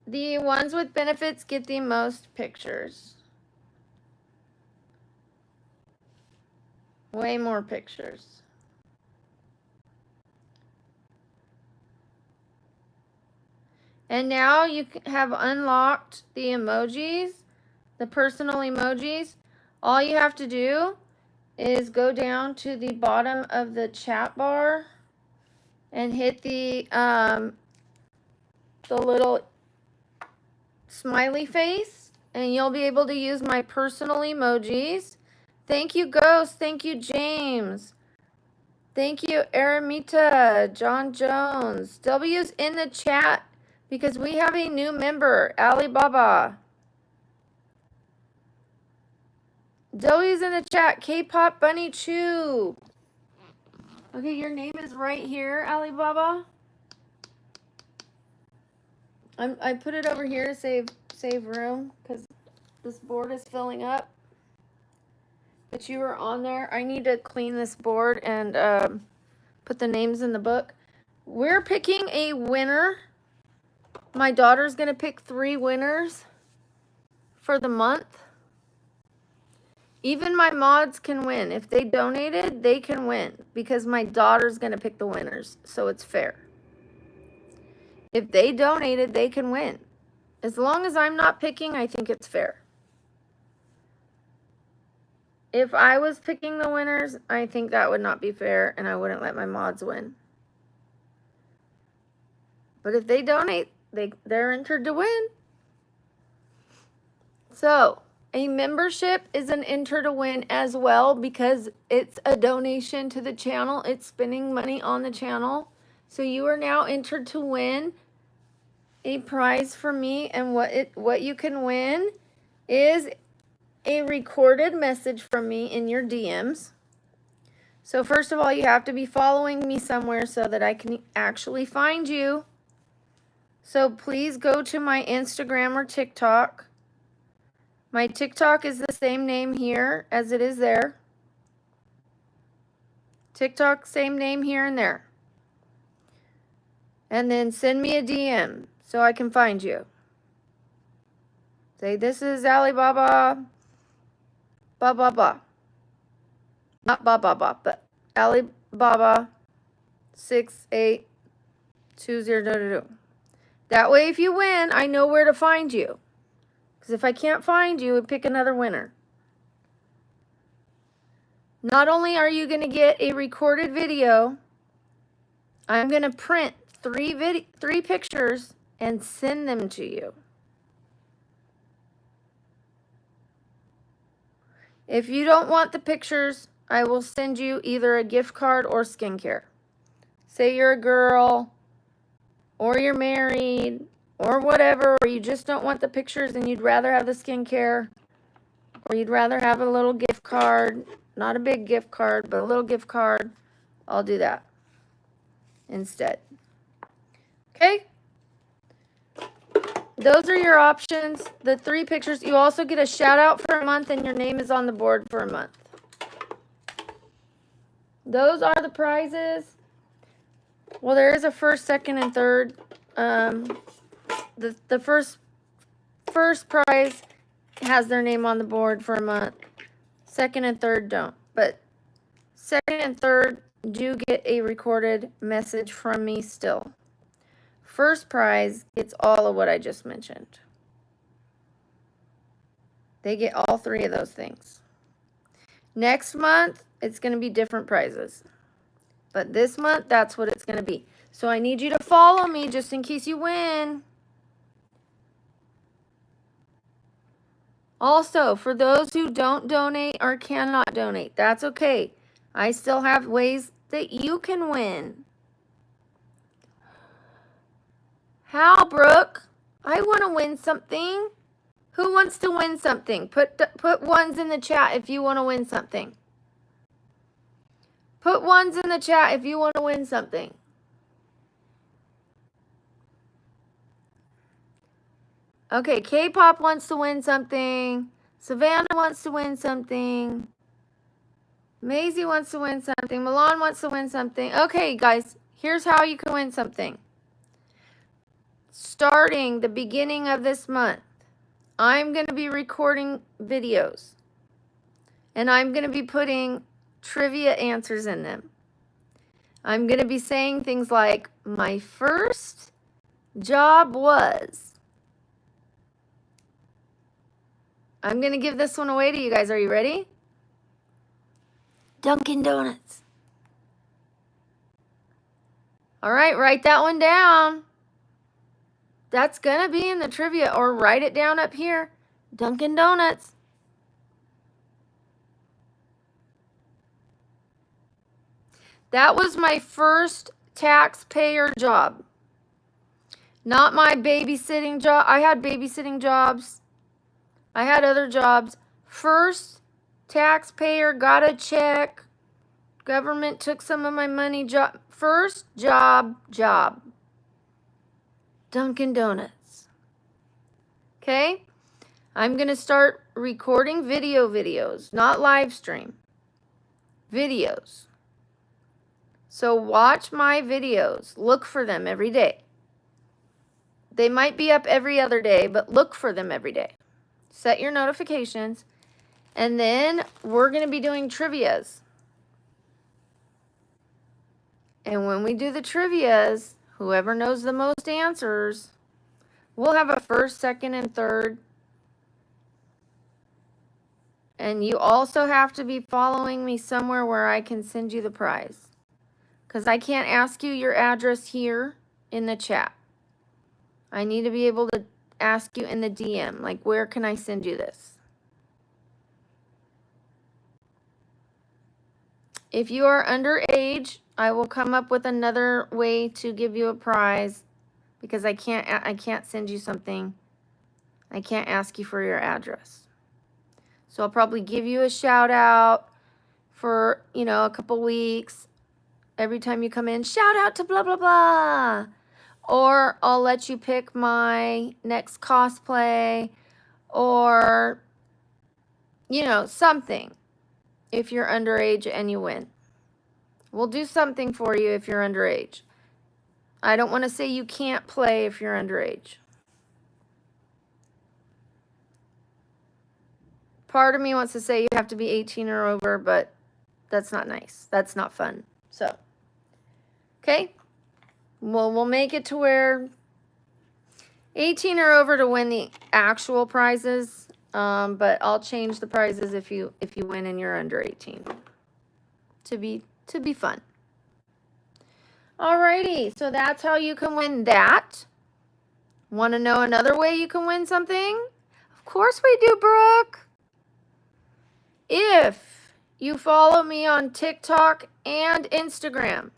S1: The ones with benefits get the most pictures. Way more pictures. And now you have unlocked the emojis, the personal emojis. All you have to do is go down to the bottom of the chat bar and hit the little smiley face, and you'll be able to use my personal emojis. Thank you, Ghost. Thank you, James. Thank you, Aramita, John Jones. W's in the chat because we have a new member, Alibaba. W's in the chat, K-Pop Bunny Chew. Okay, your name is right here, Alibaba. I put it over here to save room because this board is filling up. But you were on there. I need to clean this board and put the names in the book. We're picking a winner. My daughter's going to pick 3 winners for the month. Even my mods can win. If they donated, they can win because my daughter's going to pick the winners. So it's fair. If they donated, they can win. As long as I'm not picking, I think it's fair. If I was picking the winners, I think that would not be fair and I wouldn't let my mods win. But if they donate, they're entered to win. So, a membership is an enter to win as well because it's a donation to the channel. It's spending money on the channel. So you are now entered to win a prize from me, and what you can win is a recorded message from me in your DMs. So first of all, you have to be following me somewhere so that I can actually find you. So please go to my Instagram or TikTok. My TikTok is the same name here as it is there. TikTok, same name here and there. And then send me a DM so I can find you. Say, this is Alibaba, blah, blah, blah. Not blah, blah, blah, but Alibaba 682022. That way, if you win, I know where to find you. Because if I can't find you, pick another winner. Not only are you going to get a recorded video, I'm going to print 3 pictures and send them to you. If you don't want the pictures, I will send you either a gift card or skincare. Say you're a girl, or you're married, or whatever, or you just don't want the pictures and you'd rather have the skincare, or you'd rather have a little gift card, not a big gift card, but a little gift card, I'll do that instead. Okay? Those are your options. The 3 pictures. You also get a shout out for a month and your name is on the board for a month. Those are the prizes. Well, there is a first, second, and third. The first prize has their name on the board for a month. Second and third don't. But second and third do get a recorded message from me still. First prize gets all of what I just mentioned. They get all 3 of those things. Next month, it's going to be different prizes. But this month, that's what it's going to be. So I need you to follow me just in case you win. Also, for those who don't donate or cannot donate, that's okay. I still have ways that you can win. How, Brooke? I want to win something. Who wants to win something? Put ones in the chat if you want to win something. Put ones in the chat if you want to win something. Okay, K-pop wants to win something. Savannah wants to win something. Maisie wants to win something. Milan wants to win something. Okay, guys, here's how you can win something. Starting the beginning of this month, I'm going to be recording videos. And I'm going to be putting trivia answers in them. I'm going to be saying things like, my first job was... I'm going to give this one away to you guys. Are you ready? Dunkin' Donuts. All right, write that one down. That's going to be in the trivia, or write it down up here. Dunkin' Donuts. That was my first taxpayer job. Not my babysitting job. I had babysitting jobs. I had other jobs. First taxpayer, got a check. Government took some of my money. First job. Dunkin' Donuts. Okay? I'm going to start recording videos, not live stream. Videos. So watch my videos. Look for them every day. They might be up every other day, but look for them every day. Set your notifications. And then we're going to be doing trivias. And when we do the trivias, whoever knows the most answers, we'll have a first, second, and third. And you also have to be following me somewhere where I can send you the prize. Because I can't ask you your address here in the chat. I need to be able to ask you in the DM, like, where can I send you this? If you are underage, I will come up with another way to give you a prize, because I can't send you something. I can't ask you for your address. So I'll probably give you a shout out for, a couple weeks. Every time you come in, shout out to blah, blah, blah. Or I'll let you pick my next cosplay, or, something if you're underage and you win. We'll do something for you if you're underage. I don't want to say you can't play if you're underage. Part of me wants to say you have to be 18 or over, but that's not nice. That's not fun. So, okay. Well, we'll make it to where 18 or over to win the actual prizes. But I'll change the prizes if you win and you're under 18. To be fun. Alrighty, so that's how you can win that. Want to know another way you can win something? Of course we do, Brooke. If you follow me on TikTok and Instagram,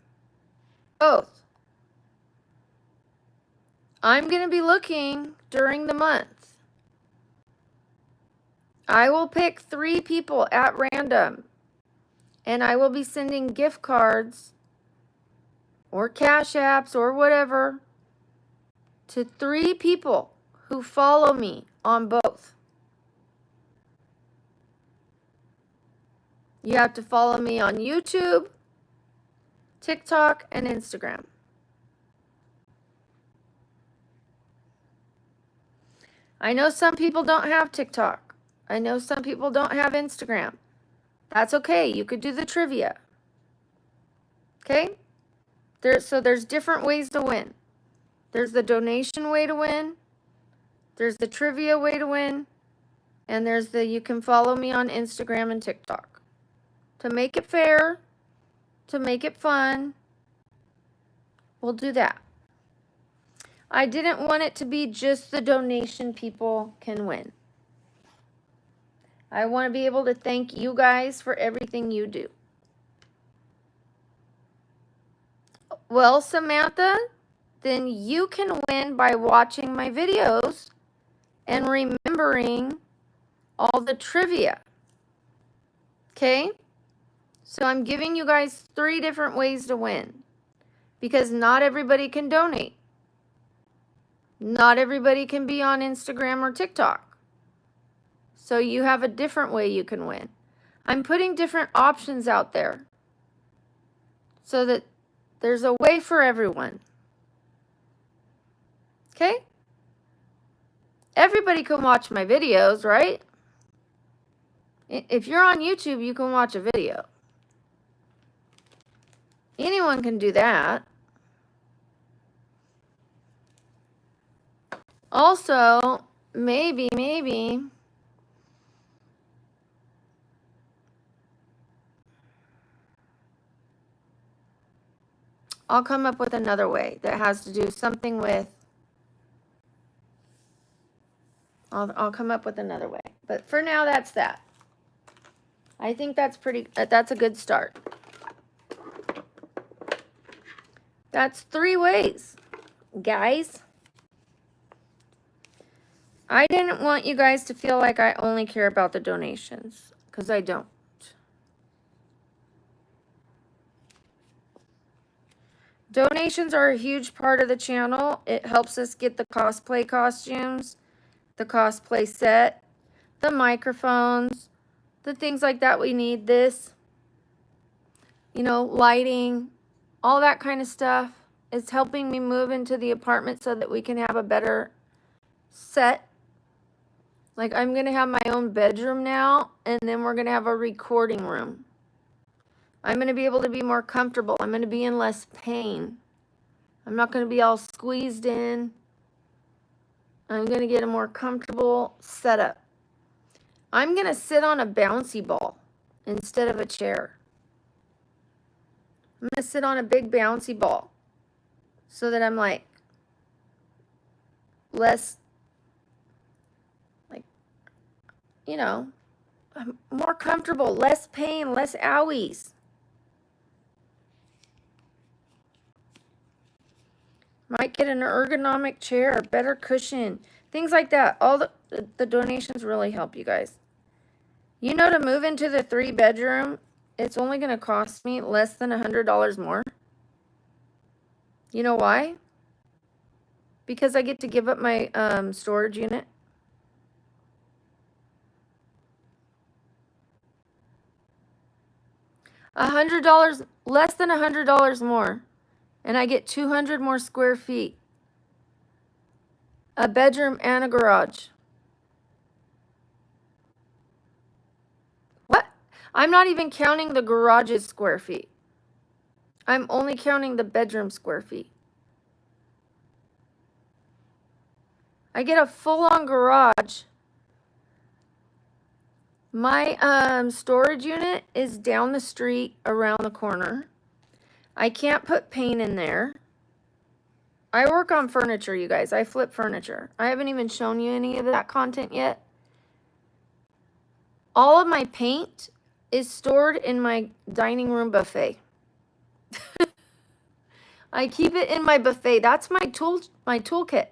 S1: both, I'm going to be looking during the month. I will pick 3 people at random, and I will be sending gift cards or cash apps or whatever to 3 people who follow me on both. You have to follow me on YouTube, TikTok, and Instagram. I know some people don't have TikTok. I know some people don't have Instagram. That's okay. You could do the trivia. Okay? So there's different ways to win. There's the donation way to win. There's the trivia way to win. And there's the you can follow me on Instagram and TikTok. To make it fair, to make it fun, we'll do that. I didn't want it to be just the donation people can win. I want to be able to thank you guys for everything you do. Well, Samantha, then you can win by watching my videos and remembering all the trivia. Okay? So I'm giving you guys 3 different ways to win, because not everybody can donate. Not everybody can be on Instagram or TikTok. So you have a different way you can win. I'm putting different options out there so that there's a way for everyone. Okay? Everybody can watch my videos, right? If you're on YouTube, you can watch a video. Anyone can do that. Also, maybe, I'll come up with another way that has to do something with, I'll come up with another way. But for now, that's that. I think that's that's a good start. That's 3 ways, guys. I didn't want you guys to feel like I only care about the donations, because I don't. Donations are a huge part of the channel. It helps us get the cosplay costumes, the cosplay set, the microphones, the things like that we need. This, you know, lighting, all that kind of stuff. It's helping me move into the apartment so that we can have a better set. Like, I'm going to have my own bedroom now, and then we're going to have a recording room. I'm going to be able to be more comfortable. I'm going to be in less pain. I'm not going to be all squeezed in. I'm going to get a more comfortable setup. I'm going to sit on a bouncy ball instead of a chair. I'm going to sit on a big bouncy ball so that I'm like less, like, you know, I'm more comfortable, less pain, less owies. Might get an ergonomic chair, better cushion, things like that. All the donations really help you guys. You know, to move into the 3-bedroom, it's only going to cost me less than $100 more. You know why? Because I get to give up my storage unit. $100, less than $100 more. And I get 200 more square feet. A bedroom and a garage. What? I'm not even counting the garage's square feet. I'm only counting the bedroom square feet. I get a full-on garage. My storage unit is down the street around the corner. I can't put paint in there. I work on furniture, you guys. I flip furniture. I haven't even shown you any of that content yet. All of my paint is stored in my dining room buffet. I keep it in my buffet. That's my toolkit.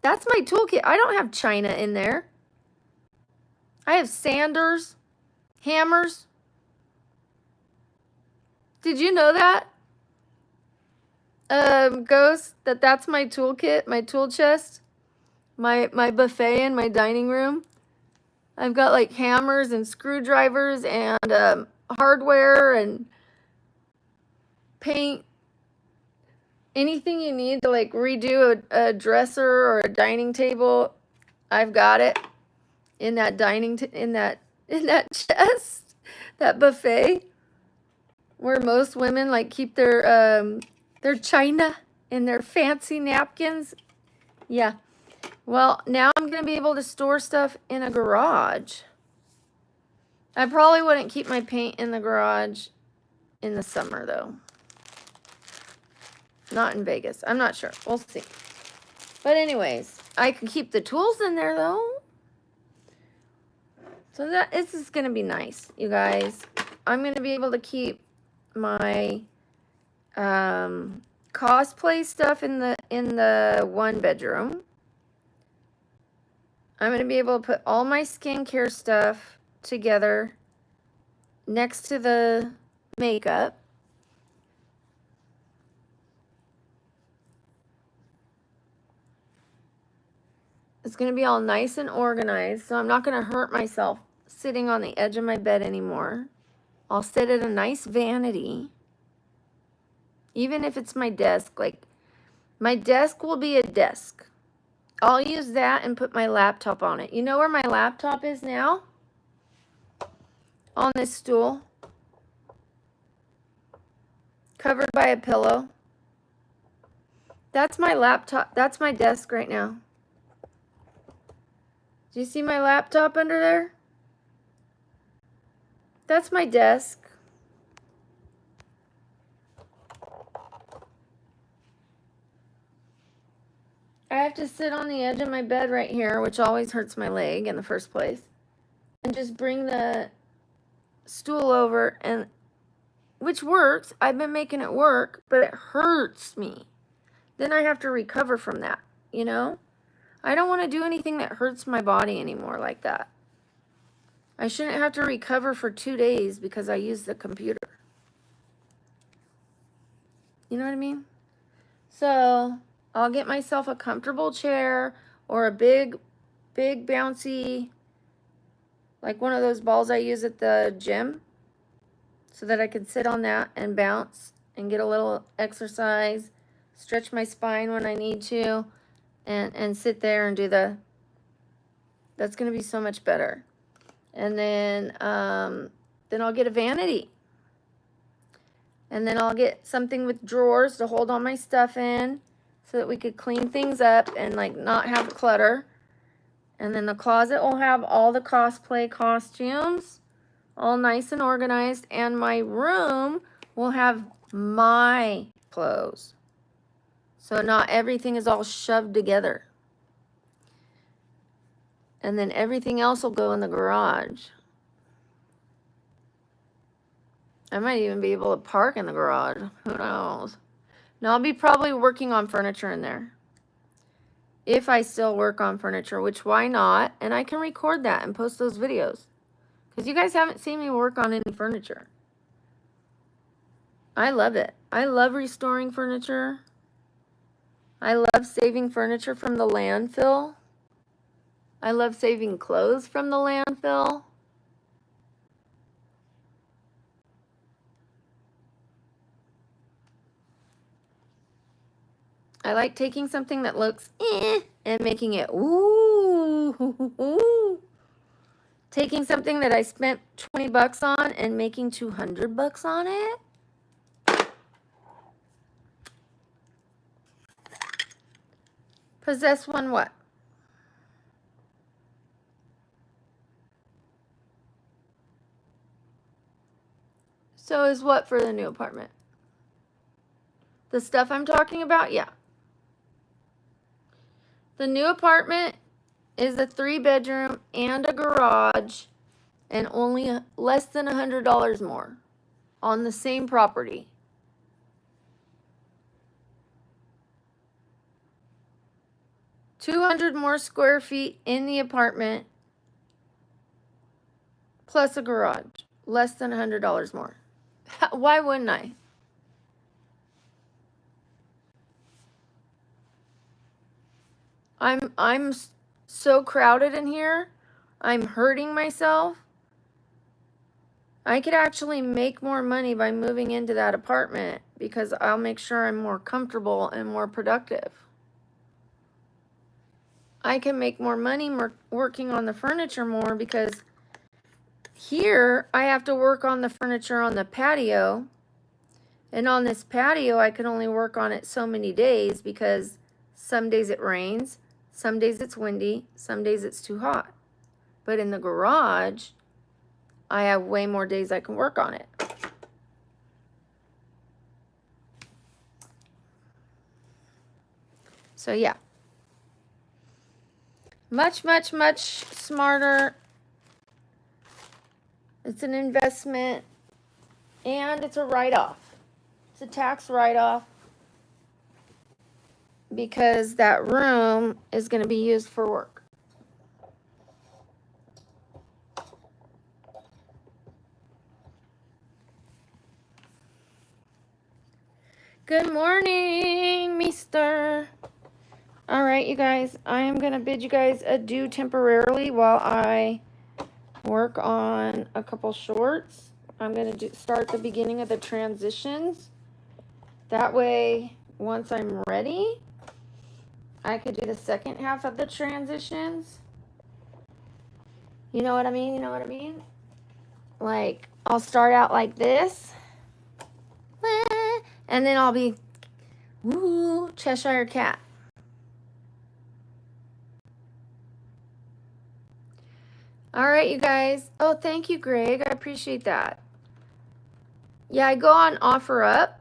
S1: That's my toolkit. I don't have china in there. I have sanders, hammers. Did you know that? Ghost, that's my toolkit, my tool chest, my buffet in my dining room. I've got like hammers and screwdrivers and hardware and paint. Anything you need to like redo a dresser or a dining table, I've got it in that in that chest, that buffet, where most women like keep their china and their fancy napkins. Yeah. Well, now I'm going to be able to store stuff in a garage. I probably wouldn't keep my paint in the garage in the summer, though. Not in Vegas. I'm not sure. We'll see. But anyways, I can keep the tools in there, though. So this is going to be nice, you guys. I'm going to be able to keep my cosplay stuff in the one bedroom. I'm going to be able to put all my skincare stuff together next to the makeup. It's going to be all nice and organized, so I'm not going to hurt myself sitting on the edge of my bed anymore. I'll sit at a nice vanity, even if it's my desk. Like, my desk will be a desk. I'll use that and put my laptop on it. You know where my laptop is now? On this stool. Covered by a pillow. That's my laptop. That's my desk right now. Do you see my laptop under there? That's my desk. I have to sit on the edge of my bed right here, which always hurts my leg in the first place, and just bring the stool over, and which works. I've been making it work, but it hurts me. Then I have to recover from that, you know? I don't want to do anything that hurts my body anymore like that. I shouldn't have to recover for 2 days because I use the computer. You know what I mean? So I'll get myself a comfortable chair or a big bouncy, like one of those balls I use at the gym, so that I can sit on that and bounce and get a little exercise, stretch my spine when I need to, and sit there and do that's going to be so much better. And then I'll get a vanity. And then I'll get something with drawers to hold all my stuff in so that we could clean things up and like not have clutter. And then the closet will have all the cosplay costumes, all nice and organized. And my room will have my clothes. So not everything is all shoved together. And then everything else will go in the garage. I might even be able to park in the garage. Who knows? Now I'll be probably working on furniture in there. If I still work on furniture, which why not? And I can record that and post those videos. Because you guys haven't seen me work on any furniture. I love it. I love restoring furniture. I love saving furniture from the landfill. I love saving clothes from the landfill. I like taking something that looks and making it ooh. Taking something that I spent 20 bucks on and making 200 bucks on it. Possess one what? So is what for the new apartment? The stuff I'm talking about? Yeah. The new apartment is a 3-bedroom and a garage and only less than $100 more on the same property. $200 more square feet in the apartment plus a garage, less than $100 more. Why wouldn't I? I'm so crowded in here. I'm hurting myself. I could actually make more money by moving into that apartment because I'll make sure I'm more comfortable and more productive. I can make more money working on the furniture more because here I have to work on the furniture on the patio. And on this patio, I can only work on it so many days because some days it rains, some days it's windy, some days it's too hot. But in the garage, I have way more days I can work on it. So yeah. Much, much, much smarter. It's an investment and it's a write-off. It's a tax write-off because that room is going to be used for work. Good morning, Mister. All right, you guys, I am going to bid you guys adieu temporarily while I work on a couple shorts. I'm going to start the beginning of the transitions. That way, once I'm ready, I could do the second half of the transitions. You know what I mean? You know what I mean? Like, I'll start out like this. And then I'll be, woo, Cheshire Cat. All right, you guys. Oh, thank you, Greg. I appreciate that. Yeah, I go on OfferUp,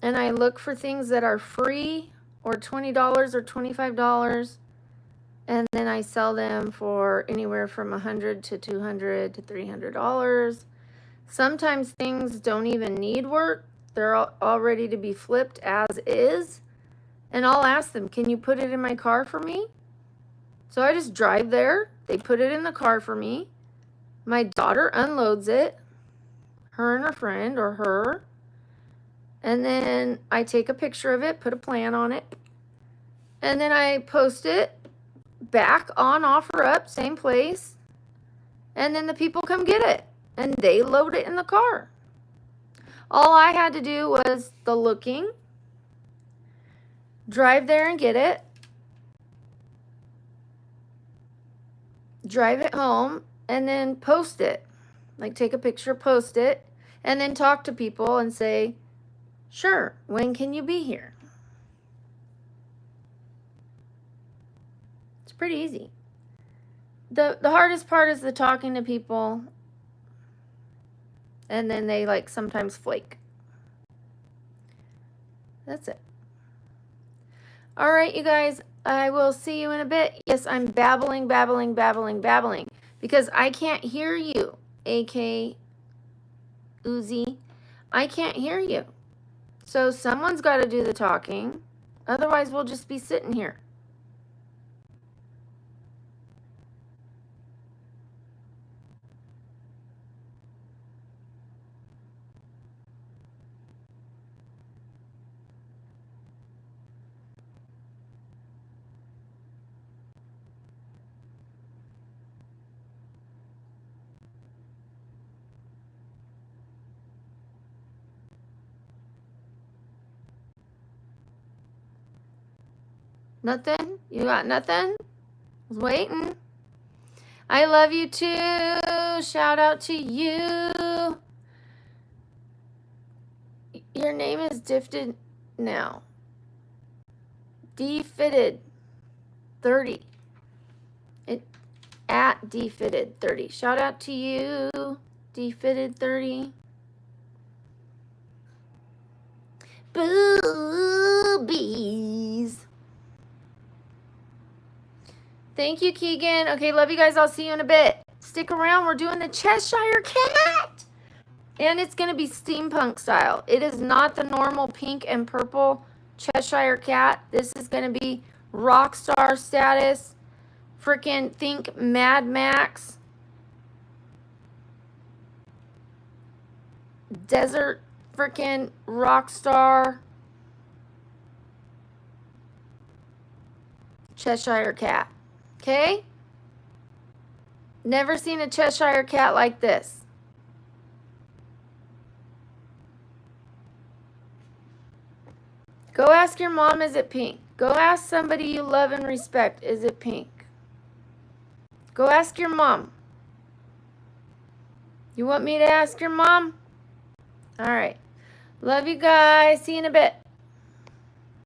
S1: and I look for things that are free or $20 or $25, and then I sell them for anywhere from $100 to $200 to $300. Sometimes things don't even need work. They're all ready to be flipped as is. And I'll ask them, can you put it in my car for me? So I just drive there. They put it in the car for me. My daughter unloads it. Her and her friend or her. And then I take a picture of it, put a plan on it. And then I post it back on OfferUp, same place. And then the people come get it. And they load it in the car. All I had to do was the looking, drive there and get it, drive it home, and then post it. Like take a picture, post it, and then talk to people and say, sure, when can you be here? It's pretty easy. The hardest part is the talking to people. And then they like sometimes flake. That's it. All right, you guys, I will see you in a bit. Yes, I'm babbling because I can't hear you, AK Uzi. I can't hear you. So someone's got to do the talking. Otherwise, we'll just be sitting here. Nothing? You got nothing? I was waiting. I love you too. Shout out to you. Your name is Difted now. Defitted 30. It at Defitted 30. Shout out to you, Defitted 30. Boobies. Thank you, Keegan. Okay, love you guys. I'll see you in a bit. Stick around. We're doing the Cheshire Cat. And it's going to be steampunk style. It is not the normal pink and purple Cheshire Cat. This is going to be rock star status. Freaking think Mad Max. Desert freaking rock star. Cheshire Cat. Okay? Never seen a Cheshire Cat like this. Go ask your mom, is it pink? Go ask somebody you love and respect, is it pink? Go ask your mom. You want me to ask your mom? All right. Love you guys. See you in a bit.